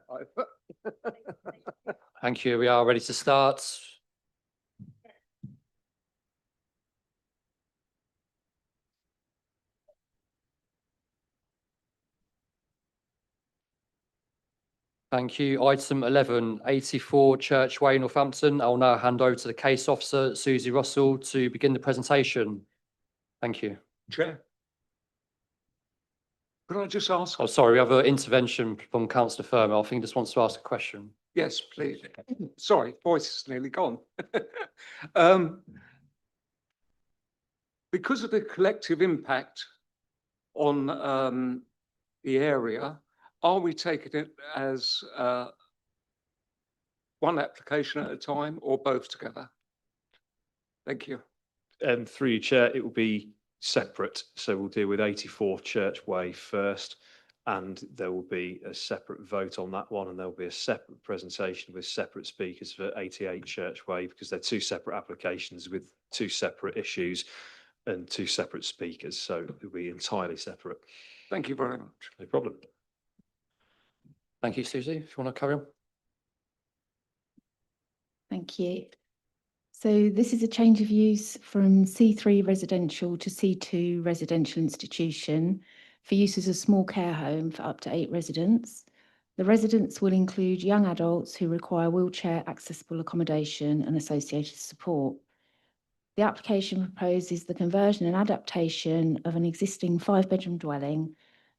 Thank you. We are ready to start. Thank you. Item 11, 84 Church Way, Northampton. I'll now hand over to the case officer, Susie Russell, to begin the presentation. Thank you. Chair. Could I just ask? Oh, sorry, we have an intervention from Councillor Firmo. I think he just wants to ask a question. Yes, please. Sorry, voice is nearly gone. Because of the collective impact on the area, are we taking it as one application at a time or both together? Thank you. And through you, Chair, it will be separate. So we'll deal with 84 Church Way first, and there will be a separate vote on that one, and there will be a separate presentation with separate speakers for 88 Church Way, because they're two separate applications with two separate issues and two separate speakers. So it'll be entirely separate. Thank you very much. No problem. Thank you, Susie. If you want to carry on. Thank you. So this is a change of use from C3 residential to C2 residential institution for use as a small care home for up to 8 residents. The residents will include young adults who require wheelchair accessible accommodation and associated support. The application proposes the conversion and adaptation of an existing 5-bedroom dwelling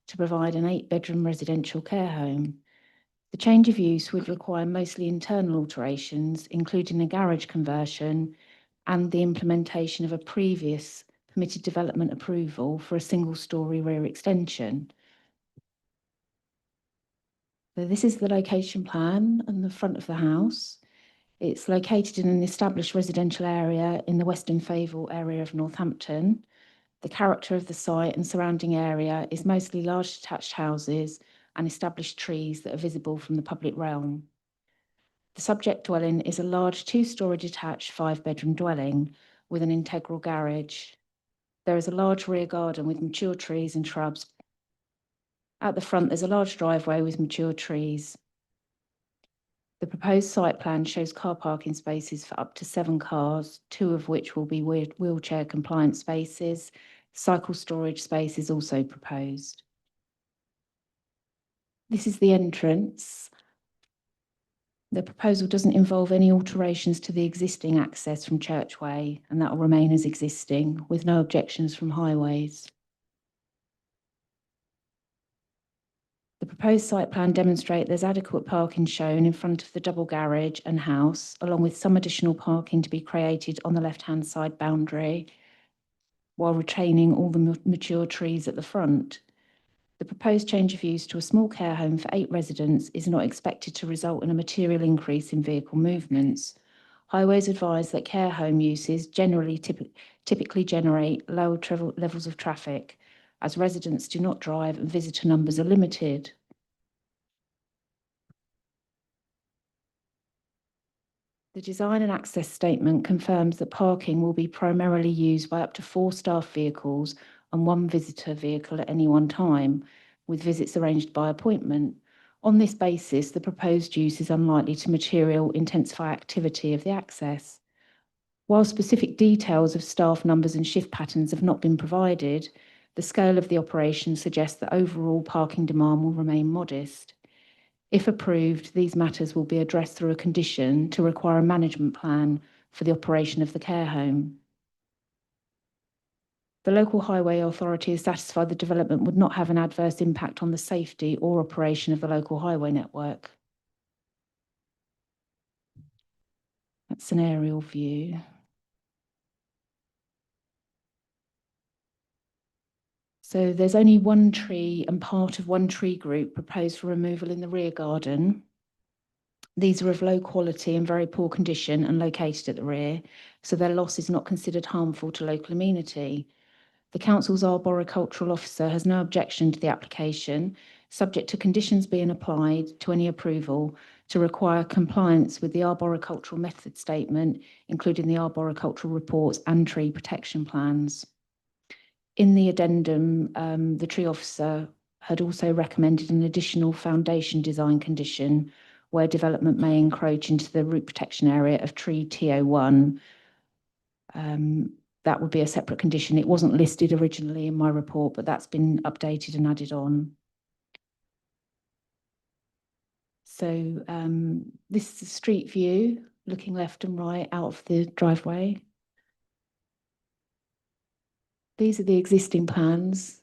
to provide an 8-bedroom residential care home. The change of use would require mostly internal alterations, including a garage conversion and the implementation of a previous permitted development approval for a single-storey rear extension. So this is the location plan and the front of the house. It's located in an established residential area in the Western Favell area of Northampton. The character of the site and surrounding area is mostly large detached houses and established trees that are visible from the public realm. The subject dwelling is a large 2-storey detached 5-bedroom dwelling with an integral garage. There is a large rear garden with mature trees and shrubs. At the front, there's a large driveway with mature trees. The proposed site plan shows car parking spaces for up to 7 cars, 2 of which will be wheelchair compliant spaces. Cycle storage space is also proposed. This is the entrance. The proposal doesn't involve any alterations to the existing access from Church Way, and that will remain as existing with no objections from Highways. The proposed site plan demonstrates there's adequate parking shown in front of the double garage and house, along with some additional parking to be created on the left-hand side boundary, while retaining all the mature trees at the front. The proposed change of use to a small care home for 8 residents is not expected to result in a material increase in vehicle movements. Highways advise that care home uses generally typically generate low levels of traffic, as residents do not drive and visitor numbers are limited. The design and access statement confirms that parking will be primarily used by up to 4 staff vehicles and 1 visitor vehicle at any one time, with visits arranged by appointment. On this basis, the proposed use is unlikely to materially intensify activity of the access. While specific details of staff numbers and shift patterns have not been provided, the scale of the operation suggests that overall parking demand will remain modest. If approved, these matters will be addressed through a condition to require a management plan for the operation of the care home. The local highway authority is satisfied the development would not have an adverse impact on the safety or operation of the local highway network. That's an aerial view. So there's only 1 tree and part of 1 tree group proposed for removal in the rear garden. These are of low quality and very poor condition and located at the rear, so their loss is not considered harmful to local amenity. The council's arboricultural officer has no objection to the application, subject to conditions being applied to any approval to require compliance with the arboricultural method statement, including the arboricultural reports and tree protection plans. In the addendum, the tree officer had also recommended an additional foundation design condition where development may encroach into the root protection area of tree TO1. That would be a separate condition. It wasn't listed originally in my report, but that's been updated and added on. So this is the street view, looking left and right out of the driveway. These are the existing plans.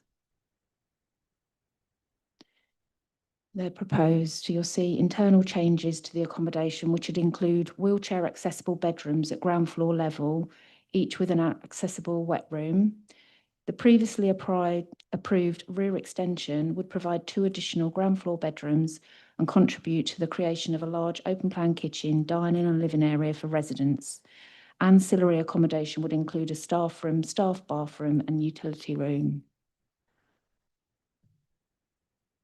They're proposed. You'll see internal changes to the accommodation, which would include wheelchair accessible bedrooms at ground floor level, each with an accessible wet room. The previously approved rear extension would provide 2 additional ground floor bedrooms and contribute to the creation of a large open plan kitchen, dining and living area for residents. Ancillary accommodation would include a staff room, staff bathroom and utility room.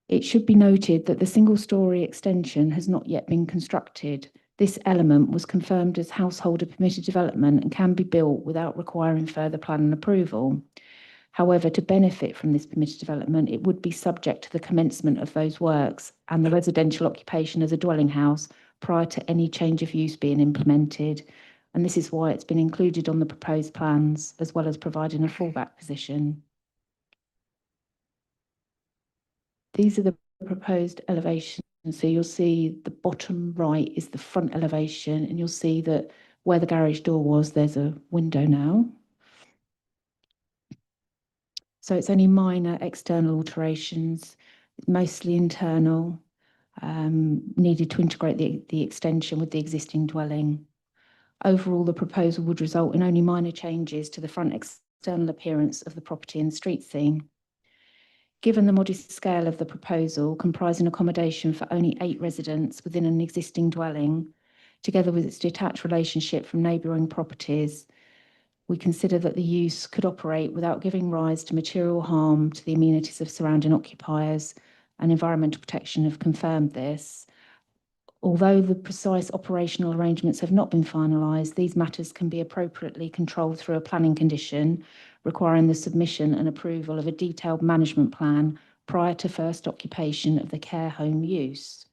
It should be noted that the single-storey extension has not yet been constructed. This element was confirmed as householder permitted development and can be built without requiring further planning approval. However, to benefit from this permitted development, it would be subject to the commencement of those works and the residential occupation as a dwelling house prior to any change of use being implemented. And this is why it's been included on the proposed plans, as well as providing a fallback position. These are the proposed elevations. So you'll see the bottom right is the front elevation, and you'll see that where the garage door was, there's a window now. So it's only minor external alterations, mostly internal, needed to integrate the extension with the existing dwelling. Overall, the proposal would result in only minor changes to the front external appearance of the property and street scene. Given the modest scale of the proposal, comprising accommodation for only 8 residents within an existing dwelling, together with its detached relationship from neighbouring properties, we consider that the use could operate without giving rise to material harm to the amenities of surrounding occupiers, and environmental protection have confirmed this. Although the precise operational arrangements have not been finalised, these matters can be appropriately controlled through a planning condition, requiring the submission and approval of a detailed management plan prior to first occupation of the care home use.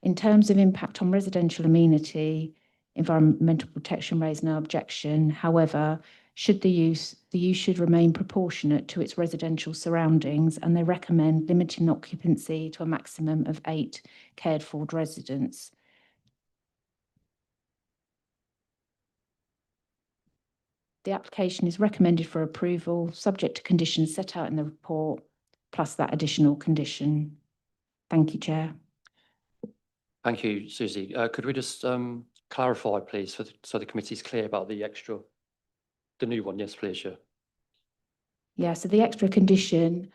In terms of impact on residential amenity, environmental protection raised no objection. However, the use should remain proportionate to its residential surroundings, and they recommend limiting occupancy to a maximum of 8 cared for residents. The application is recommended for approval, subject to conditions set out in the report, plus that additional condition. Thank you, Chair. Thank you, Susie. Could we just clarify, please, so the committee is clear about the new one? Yes, please, Chair. Yeah, so the extra condition,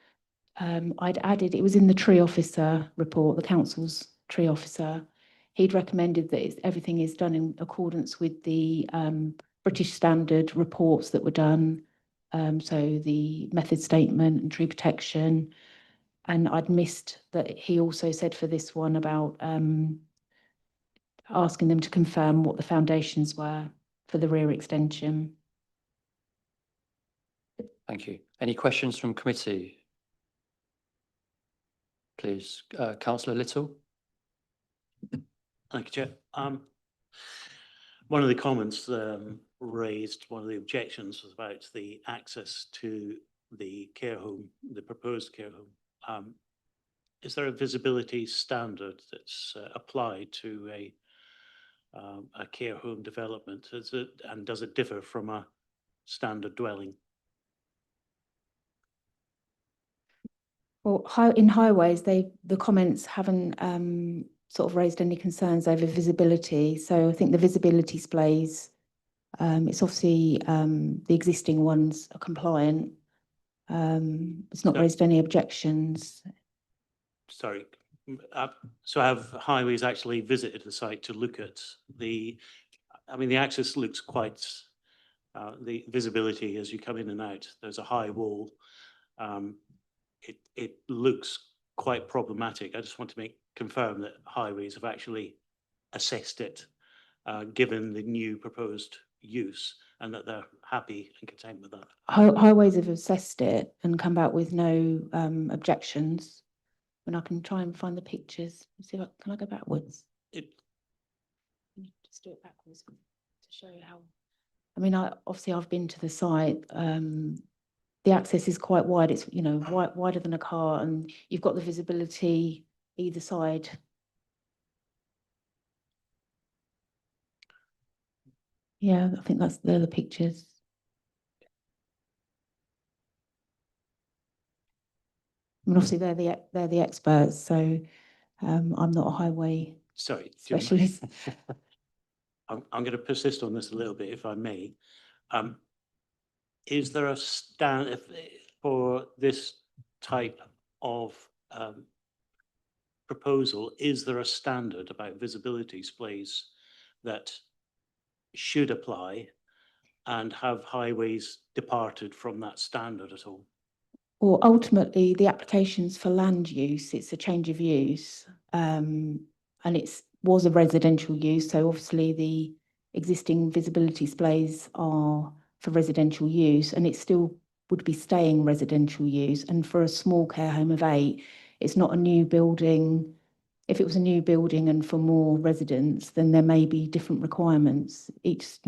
I'd added, it was in the tree officer report, the council's tree officer. He'd recommended that everything is done in accordance with the British standard reports that were done. So the method statement and tree protection. And I'd missed that he also said for this one about asking them to confirm what the foundations were for the rear extension. Thank you. Any questions from committee? Please, Councillor Little. Thank you, Chair. One of the comments raised, one of the objections was about the access to the care home, the proposed care home. Is there a visibility standard that's applied to a care home development? And does it differ from a standard dwelling? Well, in highways, the comments haven't sort of raised any concerns over visibility. So I think the visibility displays, it's obviously the existing ones are compliant. It's not raised any objections. Sorry. So have highways actually visited the site to look at the access looks quite, the visibility as you come in and out, there's a high wall. It looks quite problematic. I just want to confirm that highways have actually assessed it, given the new proposed use, and that they're happy and content with that. Highways have assessed it and come back with no objections. And I can try and find the pictures. See if can I go backwards? It, Just do it backwards to show you how. I mean, obviously I've been to the site. The access is quite wide. It's, you know, wider than a car, and you've got the visibility either side. Yeah, I think they're the pictures. I mean, obviously they're the experts, so I'm not a highway sorry, specialist. I'm going to persist on this a little bit, if I may. Is there a stand for this type of proposal? Is there a standard about visibility displays that should apply, and have highways departed from that standard at all? Well, ultimately, the application's for land use. It's a change of use, and was a residential use. So obviously, the existing visibility displays are for residential use, and it still would be staying residential use. And for a small care home of 8, it's not a new building. If it was a new building and for more residents, then there may be different requirements. Each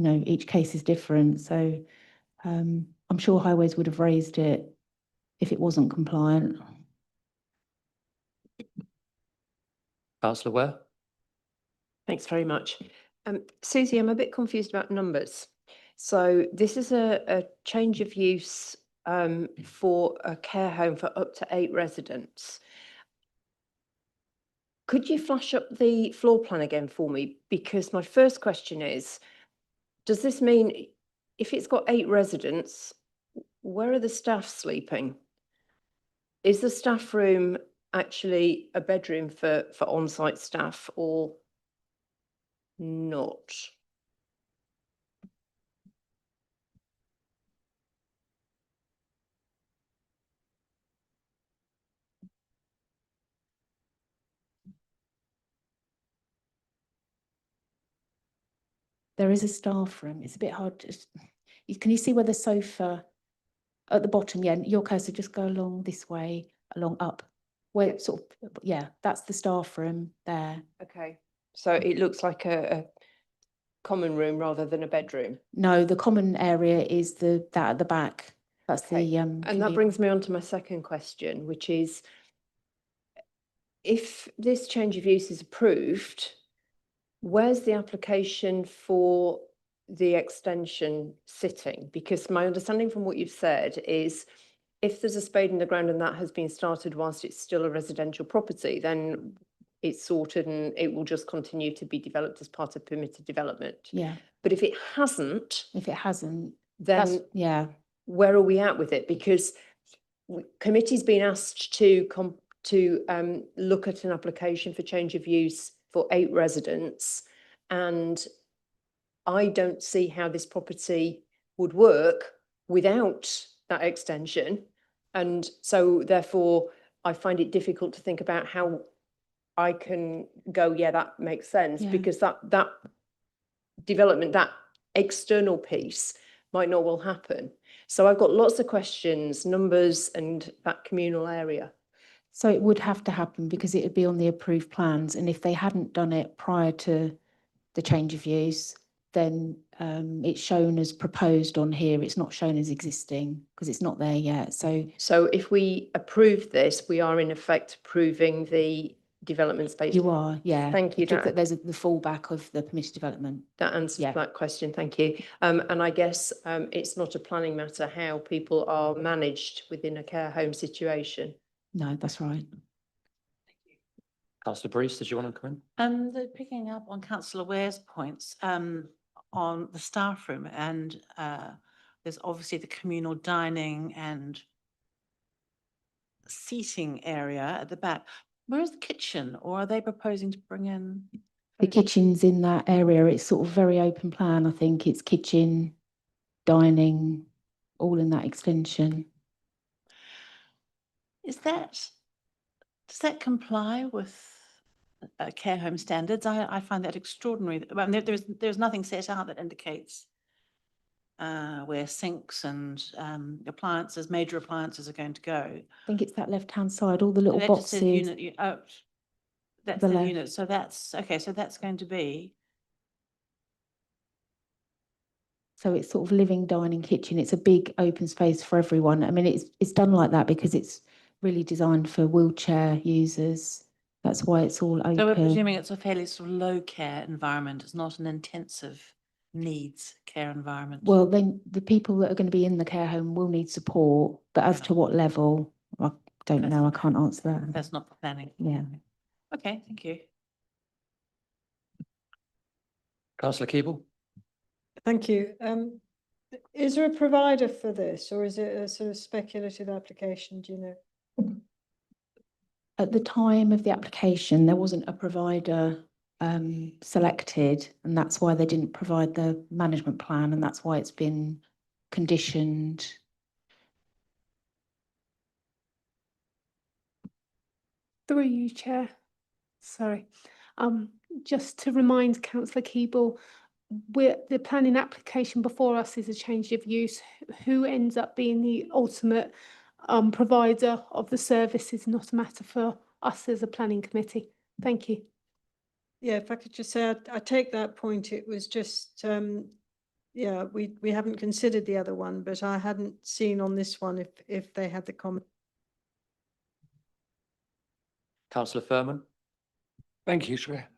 case is different. So I'm sure highways would have raised it if it wasn't compliant. Councillor Ware? Thanks very much. Susie, I'm a bit confused about numbers. So this is a change of use for a care home for up to 8 residents. Could you flash up the floor plan again for me? Because my first question is, does this mean if it's got 8 residents, where are the staff sleeping? Is the staff room actually a bedroom for on-site staff or not? There is a staff room. It's a bit hard to. Can you see where the sofa at the bottom? Yeah, your cursor just go along this way, along up. Where sort of, yeah, that's the staff room there. Okay, so it looks like a common room rather than a bedroom. No, the common area is that at the back. That's the And that brings me on to my second question, which is, if this change of use is approved, where's the application for the extension sitting? Because my understanding from what you've said is, if there's a spade in the ground and that has been started whilst it's still a residential property, then it's sorted and it will just continue to be developed as part of permitted development. Yeah. But if it hasn't, then yeah, where are we at with it? Because committee's been asked to look at an application for change of use for 8 residents, and I don't see how this property would work without that extension. And so therefore I find it difficult to think about how I can go, yeah, that makes sense, because that development, that external piece might not well happen. So I've got lots of questions, numbers and that communal area. So it would have to happen because it would be on the approved plans. And if they hadn't done it prior to the change of use, then it's shown as proposed on here. It's not shown as existing because it's not there yet. So if we approve this, we are in effect approving the development space. You are, yeah. Thank you. That there's the fallback of the permitted development. That answers that question. Thank you. And I guess it's not a planning matter how people are managed within a care home situation. No, that's right. Councillor Breeze, did you want to come in? Picking up on Councillor Ware's points on the staff room, and there's obviously the communal dining and seating area at the back. Where is the kitchen, or are they proposing to bring in? The kitchen's in that area. It's sort of very open plan. I think it's kitchen, dining, all in that extension. Does that comply with care home standards? I find that extraordinary. I mean, there's nothing set out that indicates where sinks and appliances, major appliances are going to go. I think it's that left-hand side, all the little That just says boxes. unit, oh, that's The the left. unit, so that's, okay, so that's going to be, So it's sort of living, dining, kitchen. It's a big open space for everyone. I mean, it's done like that because it's really designed for wheelchair users. That's why it's all so we're open. presuming it's a fairly sort of low care environment. It's not an intensive needs care environment. Well, then the people that are going to be in the care home will need support, but as to what level, I don't know. I can't answer that. That's not for planning. Yeah. Okay, thank you. Councillor Keeble? Thank you. Is there a provider for this, or is it a sort of speculative application, do you know? At the time of the application, there wasn't a provider selected, and that's why they didn't provide the management plan, and that's why it's been conditioned. Through you, Chair. Sorry. Just to remind Councillor Keeble, the planning application before us is a change of use. Who ends up being the ultimate provider of the service is not a matter for us as a planning committee. Thank you. Yeah, if I could just say, I take that point. It was just, yeah, we haven't considered the other one, but I hadn't seen on this one if they had the comment. Councillor Furman? Thank you, Chair.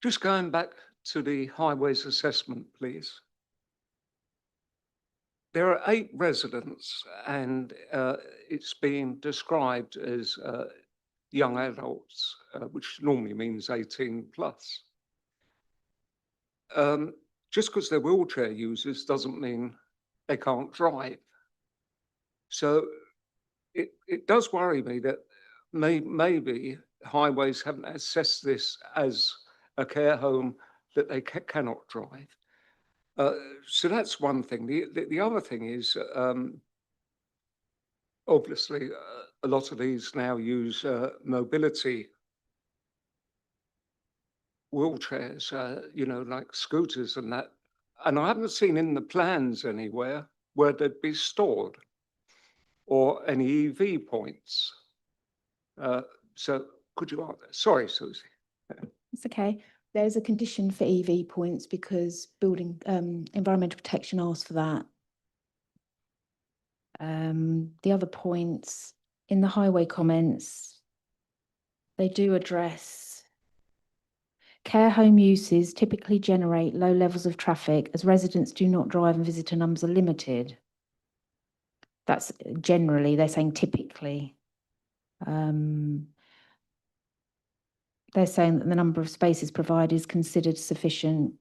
Just going back to the highways assessment, please. There are 8 residents and it's being described as young adults, which normally means 18 plus. Just because they're wheelchair users doesn't mean they can't drive. So it does worry me that maybe highways haven't assessed this as a care home that they cannot drive. So that's one thing. The other thing is, obviously, a lot of these now use mobility wheelchairs, you know, like scooters and that. And I haven't seen in the plans anywhere where they'd be stored or any EV points. So could you answer? Sorry, Susie. It's okay. There's a condition for EV points because building environmental protection asks for that. The other points in the highway comments, they do address care home uses typically generate low levels of traffic as residents do not drive and visitor numbers are limited. That's generally, they're saying typically. They're saying that the number of spaces provided is considered sufficient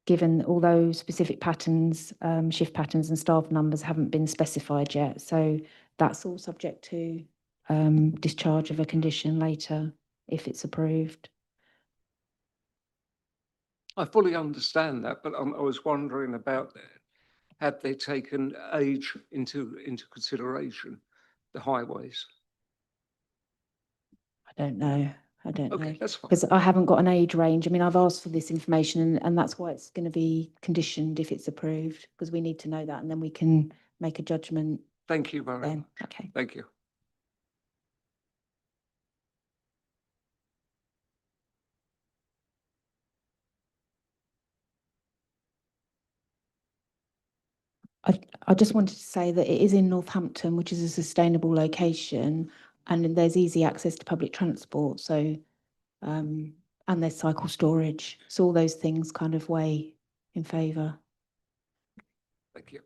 given although specific patterns, shift patterns and staff numbers haven't been specified yet. So that's all subject to discharge of a condition later if it's approved. I fully understand that, but I was wondering about have they taken age into consideration, the highways? I don't know. I don't know. That's fine. Because I haven't got an age range. I mean, I've asked for this information and that's why it's going to be conditioned if it's approved, because we need to know that and then we can make a judgment. Thank you very then. much. Okay. Thank you. I just wanted to say that it is in Northampton, which is a sustainable location, and there's easy access to public transport. So, and there's cycle storage. So all those things kind of weigh in favour. Thank you.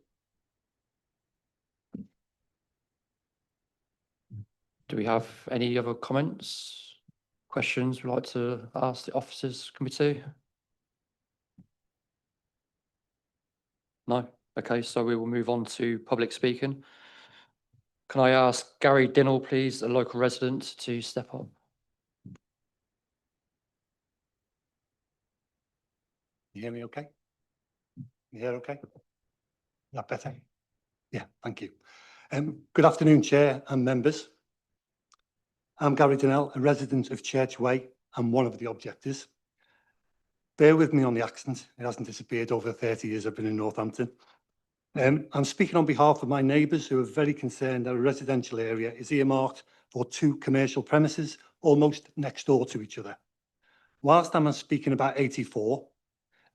Do we have any other comments, questions we'd like to ask the officers committee? No? Okay, so we will move on to public speaking. Can I ask Gary Dinnell, please, a local resident, to step up? You hear me okay? You hear okay? That better? Yeah, thank you. Good afternoon, Chair and members. I'm Gary Dinnell, a resident of Church Way and one of the objectors. Bear with me on the accent. It hasn't disappeared over the 30 years I've been in Northampton. I'm speaking on behalf of my neighbours who are very concerned that a residential area is earmarked for 2 commercial premises almost next door to each other. Whilst I'm speaking about 84,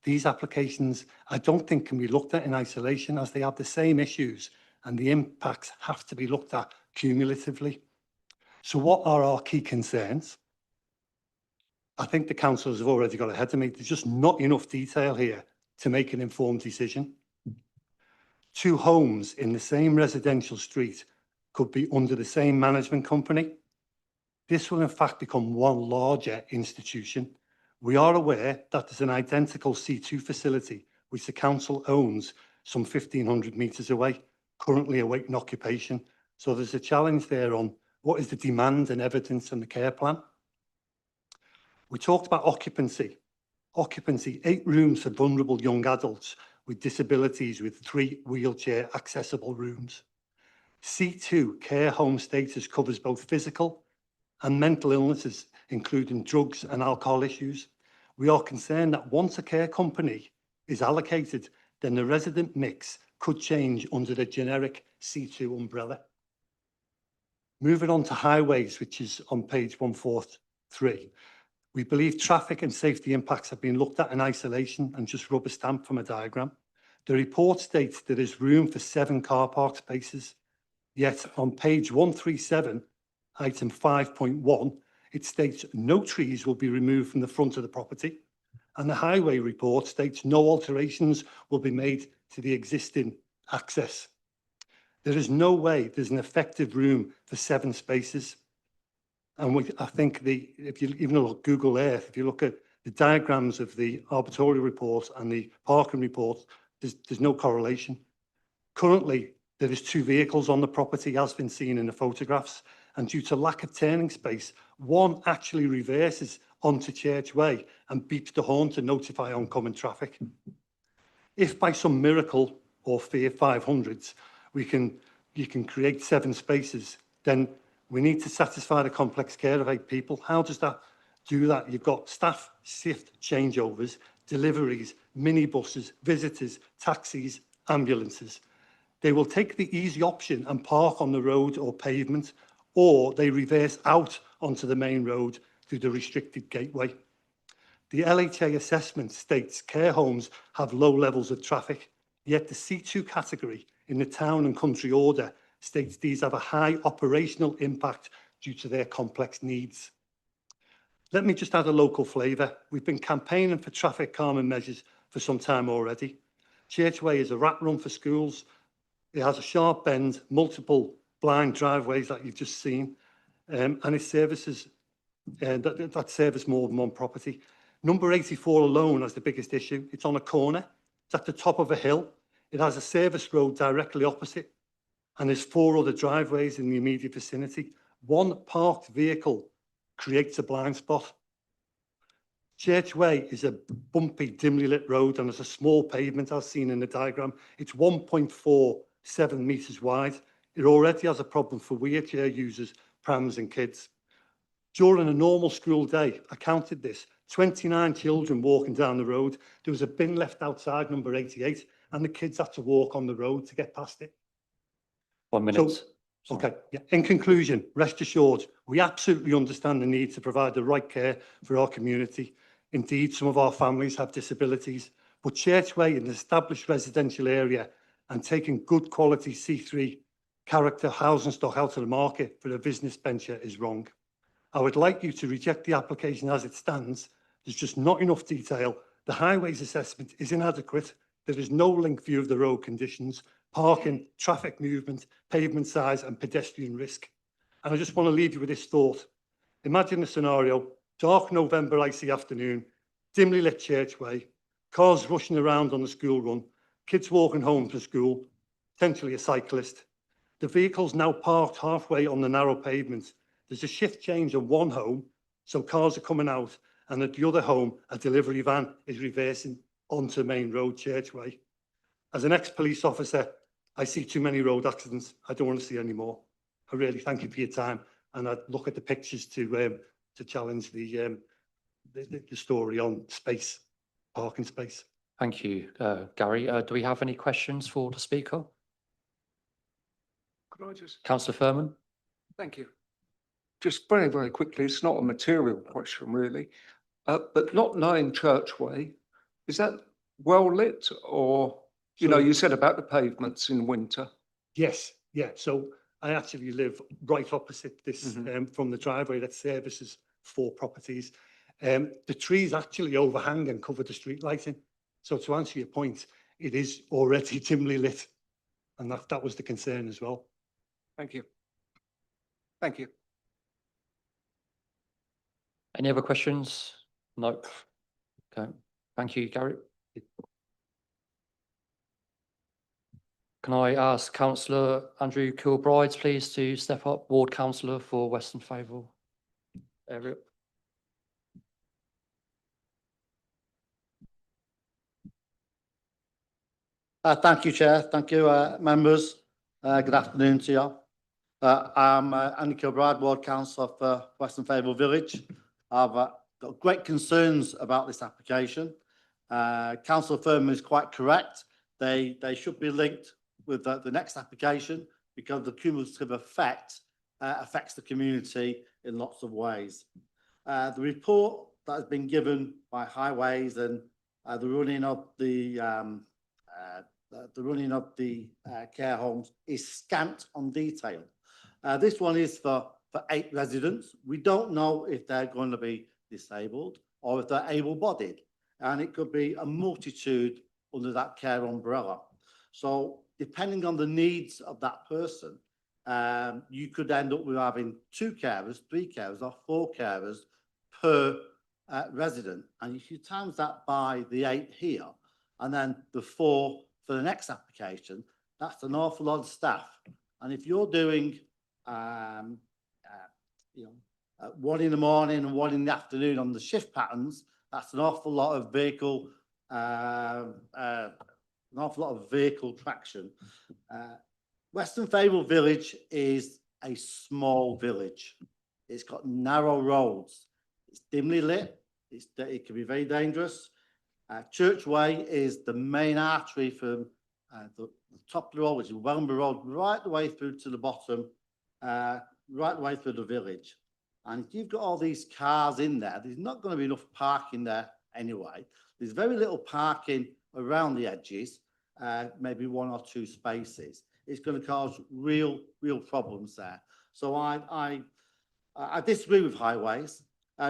these applications I don't think can be looked at in isolation, as they have the same issues and the impacts have to be looked at cumulatively. So what are our key concerns? I think the councillors have already got ahead of me. There's just not enough detail here to make an informed decision. 2 homes in the same residential street could be under the same management company. This will in fact become one larger institution. We are aware that there's an identical C2 facility which the council owns some 1,500 metres away, currently awaiting occupation. So there's a challenge there on what is the demand and evidence in the care plan. We talked about occupancy. Occupancy, 8 rooms for vulnerable young adults with disabilities with 3 wheelchair accessible rooms. C2 care home status covers both physical and mental illnesses, including drugs and alcohol issues. We are concerned that once a care company is allocated, then the resident mix could change under the generic C2 umbrella. Moving on to highways, which is on page 143. We believe traffic and safety impacts have been looked at in isolation and just rubber stamped from a diagram. The report states there is room for 7 car park spaces, yet on page 137, item 5.1, it states no trees will be removed from the front of the property, and the highway report states no alterations will be made to the existing access. There is no way there's an effective room for 7 spaces. And I think if you even look at Google Earth, if you look at the diagrams of the arbitorial report and the parking report, there's no correlation. Currently, there is 2 vehicles on the property, as been seen in the photographs, and due to lack of turning space, one actually reverses onto Church Way and beeps the horn to notify oncoming traffic. If by some miracle or fear 500s, you can create 7 spaces, then we need to satisfy the complex care of 8 people. How does that do that? You've got staff shift changeovers, deliveries, minibuses, visitors, taxis, ambulances. They will take the easy option and park on the road or pavement, or they reverse out onto the main road through the restricted gateway. The LHA assessment states care homes have low levels of traffic, yet the C2 category in the town and country order states these have a high operational impact due to their complex needs. Let me just add a local flavour. We've been campaigning for traffic calming measures for some time already. Church Way is a rat run for schools. It has a sharp bend, multiple blind driveways that you've just seen, and it services that service more than one property. Number 84 alone has the biggest issue. It's on a corner. It's at the top of a hill. It has a service road directly opposite, and there's 4 other driveways in the immediate vicinity. One parked vehicle creates a blind spot. Church Way is a bumpy, dimly lit road, and there's a small pavement as seen in the diagram. It's 1.47 metres wide. It already has a problem for wheelchair users, prams and kids. During a normal school day, I counted this, 29 children walking down the road. There was a bin left outside number 88, and the kids had to walk on the road to get past it. 1 minute. Okay, yeah. In conclusion, rest assured, we absolutely understand the need to provide the right care for our community. Indeed, some of our families have disabilities, but Church Way is an established residential area, and taking good quality C3 character housing stock out of the market for a business venture is wrong. I would like you to reject the application as it stands. There's just not enough detail. The highways assessment is inadequate. There is no link view of the road conditions, parking, traffic movement, pavement size and pedestrian risk. And I just want to leave you with this thought. Imagine the scenario, dark November icy afternoon, dimly lit Church Way, cars rushing around on the school run, kids walking home from school, potentially a cyclist. The vehicle's now parked halfway on the narrow pavement. There's a shift change on one home, so cars are coming out, and at the other home, a delivery van is reversing onto Main Road, Church Way. As an ex-police officer, I see too many road accidents. I don't want to see any more. I really thank you for your time, and I'd look at the pictures to challenge the story on space. parking space. Thank you, Gary. Do we have any questions for the speaker? Could I just, Councillor Furman? thank you. Just very, very quickly, it's not a material question really, but not knowing Churchway, is that well lit or, you know, So- you said about the pavements in winter? Yes, yeah. So I actually live right opposite this from the driveway that services 4 properties. The trees actually overhang and cover the street lighting. So to answer your point, it is already dimly lit. And that was the concern as well. Thank you. Thank you. Any other questions? No. Okay. Thank you, Gary. Can I ask Councillor Andrew Kilbride, please, to step up, Ward Councillor for Western Favell area? Thank you, Chair. Thank you, members. Good afternoon to you. I'm Andy Kilbride, Ward Councillor for Western Favell Village. I've got great concerns about this application. Councillor Furman is quite correct. They should be linked with the next application because the cumulative effect affects the community in lots of ways. The report that has been given by Highways and the running of the care homes is scant on detail. This one is for 8 residents. We don't know if they're going to be disabled or if they're able-bodied, and it could be a multitude under that care umbrella. So depending on the needs of that person, you could end up with having 2 carers, 3 carers or 4 carers per resident. And if you times that by the 8 here and then the 4 for the next application, that's an awful lot of staff. And if you're doing, one in the morning and 1 in the afternoon on the shift patterns, that's an awful lot of vehicle, traction. Western Favell Village is a small village. It's got narrow roads. It's dimly lit. It can be very dangerous. Churchway is the main artery from the top of the road, which is Wellenby Road, right the way through to the bottom, right the way through the village. And if you've got all these cars in there, there's not going to be enough parking there anyway. There's very little parking around the edges, maybe 1 or 2 spaces. It's going to cause real problems there. So I disagree with Highways.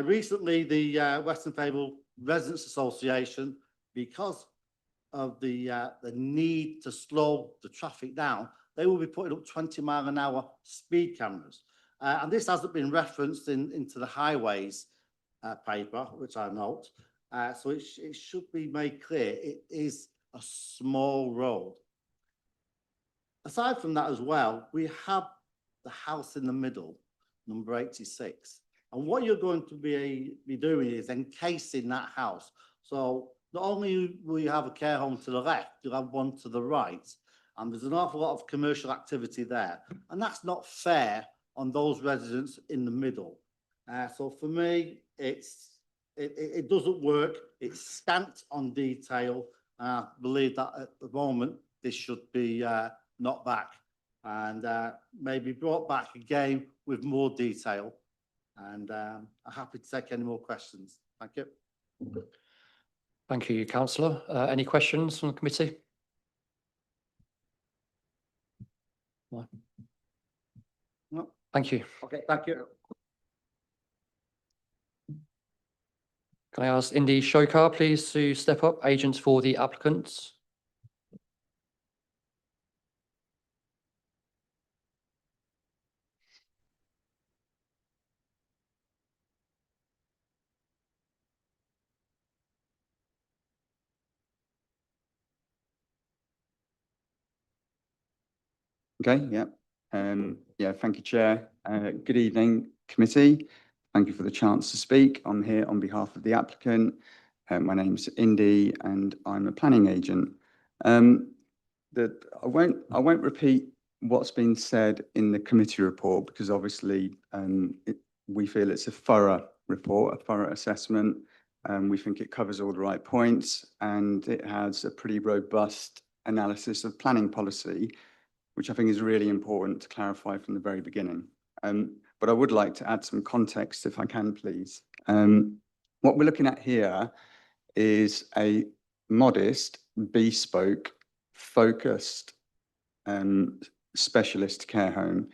Recently, the Western Favell Residents Association, because of the need to slow the traffic down, they will be putting up 20-mile-an-hour speed cameras. And this hasn't been referenced into the Highways paper, which I note. So it should be made clear it is a small road. Aside from that as well, we have the house in the middle, number 86. And what you're going to be doing is encasing that house. So not only will you have a care home to the left, you'll have one to the right. And there's an awful lot of commercial activity there. And that's not fair on those residents in the middle. So for me, it doesn't work. It's scant on detail. I believe that at the moment, this should be knocked back and maybe brought back again with more detail. And I'm happy to take any more questions. Thank you. Thank you, Councillor. Any questions from the committee? No. No. Thank you. Okay, thank you. Can I ask Indy Shokar, please, to step up, agent for the applicants? Okay, yeah. Thank you, Chair. Good evening, committee. Thank you for the chance to speak. I'm here on behalf of the applicant. My name's Indy and I'm a planning agent. I won't repeat what's been said in the committee report because obviously we feel it's a thorough report, a thorough assessment. We think it covers all the right points, and it has a pretty robust analysis of planning policy, which I think is really important to clarify from the very beginning. But I would like to add some context, if I can, please. What we're looking at here is a modest, bespoke, focused specialist care home,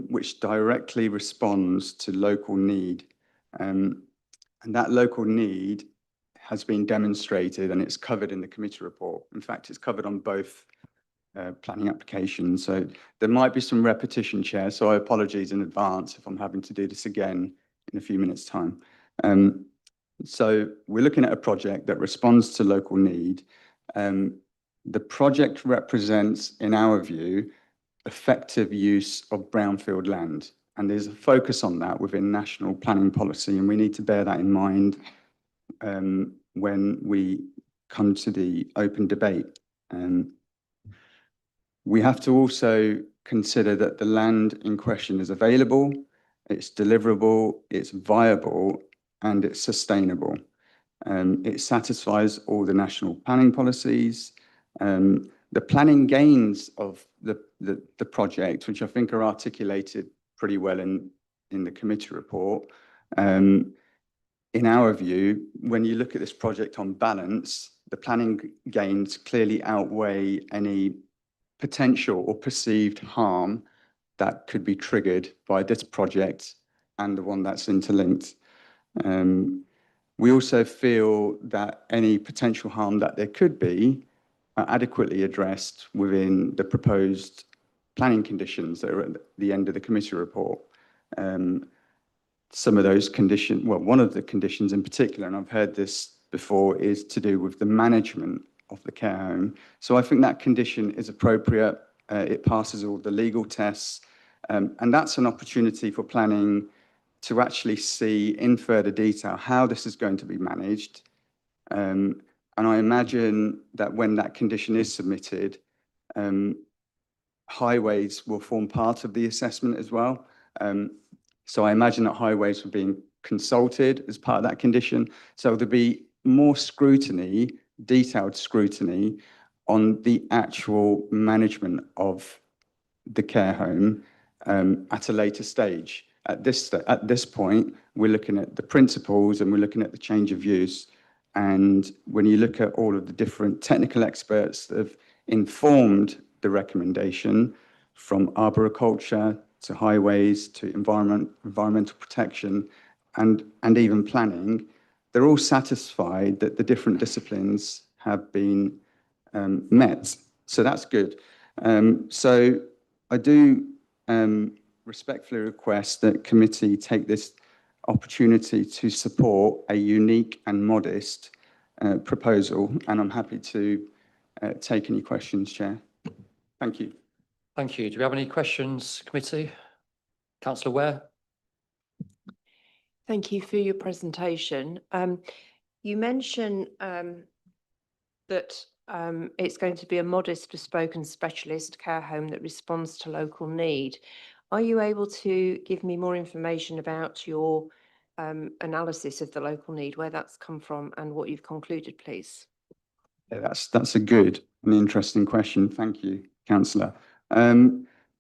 which directly responds to local need. And that local need has been demonstrated, and it's covered in the committee report. In fact, it's covered on both planning applications. So there might be some repetition, Chair, so I apologize in advance if I'm having to do this again in a few minutes' time. So we're looking at a project that responds to local need. The project represents, in our view, effective use of brownfield land. And there's a focus on that within national planning policy, and we need to bear that in mind when we come to the open debate. We have to also consider that the land in question is available, it's deliverable, it's viable, and it's sustainable. It satisfies all the national planning policies. The planning gains of the project, which I think are articulated pretty well in the committee report. In our view, when you look at this project on balance, the planning gains clearly outweigh any potential or perceived harm that could be triggered by this project and the one that's interlinked. We also feel that any potential harm that there could be are adequately addressed within the proposed planning conditions that are at the end of the committee report. Some of those conditions, well, one of the conditions in particular, and I've heard this before, is to do with the management of the care home. So I think that condition is appropriate. It passes all the legal tests, and that's an opportunity for planning to actually see in further detail how this is going to be managed. And I imagine that when that condition is submitted, highways will form part of the assessment as well. So I imagine that highways were being consulted as part of that condition. So there'll be more scrutiny, detailed scrutiny on the actual management of the care home at a later stage. At this point, we're looking at the principles and we're looking at the change of use. And when you look at all of the different technical experts that have informed the recommendation, from arboriculture to highways to environmental protection and even planning, they're all satisfied that the different disciplines have been met. So that's good. So I do respectfully request that committee take this opportunity to support a unique and modest proposal, and I'm happy to take any questions, Chair. Thank you. Thank you. Do we have any questions, committee? Councillor Ware? Thank you for your presentation. You mentioned that it's going to be a modest, bespoke and specialist care home that responds to local need. Are you able to give me more information about your analysis of the local need, where that's come from and what you've concluded, please? Yeah, that's a good and interesting question. Thank you, Councillor.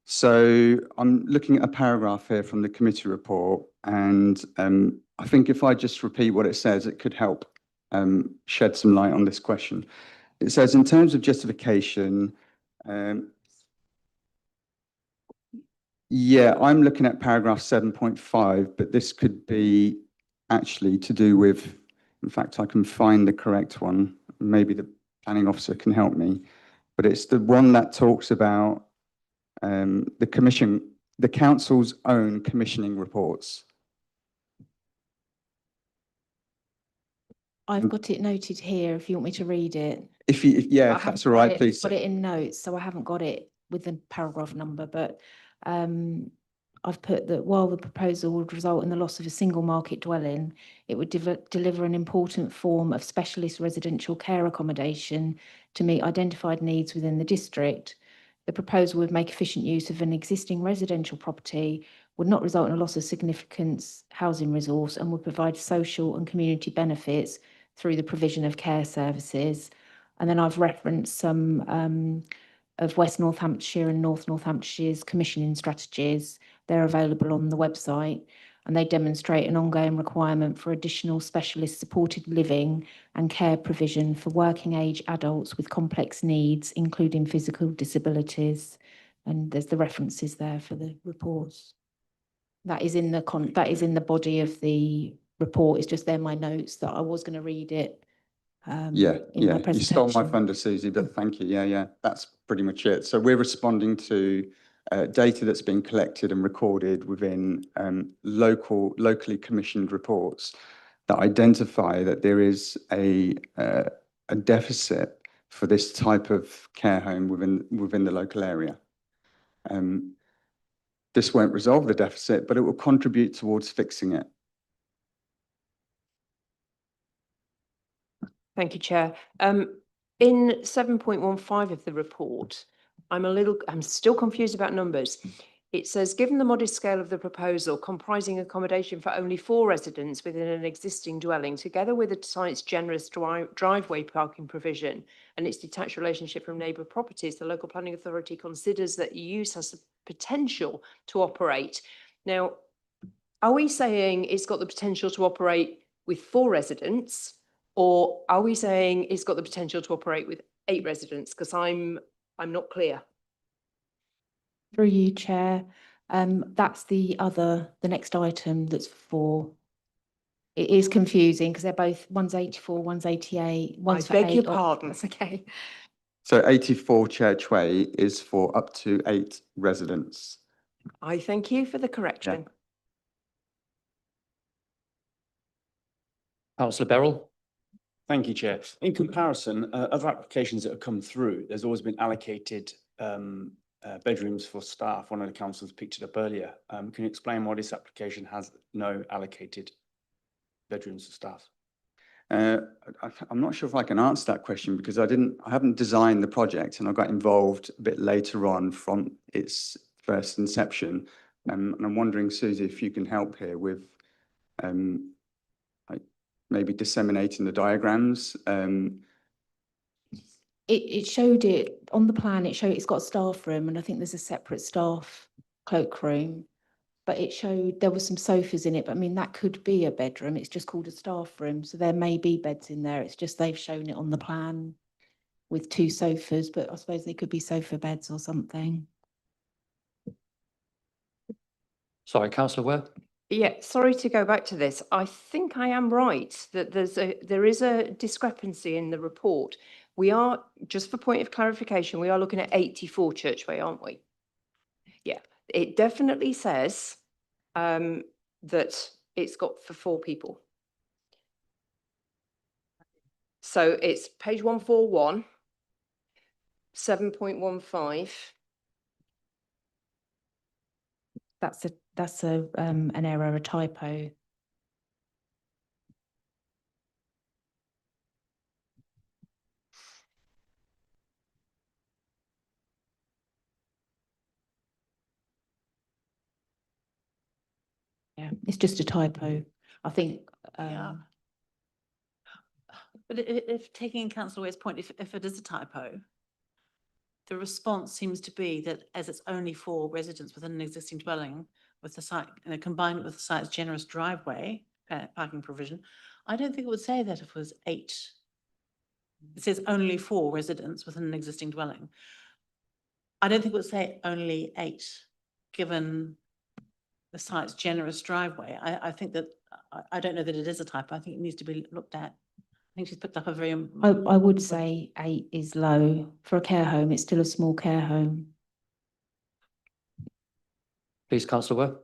So I'm looking at a paragraph here from the committee report, and I think if I just repeat what it says, it could help shed some light on this question. It says, in terms of justification, yeah, I'm looking at paragraph 7.5, but this could be actually to do with, in fact, I can find the correct one. Maybe the planning officer can help me, but it's the one that talks about the council's own commissioning reports. I've got it noted here if you want me to read it. If that's all right, please. I've got it in notes, so I haven't got it with the paragraph number, but I've put that while the proposal would result in the loss of a single market dwelling, it would deliver an important form of specialist residential care accommodation to meet identified needs within the district. The proposal would make efficient use of an existing residential property, would not result in a loss of significant housing resource, and would provide social and community benefits through the provision of care services. And then I've referenced some of West Northamptonshire and North Northamptonshire's commissioning strategies. They're available on the website, and they demonstrate an ongoing requirement for additional specialist supported living and care provision for working age adults with complex needs, including physical disabilities. And there's the references there for the reports. That is in the body of the report. It's just there my notes that I was going to read it. Yeah, in my yeah, you stole my presentation. thunder, Susie, but thank you. Yeah, that's pretty much it. So we're responding to data that's been collected and recorded within locally commissioned reports that identify that there is a deficit for this type of care home within the local area. This won't resolve the deficit, but it will contribute towards fixing it. Thank you, Chair. In 7.15 of the report, I'm still confused about numbers. It says, given the modest scale of the proposal, comprising accommodation for only 4 residents within an existing dwelling, together with the site's generous driveway parking provision and its detached relationship from neighbour properties, the local planning authority considers that use has the potential to operate. Now, are we saying it's got the potential to operate with 4 residents? Or are we saying it's got the potential to operate with 8 residents? Because I'm not clear. Through you, Chair. That's the next item that's 4. It is confusing because they're both, one's 84, one's 88, one's for beg your 8. pardon. That's okay. So 84 Church Way is for up to 8 residents. I thank you for the correction. Councillor Beryl. Thank you, Chair. In comparison, other applications that have come through, there's always been allocated bedrooms for staff. One of the councillors picked it up earlier. Can you explain why this application has no allocated bedrooms for staff? I'm not sure if I can answer that question because I haven't designed the project, and I got involved a bit later on from its first inception. And I'm wondering, Susie, if you can help here with maybe disseminating the diagrams. It showed it on the plan. It showed it's got a staff room, and I think there's a separate staff cloakroom. But it showed there were some sofas in it. But I mean, that could be a bedroom. It's just called a staff room, so there may be beds in there. It's just they've shown it on the plan with 2 sofas. But I suppose they could be sofa beds or something. Sorry, Councillor Ware. Yeah, sorry to go back to this. I think I am right that there is a discrepancy in the report. We are, just for point of clarification, we are looking at 84 Churchway, aren't we? Yeah, it definitely says that it's got for 4 people. So it's page 141, 7.15. That's an error, a typo. Yeah, it's just a typo. I think. Yeah. But if taking Councillor Ware's point, if it is a typo, the response seems to be that as it's only 4 residents within an existing dwelling with the site, combined with the site's generous driveway parking provision, I don't think it would say that if it was 8. It says only 4 residents within an existing dwelling. I don't think it would say only 8, given the site's generous driveway. I think that, I don't know that it is a typo. I think it needs to be looked at. I think she's picked up a very. I would say 8 is low for a care home. It's still a small care home. Please, Councillor Ware.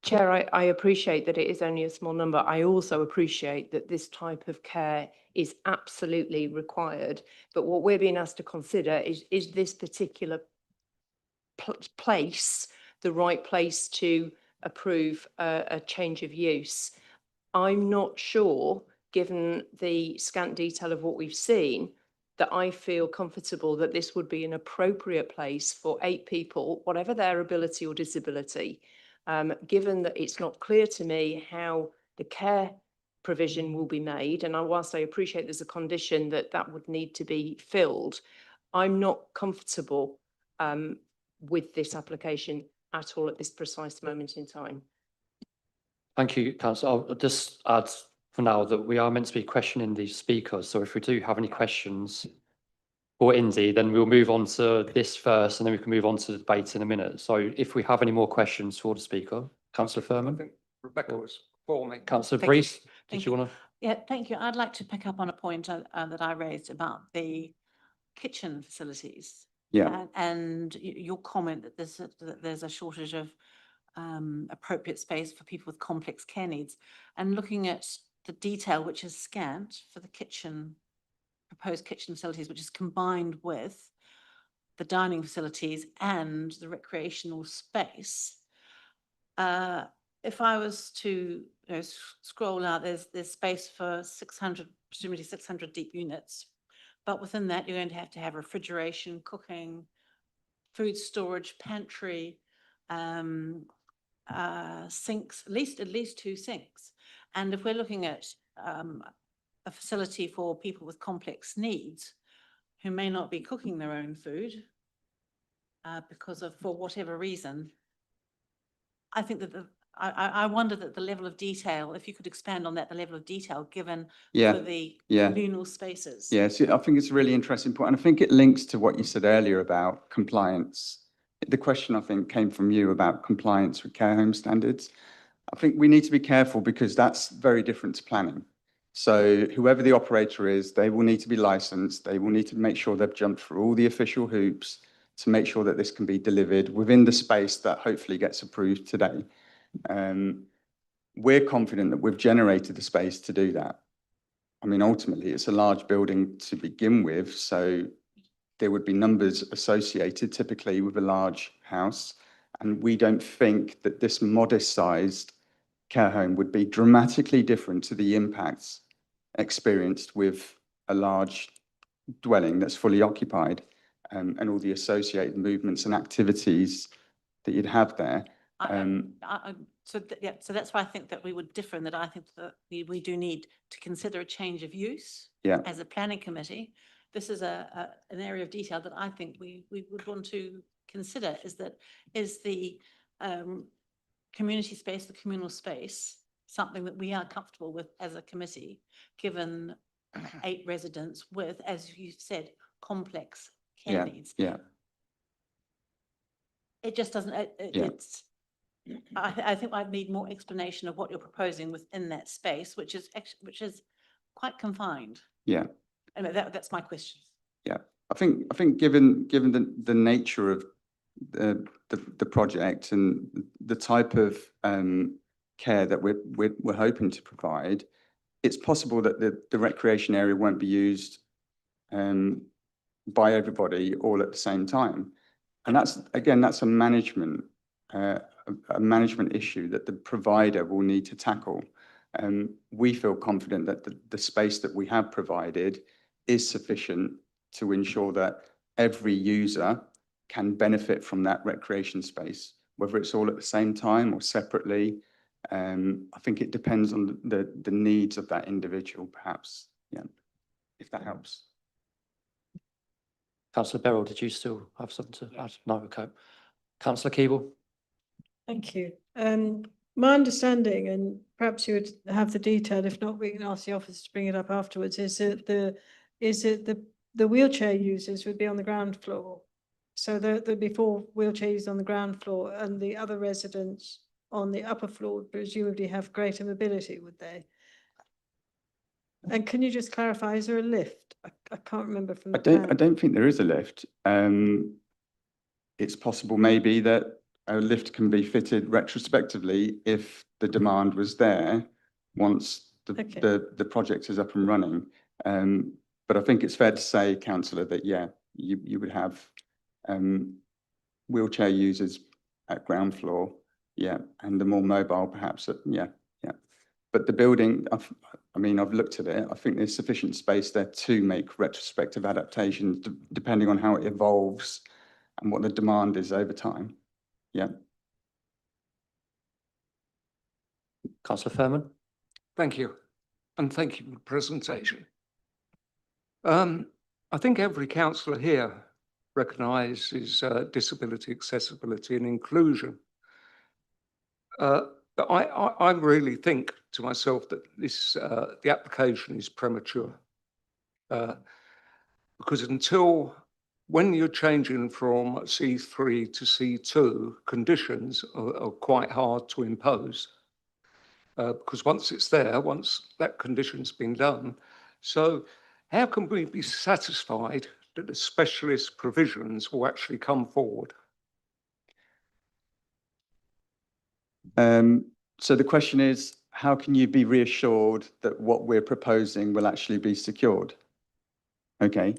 Chair, I appreciate that it is only a small number. I also appreciate that this type of care is absolutely required. But what we're being asked to consider is this particular place the right place to approve a change of use? I'm not sure, given the scant detail of what we've seen, that I feel comfortable that this would be an appropriate place for 8 people, whatever their ability or disability, given that it's not clear to me how the care provision will be made. And whilst I appreciate there's a condition that that would need to be filled, I'm not comfortable with this application at all at this precise moment in time. Thank you, Councillor. I'll just add for now that we are meant to be questioning the speakers. So if we do have any questions for Indy, then we'll move on to this first and then we can move on to the debate in a minute. So if we have any more questions for the speaker, Councillor Furman. I think Rebecca was for me. Councillor Thank you. Breeze, did Thank you you. want to? Yeah, thank you. I'd like to pick up on a point that I raised about the kitchen facilities. Yeah. And your comment that there's a shortage of appropriate space for people with complex care needs. And looking at the detail, which is scant for the proposed kitchen facilities, which is combined with the dining facilities and the recreational space. If I was to scroll out, there's space for 600, presumably 600 deep units. But within that, you're going to have refrigeration, cooking, food storage, pantry, sinks, at least 2 sinks. And if we're looking at a facility for people with complex needs who may not be cooking their own food for whatever reason, I think that I wonder that the level of detail, if you could expand on that, the level of detail given for the communal spaces. Yeah, so I think it's a really interesting point. And I think it links to what you said earlier about compliance. The question, I think, came from you about compliance with care home standards. I think we need to be careful because that's very different to planning. So whoever the operator is, they will need to be licensed. They will need to make sure they've jumped through all the official hoops to make sure that this can be delivered within the space that hopefully gets approved today. We're confident that we've generated the space to do that. I mean, ultimately, it's a large building to begin with, so there would be numbers associated typically with a large house. And we don't think that this modest-sized care home would be dramatically different to the impacts experienced with a large dwelling that's fully occupied, and all the associated movements and activities that you'd have there. So that's why I think that we would differ, and that I think that we do need to consider a change of use as a planning committee. This is an area of detail that I think we would want to consider, is the community space, the communal space, something that we are comfortable with as a committee, given 8 residents with, as you said, complex care needs. Yeah. It just doesn't, I think I'd need more explanation of what you're proposing within that space, which is quite confined. Yeah. I mean, that's my question. Yeah, I think given the nature of the project and the type of care that we're hoping to provide, it's possible that the recreation area won't be used by everybody all at the same time, and that's a management issue that the provider will need to tackle. We feel confident that the space that we have provided is sufficient to ensure that every user can benefit from that recreation space, whether it's all at the same time or separately. I think it depends on the needs of that individual, perhaps. Yeah, if that helps. Councillor Beryl, did you still have something to add? No, okay. Councillor Keeble. Thank you. My understanding, and perhaps you would have the detail, if not, we can ask the office to bring it up afterwards, is that the wheelchair users would be on the ground floor. So there'd be 4 wheelchairs on the ground floor, and the other residents on the upper floor would presumably have greater mobility, would they? And can you just clarify, is there a lift? I can't remember from the I don't think there is a lift. It's possible maybe that a lift can be fitted retrospectively if the demand was there once the project is up and running. But I think it's fair to say, Councillor, that you would have wheelchair users at ground floor, and the more mobile perhaps at But the building, I mean, I've looked at it. I think there's sufficient space there to make retrospective adaptations, depending on how it evolves and what the demand is over time. Yeah. Councillor Fairman. Thank you, and thank you for the presentation. I think every councillor here recognises disability, accessibility and inclusion. But I really think to myself that this the application is premature, because until when you're changing from C3 to C2, conditions are quite hard to impose, because once it's there, once that condition's been done. So how can we be satisfied that the specialist provisions will actually come forward? So the question is, how can you be reassured that what we're proposing will actually be secured? Okay.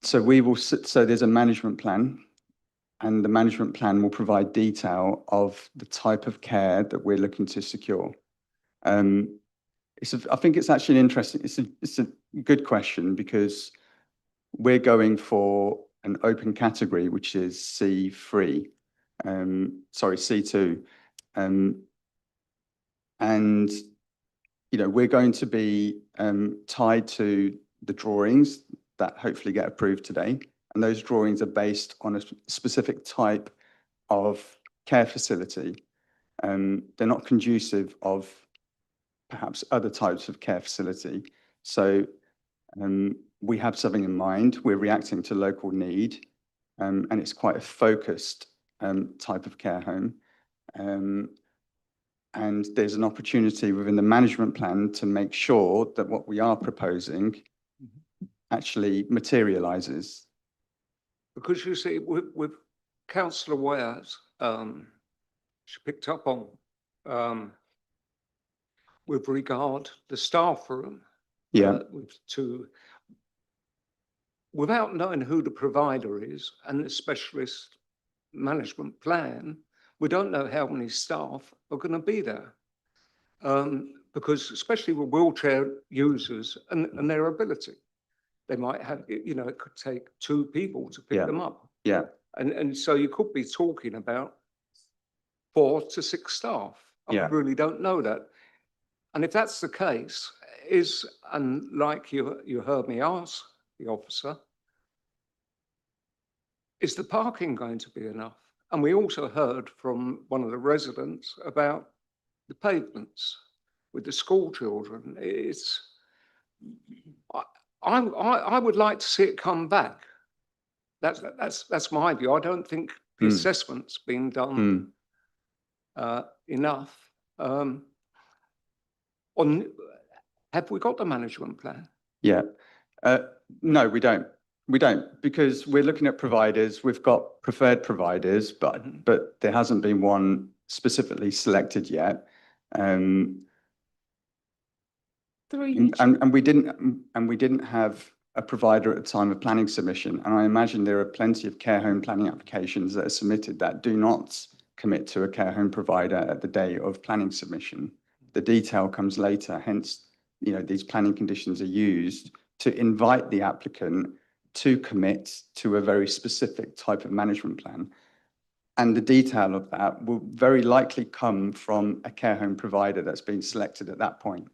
So there's a management plan, and the management plan will provide detail of the type of care that we're looking to secure. I think it's actually interesting. It's a good question, because we're going for an open category, which is C3, C2. And, you know, we're going to be tied to the drawings that hopefully get approved today. And those drawings are based on a specific type of care facility. They're not conducive of perhaps other types of care facility. So we have something in mind. We're reacting to local need, and it's quite a focused type of care home. And there's an opportunity within the management plan to make sure that what we are proposing actually materialises. Because you see, with Councillor Wares, she picked up on with regard to the staff room. Yeah. Without knowing who the provider is and the specialist management plan, we don't know how many staff are going to be there. Because especially with wheelchair users and their ability, they might have, you know, it could take 2 people to pick them up. Yeah. And so you could be talking about 4 to 6 staff. I really don't know that. And if that's the case, and like you heard me ask the officer, is the parking going to be enough? And we also heard from one of the residents about the pavements with the school children. I would like to see it come back. That's my view. I don't think the assessment's been done enough. Have we got the management plan? Yeah. No, we don't. We don't, because we're looking at providers. We've got preferred providers, but there hasn't been one specifically selected yet. And we didn't have a provider at the time of planning submission. And I imagine there are plenty of care home planning applications that are submitted that do not commit to a care home provider at the day of planning submission. The detail comes later. Hence, you know, these planning conditions are used to invite the applicant to commit to a very specific type of management plan. And the detail of that will very likely come from a care home provider that's been selected at that point.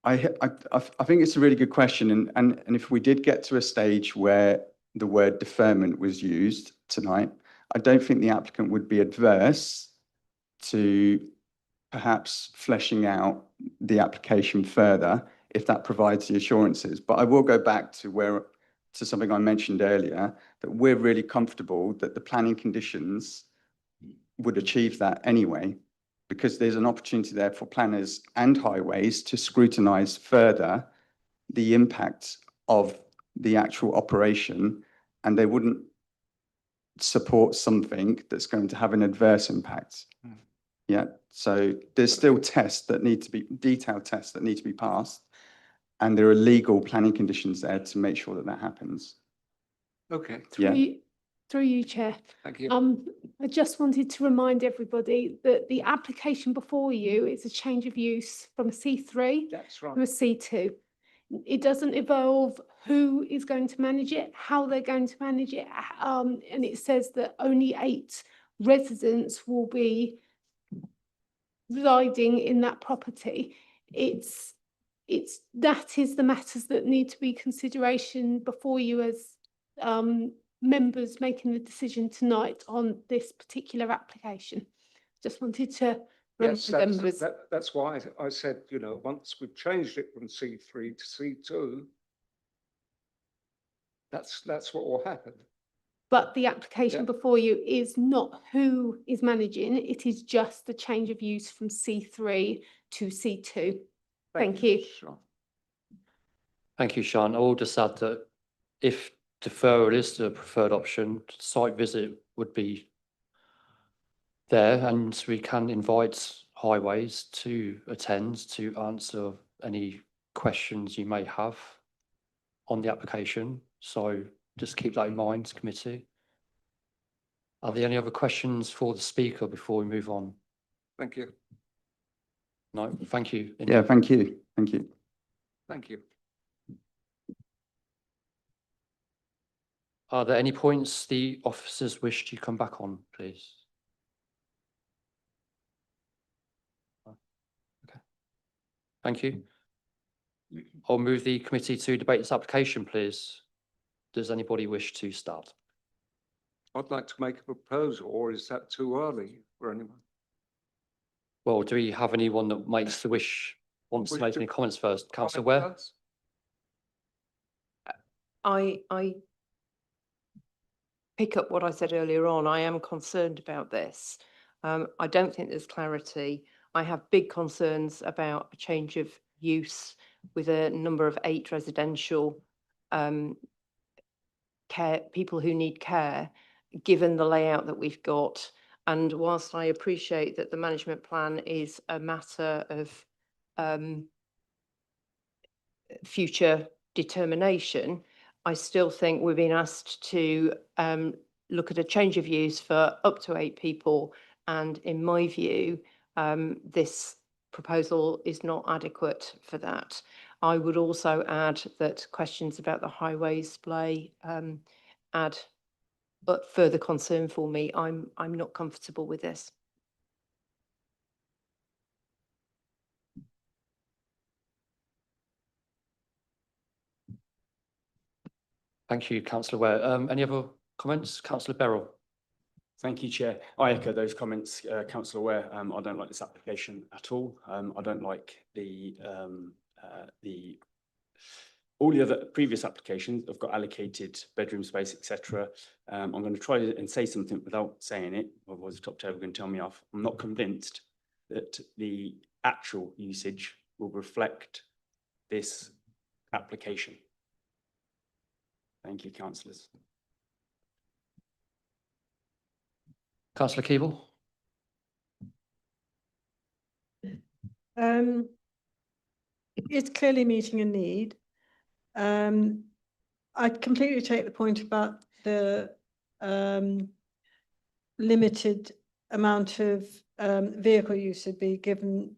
I think it's a really good question. And if we did get to a stage where the word deferment was used tonight, I don't think the applicant would be adverse to perhaps fleshing out the application further if that provides the assurances. But I will go back to something I mentioned earlier, that we're really comfortable that the planning conditions would achieve that anyway, because there's an opportunity there for planners and highways to scrutinise further the impact of the actual operation, and they wouldn't support something that's going to have an adverse impact. Yeah, so there's still detailed tests that need to be passed, and there are legal planning conditions there to make sure that that happens. Okay. Yeah. Through you, Chair. Thank you. I just wanted to remind everybody that the application before you is a change of use from a C3 That's to a right. C2. It doesn't involve who is going to manage it, how they're going to manage it, and it says that only 8 residents will be residing in that property. That is the matters that need to be consideration before you as members making the decision tonight on this particular application. Just wanted to Yes, remind members. that's why I said, you know, once we've changed it from C3 to C2, that's what will happen. But the application Yeah. before you is not who is managing, it is just the change of use from C3 to C2. Thank you. Sure. Thank you, Sean. I will just add that if deferral is the preferred option, site visit would be there, and we can invite Highways to attend to answer any questions you may have on the application. So just keep that in mind, committee. Are there any other questions for the speaker before we move on? Thank you. No, thank you. Yeah, thank you. Thank you. Thank you. Are there any points the officers wish to come back on, please? Okay. Thank you. I'll move the committee to debate this application, please. Does anybody wish to start? I'd like to make a proposal, or is that too early for anyone? Well, do we have anyone that makes the wants to Wish make to any comments first? Councillor Comment Ware? first? I pick up what I said earlier on. I am concerned about this. I don't think there's clarity. I have big concerns about a change of use with a number of 8 residential people who need care, given the layout that we've got. And whilst I appreciate that the management plan is a matter of future determination, I still think we've been asked to look at a change of use for up to 8 people. And in my view, this proposal is not adequate for that. I would also add that questions about the highway display add further concern for me. I'm not comfortable with this. Thank you, Councillor Ware. Any other comments? Councillor Beryl? Thank you, Chair. I echo those comments, Councillor Ware. I don't like this application at all. I don't like all the other previous applications have got allocated bedroom space, etc. I'm going to try and say something without saying it, otherwise the top table going to tell me off. I'm not convinced that the actual usage will reflect this application. Thank you, councillors. Councillor Keeble? It's clearly meeting a need. I completely take the point about the limited amount of vehicle use would be given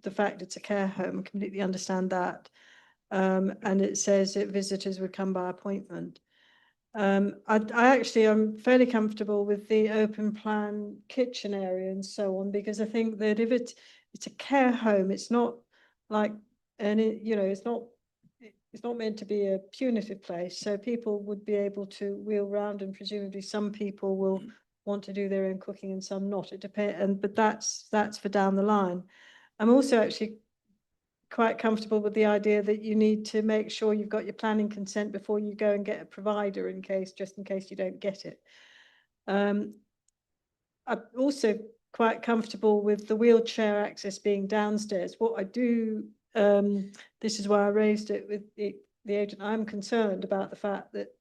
the fact it's a care home. I completely understand that. And it says that visitors would come by appointment. I actually am fairly comfortable with the open plan kitchen area and so on, because I think that if it's a care home, it's not like it's not meant to be a punitive place, so people would be able to wheel around, and presumably some people will want to do their own cooking and some not. It depends, but that's for down the line. I'm also actually quite comfortable with the idea that you need to make sure you've got your planning consent before you go and get a provider, just in case you don't get it. I'm also quite comfortable with the wheelchair access being downstairs. What I do, this is why I raised it with the agent. I'm concerned about the fact that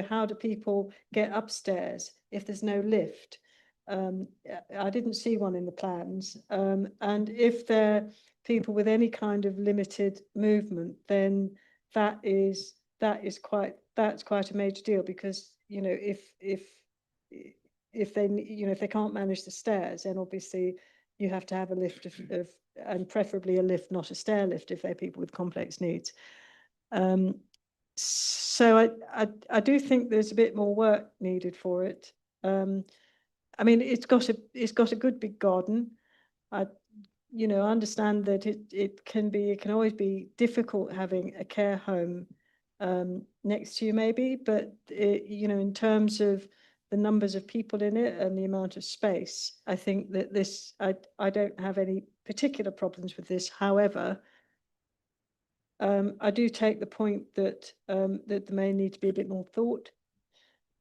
how do people get upstairs if there's no lift? I didn't see one in the plans, and if they're people with any kind of limited movement, then that's quite a major deal, because you know, if they, you know, if they can't manage the stairs, then obviously you have to have a lift and preferably a lift, not a stair lift, if they're people with complex needs. So I do think there's a bit more work needed for it. I mean, it's got a good big garden. You know, I understand that it can always be difficult having a care home next to you maybe, but you know, in terms of the numbers of people in it and the amount of space, I think that this, I don't have any particular problems with this. However, I do take the point that that there may need to be a bit more thought.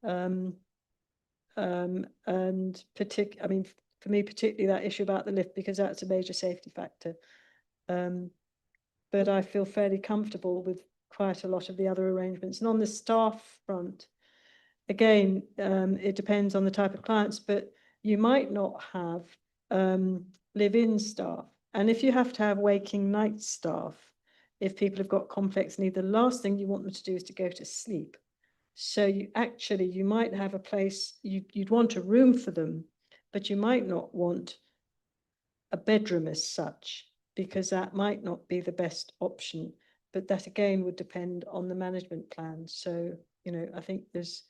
And I mean, for me, particularly that issue about the lift, because that's a major safety factor. But I feel fairly comfortable with quite a lot of the other arrangements. And on the staff front, again, it depends on the type of clients, but you might not have live-in staff. And if you have to have waking night staff, if people have got complex needs, the last thing you want them to do is to go to sleep. So you might have a place, you'd want a room for them, but you might not want a bedroom as such, because that might not be the best option. But that again would depend on the management plan. So, you know, I think there's,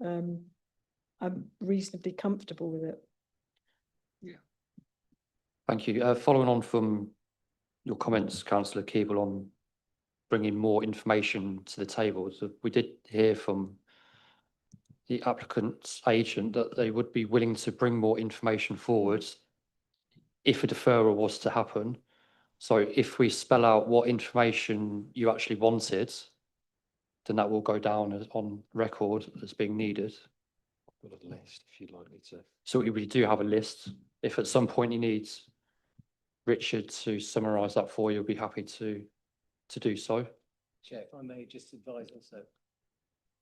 I'm reasonably comfortable with it. Thank you. Following on from your comments, Councillor Keeble, on bringing more information to the table. So we did hear from the applicant's agent that they would be willing to bring more information forward if a deferral was to happen. So if we spell out what information you actually wanted, then that will go down on record as being needed. I've got a list if you'd like me to. So we do have a list. If at some point you need Richard to summarise that for you, we'll be happy to do so. Chair, if I may just advise also,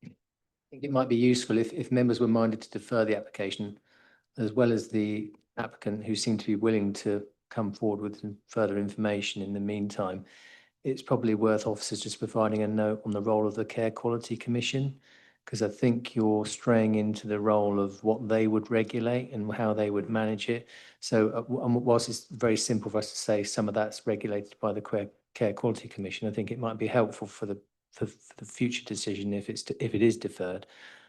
I think it might be useful if members were minded to defer the application, as well as the applicant who seemed to be willing to come forward with some further information in the meantime. It's probably worth officers just providing a note on the role of the Care Quality Commission, because I think you're straying into the role of what they would regulate and how they would manage it. So whilst it's very simple for us to say some of that's regulated by the Care Quality Commission, I think it might be helpful for the future decision if it is deferred,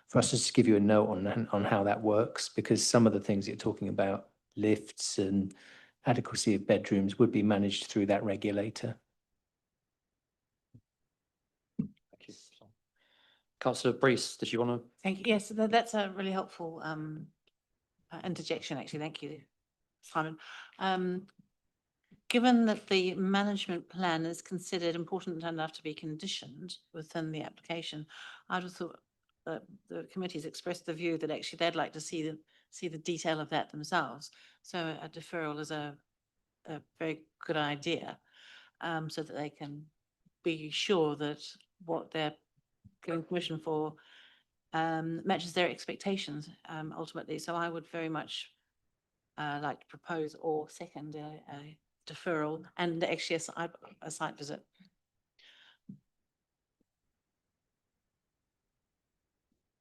for us just to give you a note on how that works, because some of the things you're talking about, lifts and adequacy of bedrooms, would be managed through that regulator. Thank you. Councillor Brees, did you want to? Thank you. Yes, that's a really helpful interjection, actually. Thank you, Simon. Given that the management plan is considered important enough to be conditioned within the application, I just thought that the committee's expressed the view that actually they'd like to see the detail of that themselves. So a deferral is a very good idea, so that they can be sure that what they're giving permission for matches their expectations ultimately. So I would very much like to propose or second a deferral and actually a site visit.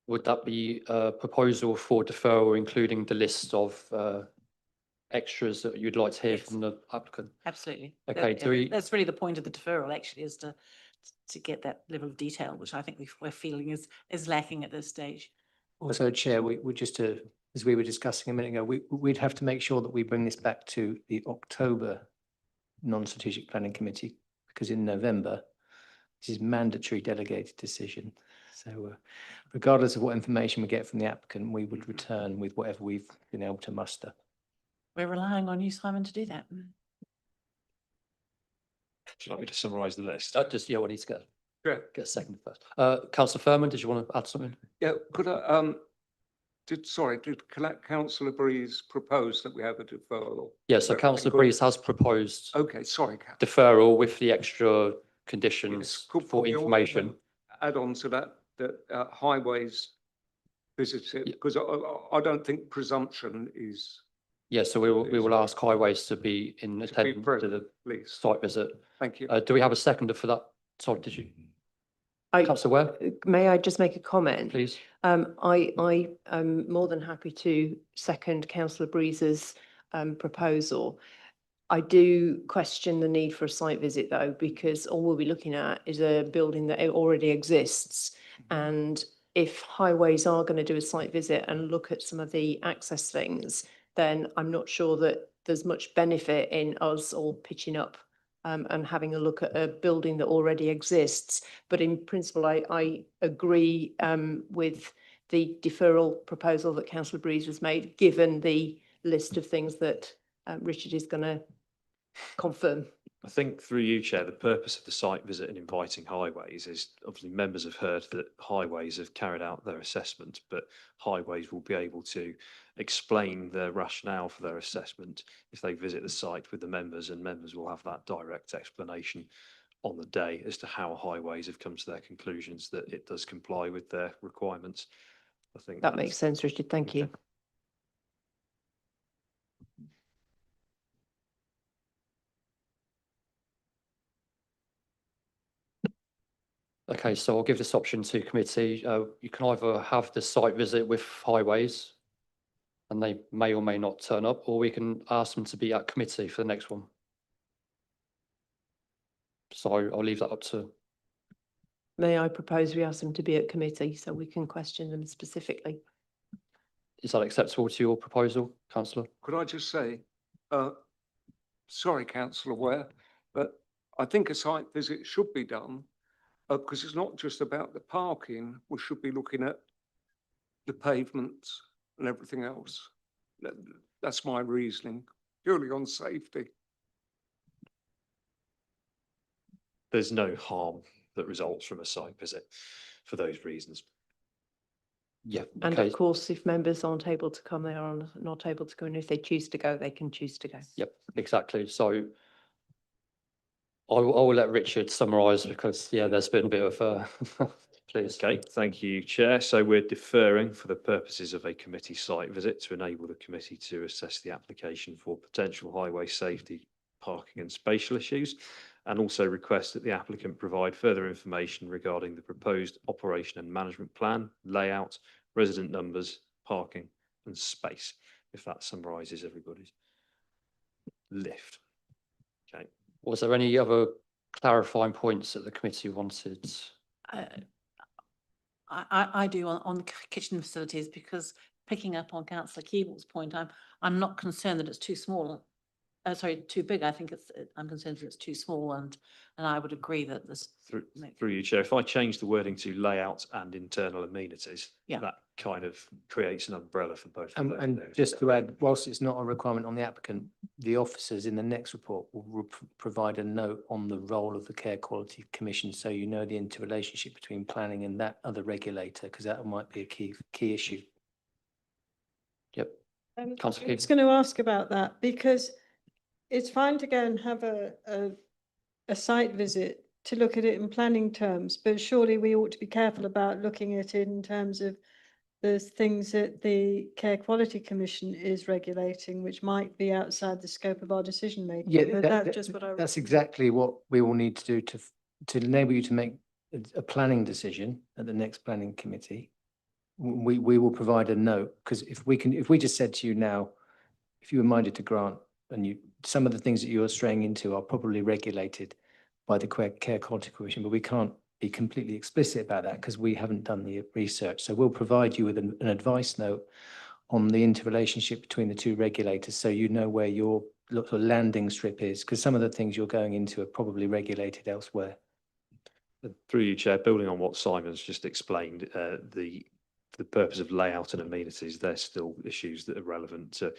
Would that be a proposal for deferral, including the list of extras that you'd like to hear from the applicant? Absolutely. Okay, That's really the point of the deferral, actually, is to get that level of detail, which I think we're feeling is lacking at this stage. Also, Chair, we just as we were discussing a minute ago, we'd have to make sure that we bring this back to the October non-strategic planning committee, because in November, this is mandatory delegated decision. So regardless of what information we get from the applicant, we would return with whatever we've been able to muster. We're relying on you, Simon, to do that. Would you like me to summarise the list? Just, yeah, what needs to get a second first. Councillor Furman, did you want to add something? Yeah, could I, did Councillor Breeze propose that we have a deferral? Yeah, so Councillor Breeze has proposed. Okay, sorry, deferral with the extra conditions for information. Add on to that highways visited, because I don't think presumption is. Yeah, so we will ask highways to be in attendance to the site visit. Thank you. Do we have a seconder for that? Sorry, did you? Councillor Ware, May I just make a comment? please. I am more than happy to second councillor Breeze's proposal. I do question the need for a site visit though, because all we'll be looking at is a building that already exists. And if highways are going to do a site visit and look at some of the access things, then I'm not sure that there's much benefit in us all pitching up and having a look at a building that already exists. But in principle, I agree with the deferral proposal that councillor Breeze has made, given the list of things that Richard is going to confirm. I think through you, Chair, the purpose of the site visit and inviting highways is obviously members have heard that highways have carried out their assessment, but highways will be able to explain their rationale for their assessment if they visit the site with the members, and members will have that direct explanation on the day as to how highways have come to their conclusions that it does comply with their requirements. I think That makes sense, Richard. Thank you. Okay, so I'll give this option to committee. You can either have the site visit with highways and they may or may not turn up, or we can ask them to be at committee for the next one. So I'll leave that up to. May I propose we ask them to be at committee so we can question them specifically? Is that acceptable to your proposal, councillor? Could I just say, sorry, councillor Ware, but I think a site visit should be done because it's not just about the parking. We should be looking at the pavements and everything else. That's my reasoning, purely on safety. there's no harm that results from a site visit for those reasons. Yeah. And of course, if members aren't able to come, they are not able to go. And if they choose to go, they can choose to go. Yep, exactly. So I will let Richard summarise because, yeah, there's been a bit of please. Okay, thank you, Chair. So we're deferring for the purposes of a committee site visit to enable the committee to assess the application for potential highway safety, parking and spatial issues, and also request that the applicant provide further information regarding the proposed operation and management plan, layout, resident numbers, parking and space, if that summarises everybody's lift. Okay. Was there any other clarifying points that the committee wanted? I do on the kitchen facilities, because picking up on councillor Keeble's point, I'm not concerned that it's too small. Sorry, too big. I think I'm concerned that it's too small, and I would agree that this. Through you, Chair, if I change the wording to layout and internal amenities, Yeah. that kind of creates an umbrella for both of those. And just to add, whilst it's not a requirement on the applicant, the officers in the next report will provide a note on the role of the Care Quality Commission, so you know the interrelationship between planning and that other regulator, because that might be a key issue. Yep. I Councillor was going to ask about that, because it's fine to go and have a site visit to look at it in planning terms, but surely we ought to be careful about looking at it in terms of the things that the Care Quality Commission is regulating, which might be outside the scope of our decision making. Yeah, That's just what I. that's exactly what we will need to do to enable you to make a planning decision at the next planning committee. We will provide a note, because if we just said to you now, if you were minded to grant, and some of the things that you're straying into are probably regulated by the Care Quality Commission, but we can't be completely explicit about that because we haven't done the research. So we'll provide you with an advice note on the interrelationship between the two regulators, so you know where your sort of landing strip is, because some of the things you're going into are probably regulated elsewhere. Through you, Chair, building on what Simon's just explained, the purpose of layout and amenities, they're still issues that are relevant to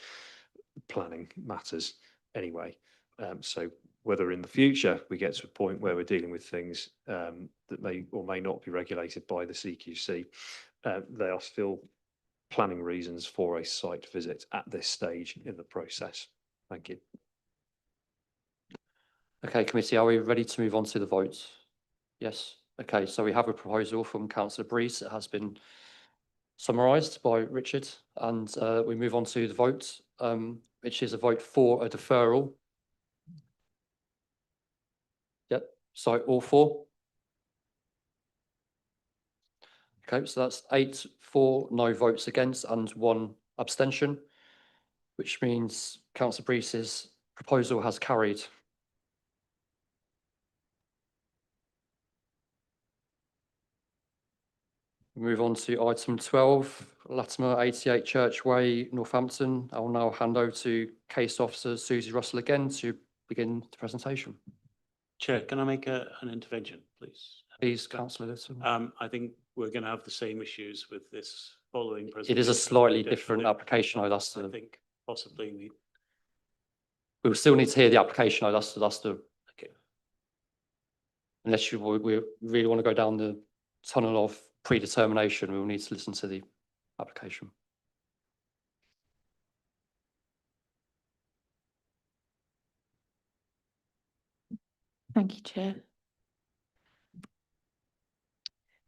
planning matters anyway. So whether in the future we get to a point where we're dealing with things that may or may not be regulated by the CQC, they are still planning reasons for a site visit at this stage in the process. Thank you. Okay, committee, are we ready to move on to the votes? Yes. Okay, so we have a proposal from councillor Breeze that has been summarised by Richard, and we move on to the vote, which is a vote for a deferral. Yep, so all four? Okay, so that's 8 for, no votes against and 1 abstention, which means councillor Breese's proposal has carried. Move on to item 12, Latimer 88 Church Way, Northampton. I will now hand over to Case Officer Susie Russell again to begin the presentation. Chair, can I make an intervention, please? Please, councillor Little. I think we're going to have the same issues with this following It presentation. is a slightly different application. I think possibly we. We will still need to hear the application. That's the. Okay. Unless we really want to go down the tunnel of predetermination, we will need to listen to the application. Thank you, Chair.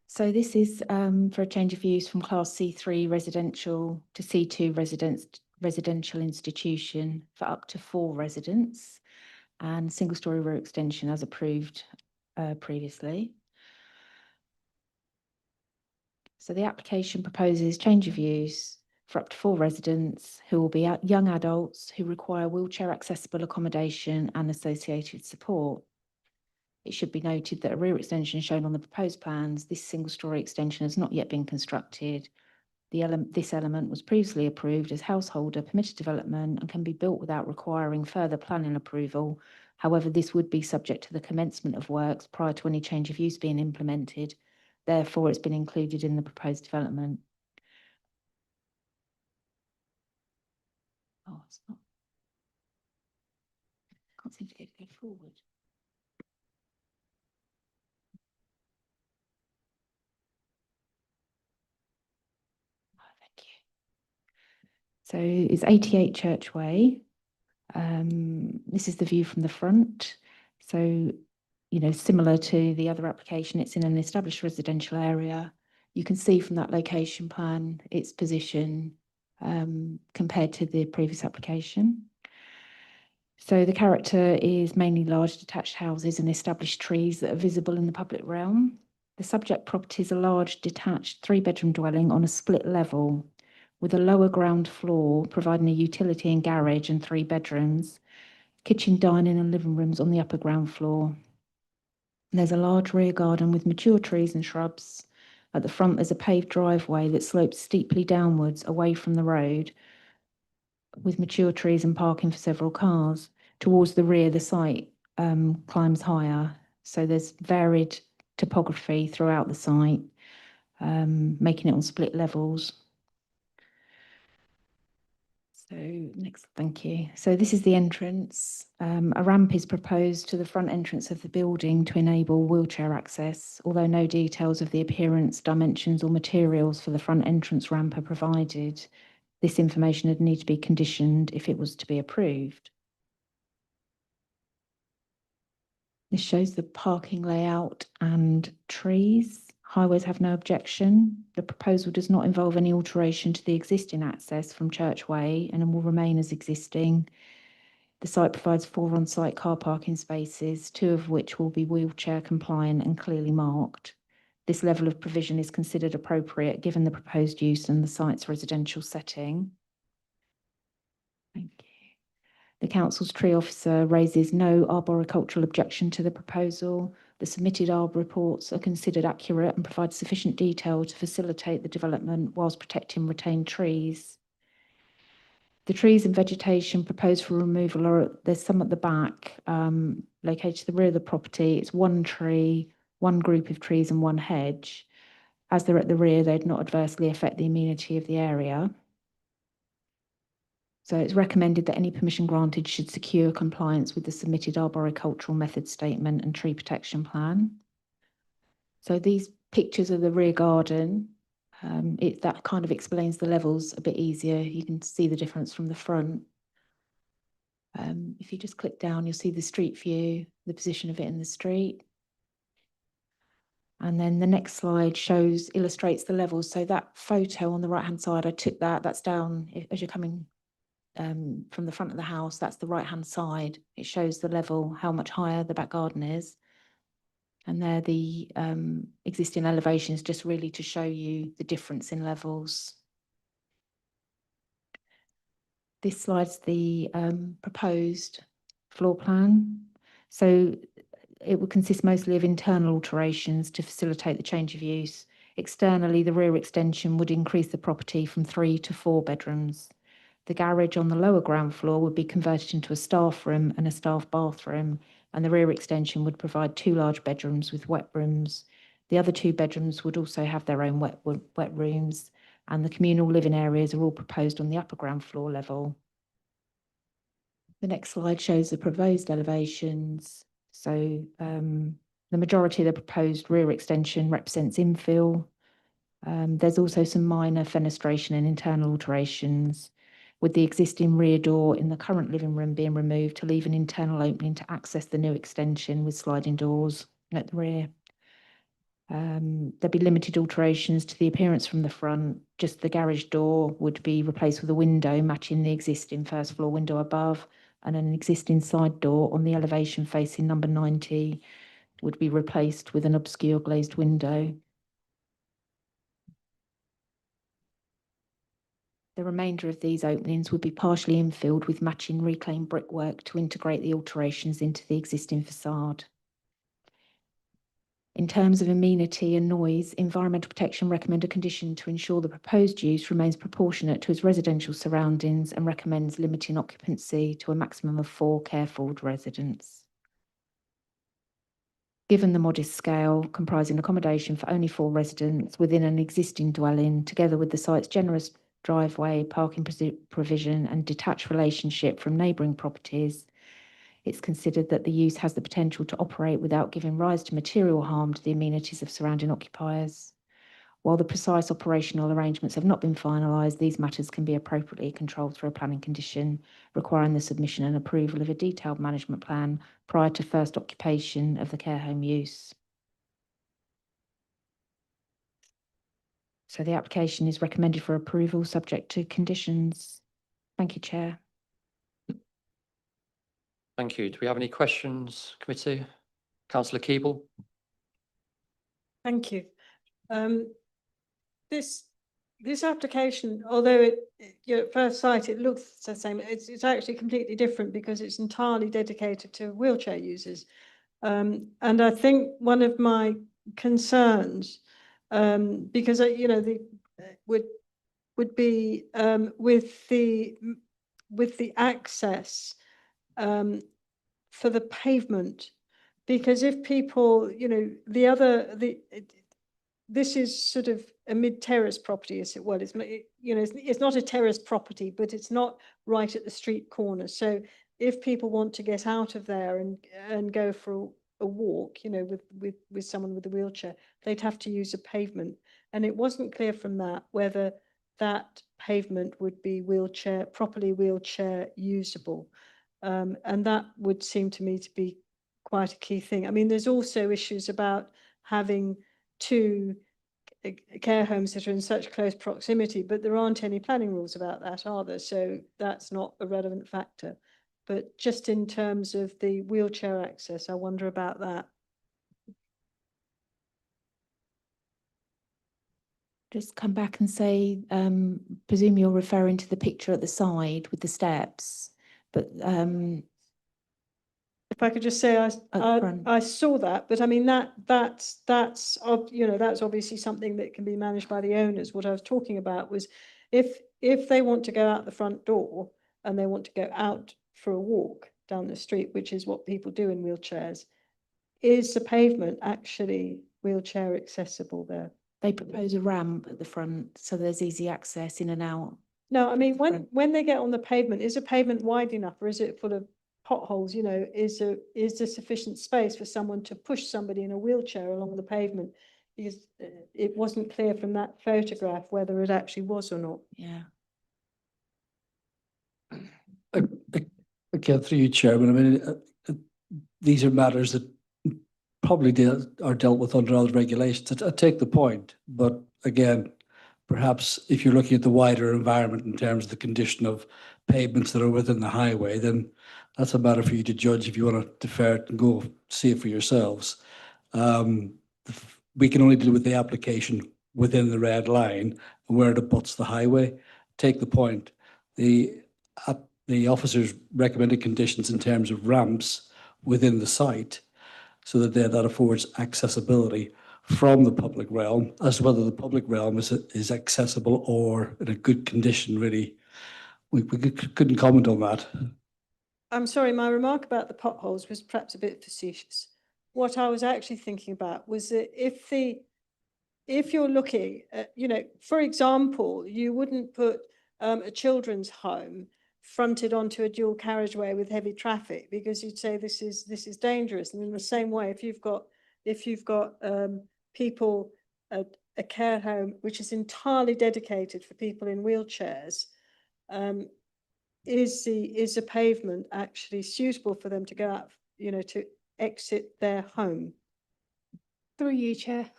So this is for a change of use from Class C3 residential to C2 residential institution for up to 4 residents and single-storey rear extension as approved previously. So the application proposes change of use for up to 4 residents who will be young adults who require wheelchair accessible accommodation and associated support. It should be noted that a rear extension shown on the proposed plans, this single-storey extension has not yet been constructed. This element was previously approved as householder permitted development and can be built without requiring further planning approval. However, this would be subject to the commencement of works prior to any change of use being implemented. Therefore, it's been included in the proposed development. Oh, it's not. Can't seem to get it forward. So it's 88 Church Way. This is the view from the front. So, you know, similar to the other application, it's in an established residential area. You can see from that location plan its position compared to the previous application. So the character is mainly large detached houses and established trees that are visible in the public realm. The subject property is a large detached 3-bedroom dwelling on a split level, with a lower ground floor providing a utility and garage and 3 bedrooms, kitchen, dining and living rooms on the upper ground floor. And there's a large rear garden with mature trees and shrubs. At the front, there's a paved driveway that slopes steeply downwards away from the road, with mature trees and parking for several cars. Towards the rear, the site climbs higher. So there's varied topography throughout the site, making it on split levels. So next, thank you. So this is the entrance. A ramp is proposed to the front entrance of the building to enable wheelchair access, although no details of the appearance, dimensions or materials for the front entrance ramp are provided. This information would need to be conditioned if it was to be approved. This shows the parking layout and trees. Highways have no objection. The proposal does not involve any alteration to the existing access from Church Way and will remain as existing. The site provides 4 on-site car parking spaces, 2 of which will be wheelchair compliant and clearly marked. This level of provision is considered appropriate given the proposed use and the site's residential setting. Thank you. The council's tree officer raises no arboricultural objection to the proposal. The submitted arbour reports are considered accurate and provide sufficient detail to facilitate the development whilst protecting retained trees. The trees and vegetation proposed for removal there's some at the back, located to the rear of the property. It's 1 tree, 1 group of trees and 1 hedge. As they're at the rear, they'd not adversely affect the amenity of the area. So it's recommended that any permission granted should secure compliance with the submitted arboricultural method statement and tree protection plan. So these pictures of the rear garden, that kind of explains the levels a bit easier. You can see the difference from the front. If you just click down, you'll see the street view, the position of it in the street. And then the next slide illustrates the levels. So that photo on the right-hand side, I took that's down as you're coming from the front of the house. That's the right-hand side. It shows the level, how much higher the back garden is. And they're the existing elevations, just really to show you the difference in levels. This slide's the proposed floor plan. So it would consist mostly of internal alterations to facilitate the change of use. Externally, the rear extension would increase the property from 3 to 4 bedrooms. The garage on the lower ground floor would be converted into a staff room and a staff bathroom, and the rear extension would provide 2 large bedrooms with wet rooms. The other 2 bedrooms would also have their own wet rooms, and the communal living areas are all proposed on the upper ground floor level. The next slide shows the proposed elevations. So the majority of the proposed rear extension represents infill. There's also some minor fenestration and internal alterations, with the existing rear door in the current living room being removed to leave an internal opening to access the new extension with sliding doors at the rear. There'd be limited alterations to the appearance from the front. Just the garage door would be replaced with a window matching the existing first floor window above, and an existing side door on the elevation facing number 90 would be replaced with an obscure glazed window. The remainder of these openings would be partially infilled with matching reclaimed brickwork to integrate the alterations into the existing facade. In terms of amenity and noise, Environmental Protection recommend a condition to ensure the proposed use remains proportionate to its residential surroundings and recommends limiting occupancy to a maximum of 4 careful residents. Given the modest scale, comprising accommodation for only 4 residents within an existing dwelling, together with the site's generous driveway, parking provision and detached relationship from neighbouring properties, it's considered that the use has the potential to operate without giving rise to material harm to the amenities of surrounding occupiers. While the precise operational arrangements have not been finalised, these matters can be appropriately controlled through a planning condition, requiring the submission and approval of a detailed management plan prior to first occupation of the care home use. So the application is recommended for approval subject to conditions. Thank you, Chair. Thank you. Do we have any questions, committee? Councillor Keeble? Thank you. This application, although at first sight it looks the same, it's actually completely different because it's entirely dedicated to wheelchair users. And I think one of my concerns, because would be with the access for the pavement, because if people, this is sort of a mid-terrace property, as it well. It's not a terrace property, but it's not right at the street corner. So if people want to get out of there and go for a walk, with someone with a wheelchair, they'd have to use a pavement. And it wasn't clear from that whether that pavement would be properly wheelchair usable. And that would seem to me to be quite a key thing. I mean, there's also issues about having 2 care homes that are in such close proximity, but there aren't any planning rules about that, are there? So that's not a relevant factor. But just in terms of the wheelchair access, I wonder about that. Just come back and say, presume you're referring to the picture at the side with the steps, but if I could just say, I saw that, but I mean that's obviously something that can be managed by the owners. What I was talking about was if they want to go out the front door and they want to go out for a walk down the street, which is what people do in wheelchairs, is the pavement actually wheelchair accessible there? They propose a ramp at the front, so there's easy access in and out. No, I mean, when they get on the pavement, is the pavement wide enough or is it full of potholes? Is there sufficient space for someone to push somebody in a wheelchair along the pavement? Because it wasn't clear from that photograph whether it actually was or not. Yeah. Again, through you, Chairman, I mean, these are matters that probably are dealt with under other regulations. I take the point, but again, perhaps if you're looking at the wider environment in terms of the condition of pavements that are within the highway, then that's a matter for you to judge if you want to defer it and go see it for yourselves. We can only deal with the application within the red line and where it abuts the highway. Take the point. The officers recommended conditions in terms of ramps within the site so that affords accessibility from the public realm, as to whether the public realm is accessible or in a good condition, really. We couldn't comment on that. I'm sorry, my remark about the potholes was perhaps a bit facetious. What I was actually thinking about was that if you're looking at, for example, you wouldn't put a children's home fronted onto a dual carriageway with heavy traffic because you'd say this is dangerous. And in the same way, if you've got people at a care home which is entirely dedicated for people in wheelchairs, is a pavement actually suitable for them to go out, to exit their home? Through you, Chair.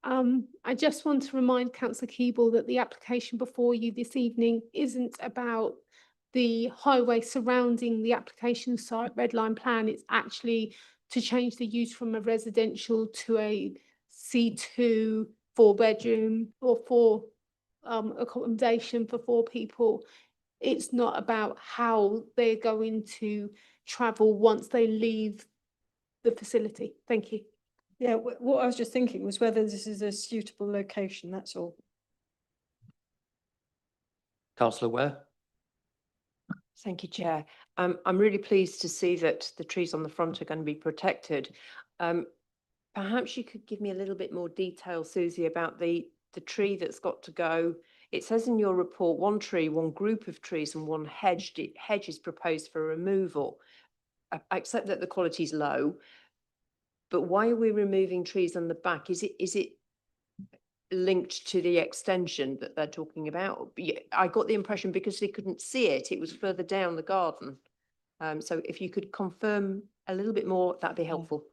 I just want to remind Councillor Keeble that the application before you this evening isn't about the highway surrounding the application site red line plan. It's actually to change the use from a residential to a C2 4-bedroom or 4 accommodation for 4 people. It's not about how they're going to travel once they leave the facility. Thank you. Yeah, what I was just thinking was whether this is a suitable location, that's all. Councillor Ware? Thank you, Chair. I'm really pleased to see that the trees on the front are going to be protected. Perhaps you could give me a little bit more detail, Susie, about the tree that's got to go. It says in your report, 1 tree, 1 group of trees and 1 hedge is proposed for removal. I accept that the quality is low, but why are we removing trees on the back? Is it linked to the extension that they're talking about? I got the impression because they couldn't see it, it was further down the garden. So if you could confirm a little bit more, that'd be helpful.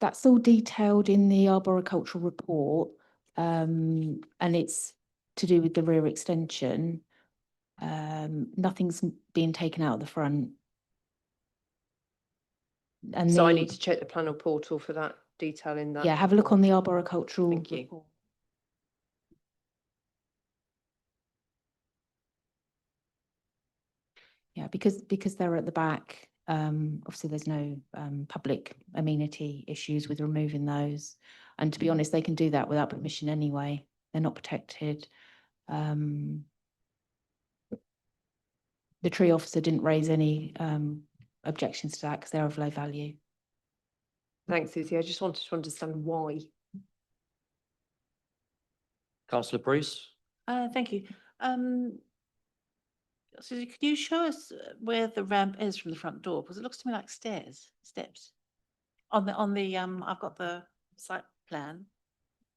That's all detailed in the arboricultural report, and it's to do with the rear extension. Nothing's being taken out of the front. And So I need to check the planning portal for that detail in that. yeah, have a look on the arboricultural Thank you. report. Yeah, because they're at the back, obviously there's no public amenity issues with removing those. And to be honest, they can do that without permission anyway. They're not protected. The tree officer didn't raise any objections to that because they're of low value. Thanks, Susie. I just wanted to understand why. Councillor Bruce? Thank you. Susie, could you show us where the ramp is from the front door? Because it looks to me like steps. On the I've got the site plan.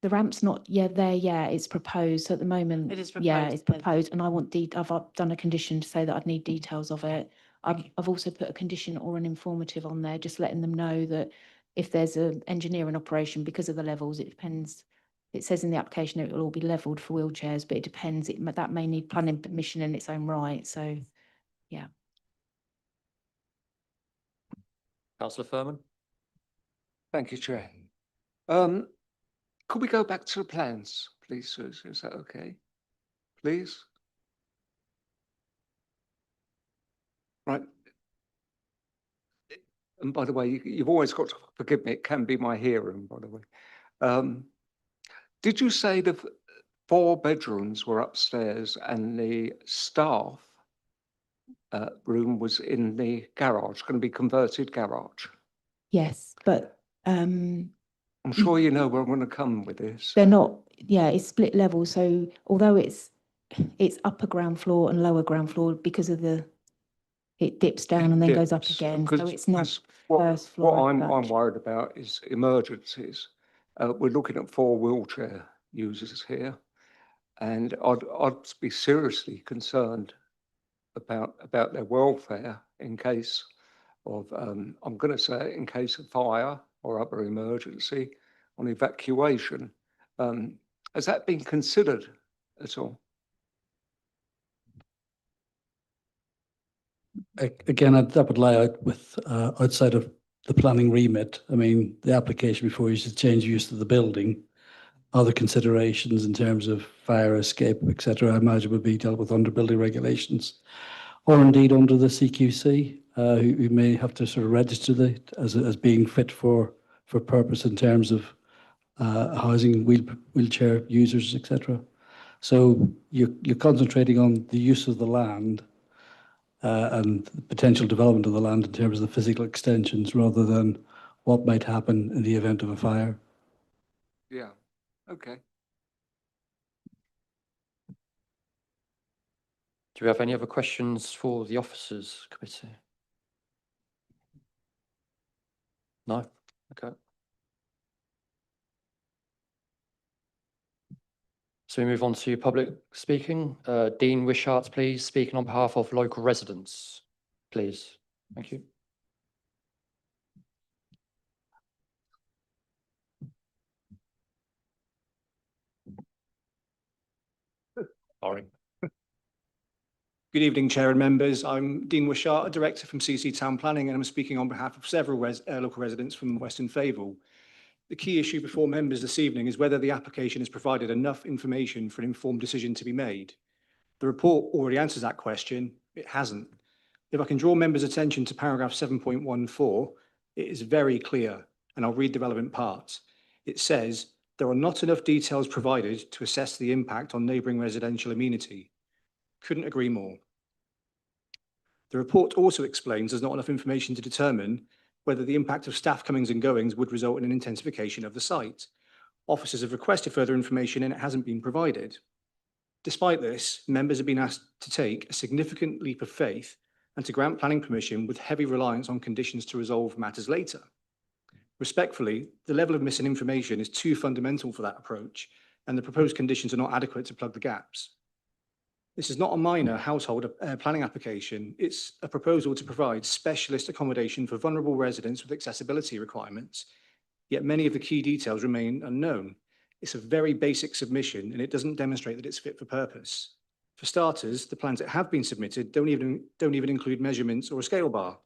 The ramp's not there yet, it's proposed. So at the moment, It is yeah, proposed, it's then. proposed, and I've done a condition to say that I'd need details of it. I've also put a condition or an informative on there, just letting them know that if there's an engineering operation, because of the levels, it depends. It says in the application it will all be levelled for wheelchairs, but it depends. That may need planning permission in its own right. So, yeah. Councillor Furman? Thank you, Chair. Could we go back to the plans, please, Susie? Is that okay? Please? Right. And by the way, you've always got to forgive me, it can be my hearing, by the way. Did you say the 4 bedrooms were upstairs and the staff room was in the garage, going to be converted garage? Yes, but I'm sure you know where I'm going to come with this. they're not. Yeah, it's split level. So although it's upper ground floor and lower ground floor because of it dips down and then goes up again. So it's not first floor. What I'm worried about is emergencies. We're looking at 4 wheelchair users here, and I'd be seriously concerned about their welfare in case of I'm going to say in case of fire or other emergency on evacuation. Has that been considered at all? Again, that would lie out with outside of the planning remit. I mean, the application before you should change use of the building. Other considerations in terms of fire escape, etc., I imagine would be dealt with under building regulations, or indeed under the CQC, who may have to sort of register it as being fit for purpose in terms of housing wheelchair users, etc. So you're concentrating on the use of the land and the potential development of the land in terms of the physical extensions, rather than what might happen in the event of a fire. Yeah, okay. Do we have any other questions for the officers committee? No? Okay. So we move on to public speaking. Dean Wishart, please, speaking on behalf of local residents, please. Thank you. Sorry. Good evening, Chair and members. I'm Dean Wishart, a director from CC Town Planning, and I'm speaking on behalf of several local residents from Western Fayville. The key issue before members this evening is whether the application has provided enough information for an informed decision to be made. The report already answers that question. It hasn't. If I can draw members' attention to paragraph 7.14, it is very clear, and I'll read the relevant parts. It says, there are not enough details provided to assess the impact on neighbouring residential amenity. Couldn't agree more. The report also explains there's not enough information to determine whether the impact of staff comings and goings would result in an intensification of the site. Officers have requested further information and it hasn't been provided. Despite this, members have been asked to take a significant leap of faith and to grant planning permission with heavy reliance on conditions to resolve matters later. Respectfully, the level of missing information is too fundamental for that approach, and the proposed conditions are not adequate to plug the gaps. This is not a minor household planning application. It's a proposal to provide specialist accommodation for vulnerable residents with accessibility requirements, yet many of the key details remain unknown. It's a very basic submission and it doesn't demonstrate that it's fit for purpose. For starters, the plans that have been submitted don't even include measurements or a scale bar.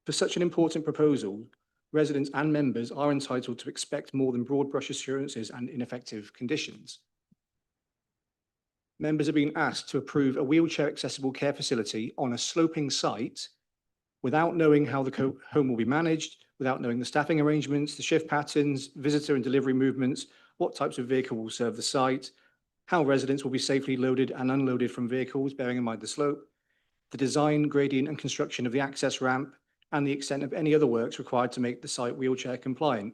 For such an important proposal, residents and members are entitled to expect more than broad brush assurances and ineffective conditions. Members are being asked to approve a wheelchair accessible care facility on a sloping site without knowing how the home will be managed, without knowing the staffing arrangements, the shift patterns, visitor and delivery movements, what types of vehicle will serve the site, how residents will be safely loaded and unloaded from vehicles, bearing in mind the slope, the design, gradient and construction of the access ramp, and the extent of any other works required to make the site wheelchair compliant.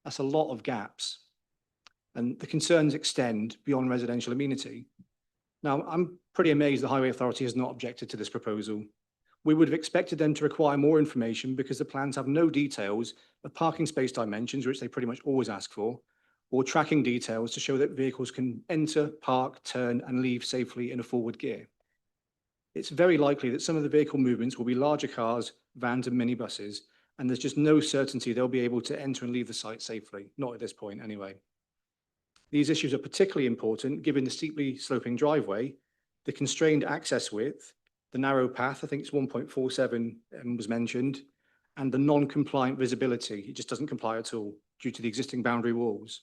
That's a lot of gaps. And the concerns extend beyond residential amenity. Now, I'm pretty amazed the Highway Authority has not objected to this proposal. We would have expected them to require more information because the plans have no details of parking space dimensions, which they pretty much always ask for, or tracking details to show that vehicles can enter, park, turn, and leave safely in a forward gear. It's very likely that some of the vehicle movements will be larger cars, vans, and minibuses, and there's just no certainty they'll be able to enter and leave the site safely, not at this point anyway. These issues are particularly important given the steeply sloping driveway, the constrained access width, the narrow path, I think it's 1.47 was mentioned, and the non-compliant visibility. It just doesn't comply at all due to the existing boundary walls.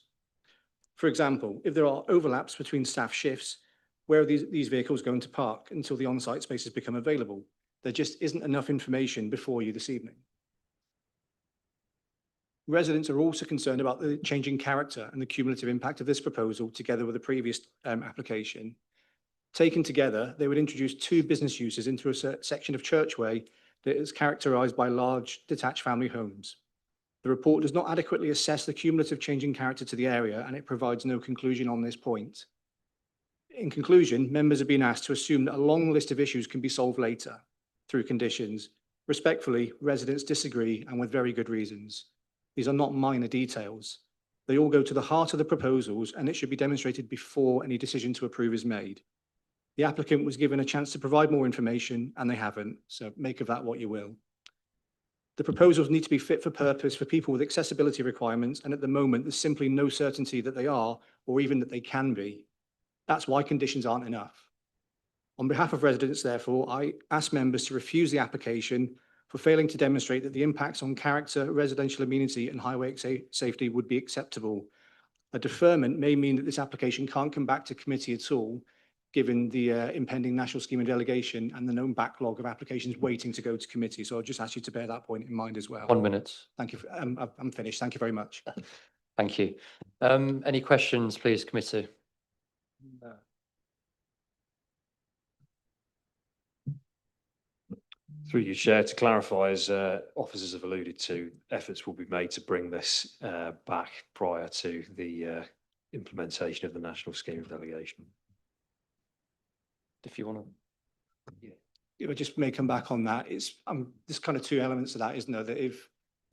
For example, if there are overlaps between staff shifts, where are these vehicles going to park until the on-site spaces become available? There just isn't enough information before you this evening. Residents are also concerned about the changing character and the cumulative impact of this proposal together with the previous application. Taken together, they would introduce two business uses into a section of Churchway that is characterised by large detached family homes. The report does not adequately assess the cumulative changing character to the area, and it provides no conclusion on this point. In conclusion, members have been asked to assume that a long list of issues can be solved later through conditions. Respectfully, residents disagree, and with very good reasons. These are not minor details. They all go to the heart of the proposals, and it should be demonstrated before any decision to approve is made. The applicant was given a chance to provide more information, and they haven't, so make of that what you will. The proposals need to be fit for purpose for people with accessibility requirements, and at the moment, there's simply no certainty that they are, or even that they can be. That's why conditions aren't enough. On behalf of residents, therefore, I ask members to refuse the application for failing to demonstrate that the impacts on character, residential amenity and highway safety would be acceptable. A deferment may mean that this application can't come back to committee at all, given the impending national scheme of delegation and the known backlog of applications waiting to go to committee. So I'll just ask you to bear that point in mind as well. 1 minute. Thank you. I'm finished. Thank you very much. Thank you. Any questions, please, committee? Through you, Chair, to clarify, as officers have alluded to, efforts will be made to bring this back prior to the implementation of the national scheme of delegation. If you want to. If I just may come back on that, there's kind of two elements to that, isn't there? That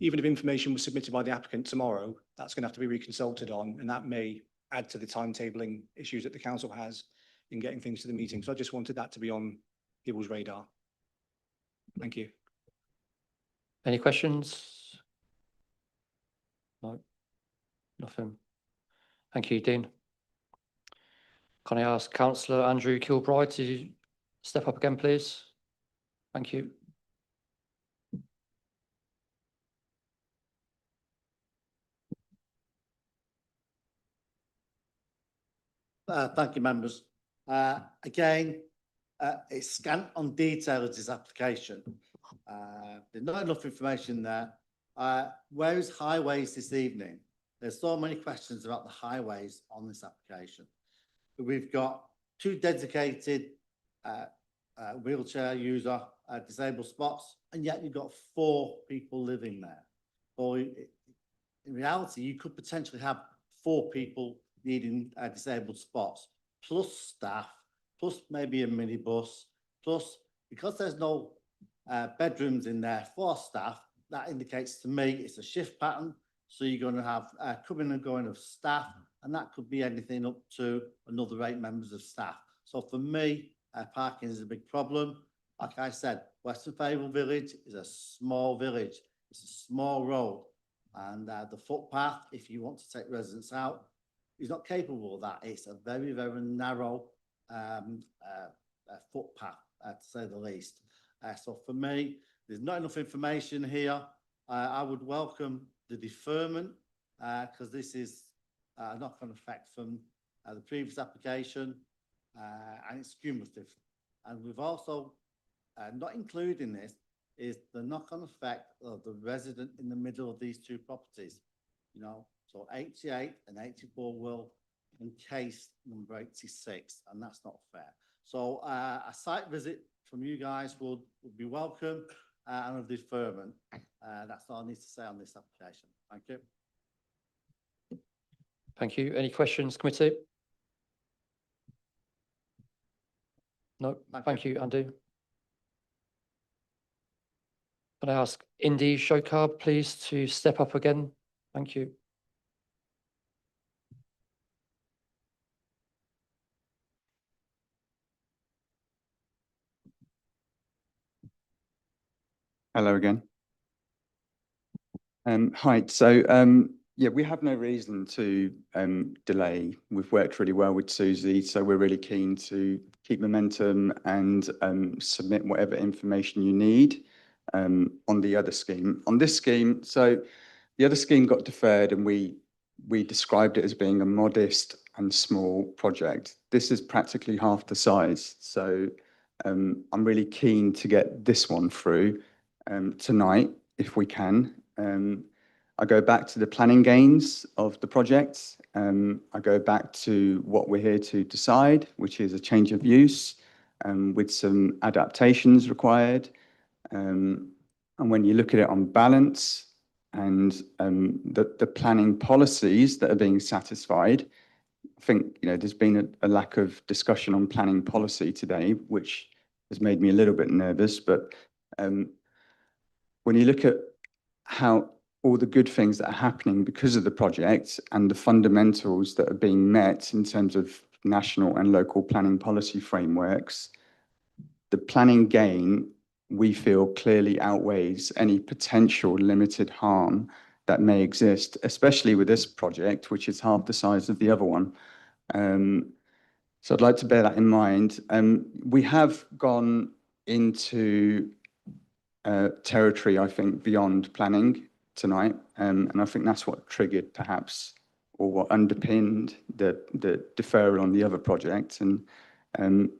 even if information was submitted by the applicant tomorrow, that's going to have to be reconsulted on, and that may add to the timetabling issues that the council has in getting things to the meeting. So I just wanted that to be on people's radar. Thank you. Any questions? No, nothing. Thank you, Dean. Can I ask Councillor Andrew Kilbride to step up again, please? Thank you. Thank you, members. Again, it's scant on detail of this application. There's not enough information there. Where is highways this evening? There's so many questions about the highways on this application. We've got 2 dedicated wheelchair user disabled spots, and yet you've got 4 people living there. So in reality, you could potentially have 4 people needing disabled spots, plus staff, plus maybe a minibus, plus because there's no bedrooms in there for staff, that indicates to me it's a shift pattern. So you're going to have coming and going of staff, and that could be anything up to another 8 members of staff. So for me, parking is a big problem. Like I said, Western Fable Village is a small village. It's a small road, and the footpath, if you want to take residents out, is not capable of that. It's a very, very narrow footpath, to say the least. So for me, there's not enough information here. I would welcome the deferment because this is a knock-on effect from the previous application, and it's cumulative. And we've also not including this is the knock-on effect of the resident in the middle of these 2 properties. You know, so 88 and 84 will encase number 86, and that's not fair. So a site visit from you guys would be welcome, and a deferment. That's all I need to say on this application. Thank you. Thank you. Any questions, committee? No. Thank you, Andy. Can I ask Indy Shokar, please, to step up again? Thank you. Hello again. Hi. So yeah, we have no reason to delay. We've worked really well with Susie, so we're really keen to keep momentum and submit whatever information you need on the other scheme. On this scheme, so the other scheme got deferred, and we described it as being a modest and small project. This is practically half the size, so I'm really keen to get this one through tonight, if we can. I go back to the planning gains of the project. I go back to what we're here to decide, which is a change of use with some adaptations required. And when you look at it on balance and the planning policies that are being satisfied, I think, you know, there's been a lack of discussion on planning policy today, which has made me a little bit nervous. But when you look at how all the good things that are happening because of the project and the fundamentals that are being met in terms of national and local planning policy frameworks, the planning gain, we feel, clearly outweighs any potential limited harm that may exist, especially with this project, which is half the size of the other one. So I'd like to bear that in mind. We have gone into territory, I think, beyond planning tonight. And I think that's what triggered perhaps, or what underpinned the deferral on the other project.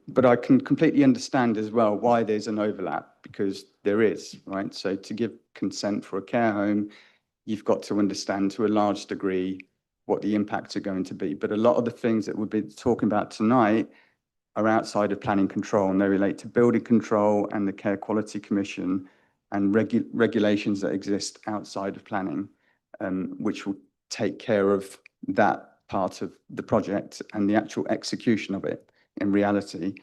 But I can completely understand as well why there's an overlap, because there is, right? So to give consent for a care home, you've got to understand to a large degree what the impacts are going to be. But a lot of the things that we'll be talking about tonight are outside of planning control, and they relate to building control and the Care Quality Commission and regulations that exist outside of planning, which will take care of that part of the project and the actual execution of it in reality.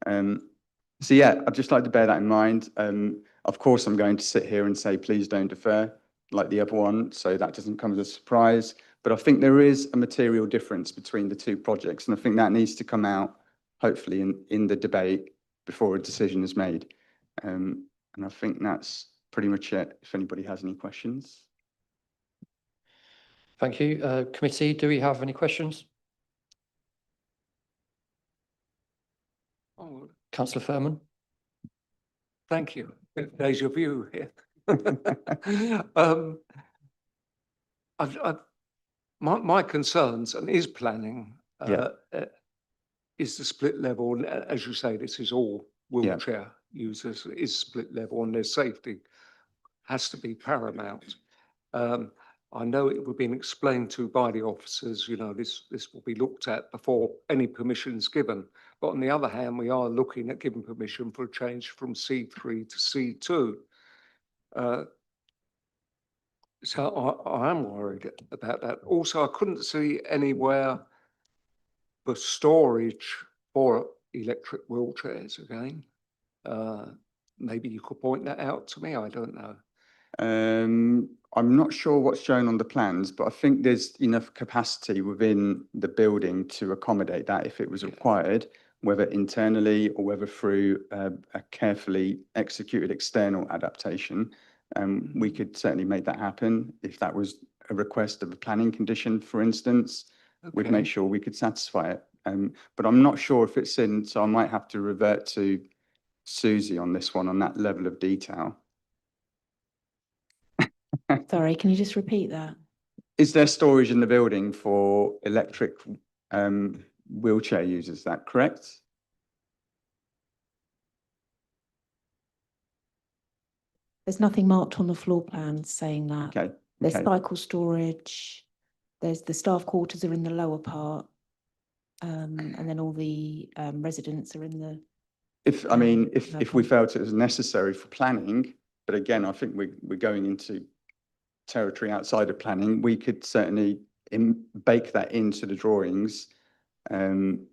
So yeah, I'd just like to bear that in mind. Of course, I'm going to sit here and say, please don't defer like the other one, so that doesn't come as a surprise. But I think there is a material difference between the two projects, and I think that needs to come out, hopefully, in the debate before a decision is made. And I think that's pretty much it, if anybody has any questions. Thank you. Committee, do we have any questions? Oh, Councillor Furman? thank you. Deja vu here. My concerns, and is planning, is the split level. And as you say, this is all wheelchair users, is split level, and their safety has to be paramount. I know it would be explained to by the officers, you know, this will be looked at before any permission is given. But on the other hand, we are looking at giving permission for a change from C3 to C2. So I am worried about that. Also, I couldn't see anywhere for storage for electric wheelchairs again. Maybe you could point that out to me, I don't know. I'm not sure what's shown on the plans, but I think there's enough capacity within the building to accommodate that if it was required, whether internally or whether through a carefully executed external adaptation. We could certainly make that happen if that was a request of a planning condition, for instance. We'd make sure we could satisfy it. But I'm not sure if it's in, so I might have to revert to Susie on this one, on that level of detail. Sorry, can you just repeat that? Is there storage in the building for electric wheelchair users? Is that correct? There's nothing marked on the floor plan saying that. Okay. There's cycle storage. There's the staff quarters are in the lower part. And then all the residents are in the. If we felt it was necessary for planning, but again, I think we're going into territory outside of planning, we could certainly bake that into the drawings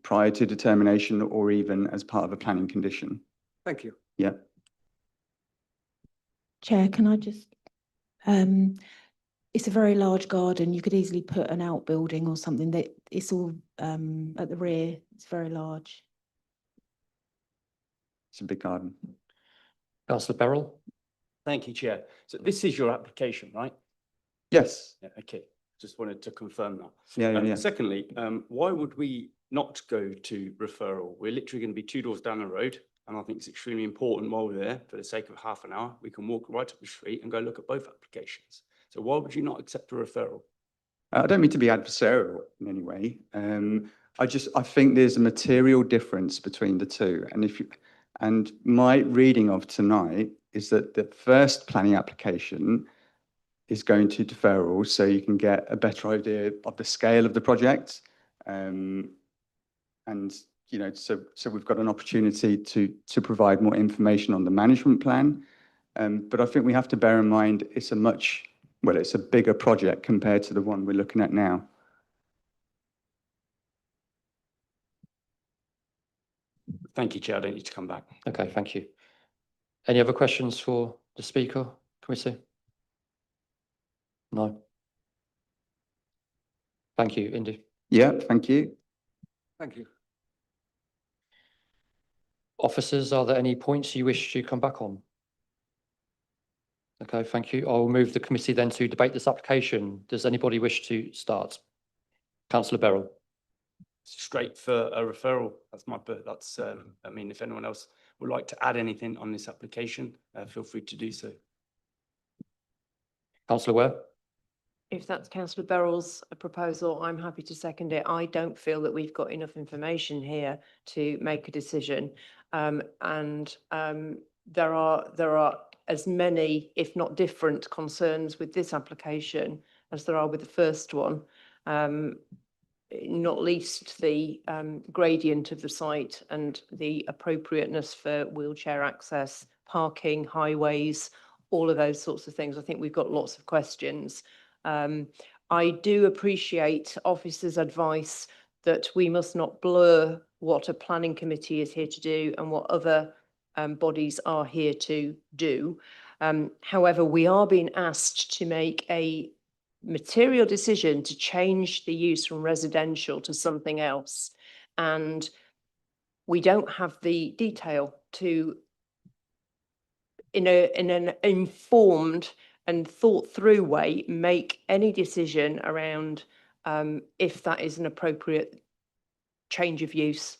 prior to determination, or even as part of a planning condition. Thank you. Yeah. Chair, can I just, it's a very large garden. You could easily put an outbuilding or something. That it's all at the rear. It's very large. It's a big garden. Councillor Beryl? Thank you, Chair. So this is your application, right? Yes. Yeah, okay. Just wanted to confirm that. Yeah. Secondly, why would we not go to referral? We're literally going to be 2 doors down the road, and I think it's extremely important while we're there, for the sake of half an hour, we can walk right up the street and go look at both applications. So why would you not accept a referral? I don't mean to be adversarial in any way. I think there's a material difference between the two. And my reading of tonight is that the first planning application is going to deferral, so you can get a better idea of the scale of the project. And, you know, so we've got an opportunity to provide more information on the management plan. But I think we have to bear in mind it's a bigger project compared to the one we're looking at now. Thank you, Chair. I don't need to come back. Okay, thank you. Any other questions for the Speaker, Committee? No. Thank you, Indy. Yeah, thank you. Thank you. Officers, are there any points you wish to come back on? Okay, thank you. I will move the committee then to debate this application. Does anybody wish to start? Councillor Beryl. straight for a referral. That's, I mean, if anyone else would like to add anything on this application, feel free to do so. Councillor Ware? If that's councillor Beryl's proposal, I'm happy to second it. I don't feel that we've got enough information here to make a decision. There are as many, if not different, concerns with this application as there are with the first one. Not least the gradient of the site and the appropriateness for wheelchair access, parking, highways, all of those sorts of things. I think we've got lots of questions. I do appreciate officers' advice that we must not blur what a planning committee is here to do and what other bodies are here to do. However, we are being asked to make a material decision to change the use from residential to something else. And we don't have the detail to, in an informed and thought through way, make any decision around if that is an appropriate change of use.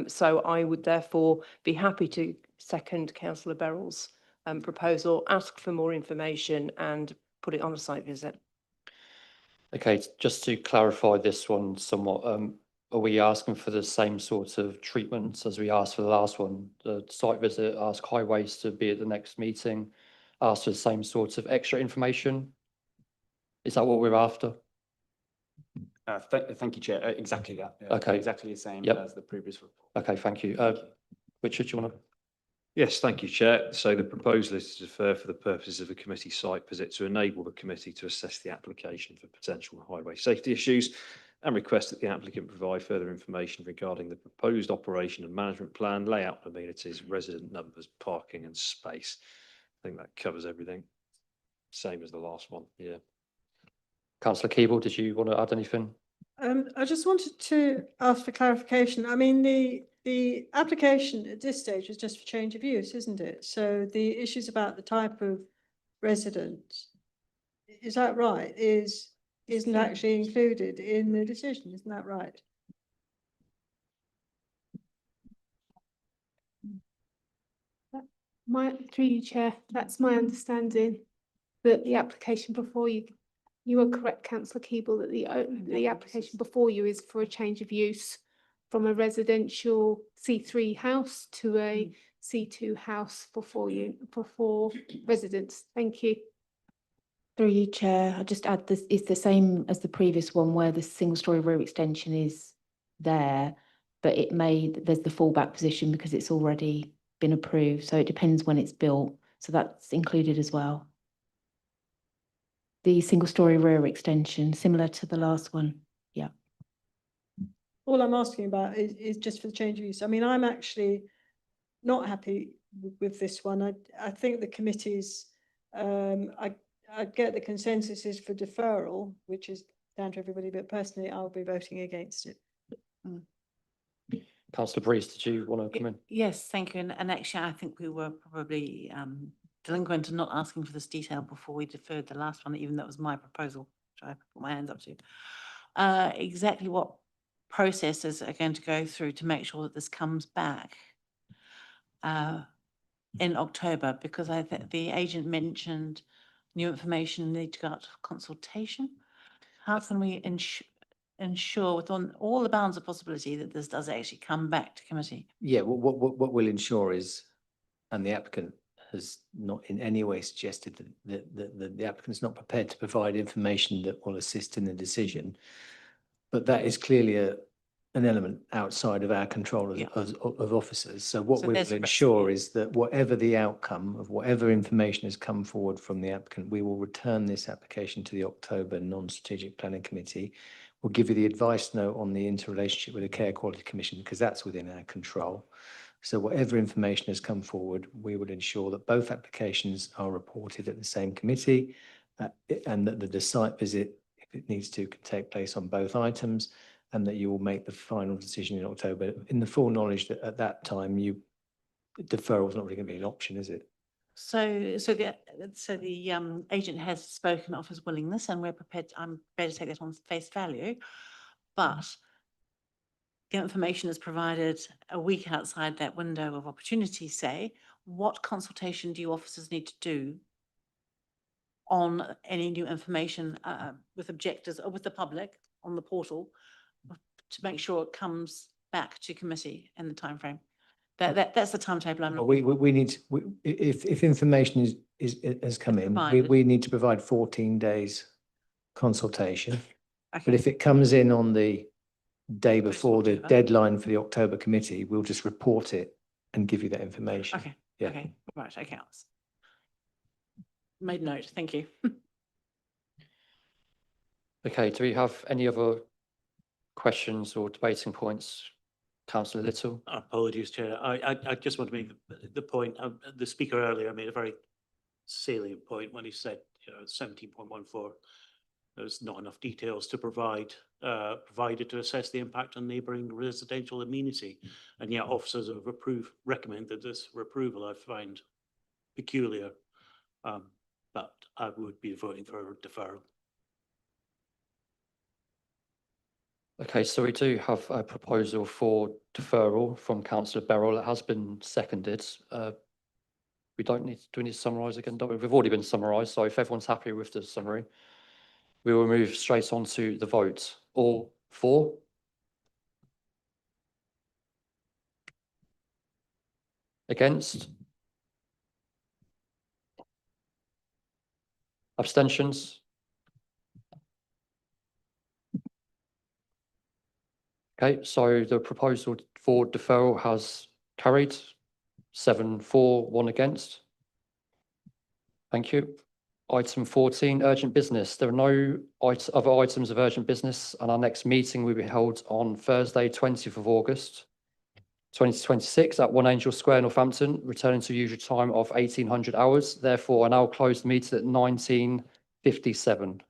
So I would therefore be happy to second councillor Beryl's proposal, ask for more information and put it on a site visit. Okay, just to clarify this one somewhat, are we asking for the same sort of treatment as we asked for the last one? The site visit, ask highways to be at the next meeting, ask for the same sort of extra information? Is that what we're after? Thank you, Chair. Exactly that. Yeah, Okay. Exactly the same Yep. as the previous report. Okay, thank you. Richard, do you want to? Yes, thank you, Chair. So the proposal is to defer for the purposes of a committee site visit to enable the committee to assess the application for potential highway safety issues and request that the applicant provide further information regarding the proposed operation and management plan, layout of amenities, resident numbers, parking and space. I think that covers everything. Same as the last one, yeah. Councillor Keeble, did you want to add anything? I just wanted to ask for clarification. I mean, the application at this stage is just for change of use, isn't it? So the issues about the type of residence, is that right? Isn't actually included in the decision, isn't that right? Through you, Chair, that's my understanding, that the application before you, you are correct, councillor Keeble, that the application before you is for a change of use from a residential C3 house to a C2 house for four residents. Thank you. Through you, Chair, I just add this is the same as the previous one where the single story rear extension is there, but there's the fallback position because it's already been approved. So it depends when it's built. So that's included as well. The single story rear extension, similar to the last one. Yeah. All I'm asking about is just for the change of use. I mean, I'm actually not happy with this one. I think the committees, I get the consensus is for deferral, which is down to everybody, but personally, I'll be voting against it. Councillor Breeze, did you want to come in? Yes, thank you. And actually, I think we were probably delinquent in not asking for this detail before we deferred the last one, even though it was my proposal, which I put my hands up to. Exactly what processes are going to go through to make sure that this comes back in October, because I think the agent mentioned new information need to go out to consultation. How can we ensure within all the bounds of possibility that this does actually come back to committee? Yeah, what we'll ensure is, and the applicant has not in any way suggested that the applicant is not prepared to provide information that will assist in the decision, but that is clearly an element outside of our control of officers. So what we will ensure is that whatever the outcome of whatever information has come forward from the applicant, we will return this application to the October non-strategic planning committee. We'll give you the advice note on the interrelationship with the Care Quality Commission, because that's within our control. So whatever information has come forward, we will ensure that both applications are reported at the same committee and that the site visit, if it needs to, can take place on both items, and that you will make the final decision in October in the full knowledge that at that time deferral is not really going to be an option, is it? So the agent has spoken of his willingness, and we're prepared. I'm prepared to take that on face value, but the information is provided a week outside that window of opportunity, say, what consultation do you officers need to do on any new information with objectors or with the public on the portal to make sure it comes back to committee in the timeframe? That's the timetable I'm Well, looking for. we need, if information has come in, Provided. we need to provide 14 days consultation. But Okay. if it comes in on the day before the October. deadline for the October committee, we'll just report it and give you that information. Okay, Yeah. okay, right, okay. Made note, thank you. Okay, do we have any other questions or debating points? Councillor Little? Apologies, Chair. I just want to make the point, the speaker earlier made a very salient point when he said, 17.14, there's not enough details to provided to assess the impact on neighbouring residential amenity. And yet officers have recommended this approval. I find peculiar, but I would be voting for deferral. Okay, so we do have a proposal for deferral from Councillor Beryl. It has been seconded. We don't need, do we need to summarise again? Don't we? We've already been summarised, so if everyone's happy with the summary, we will move straight on to the vote. All for? Against? Abstentions? Okay, so the proposal for deferral has carried. 7 for, 1 against. Thank you. Item 14, urgent business. There are no other items of urgent business, and our next meeting will be held on Thursday, 20th of August, 2026 at One Angel Square, Northampton, returning to usual time of 1800 hours. Therefore, I now close the meeting at 19:57.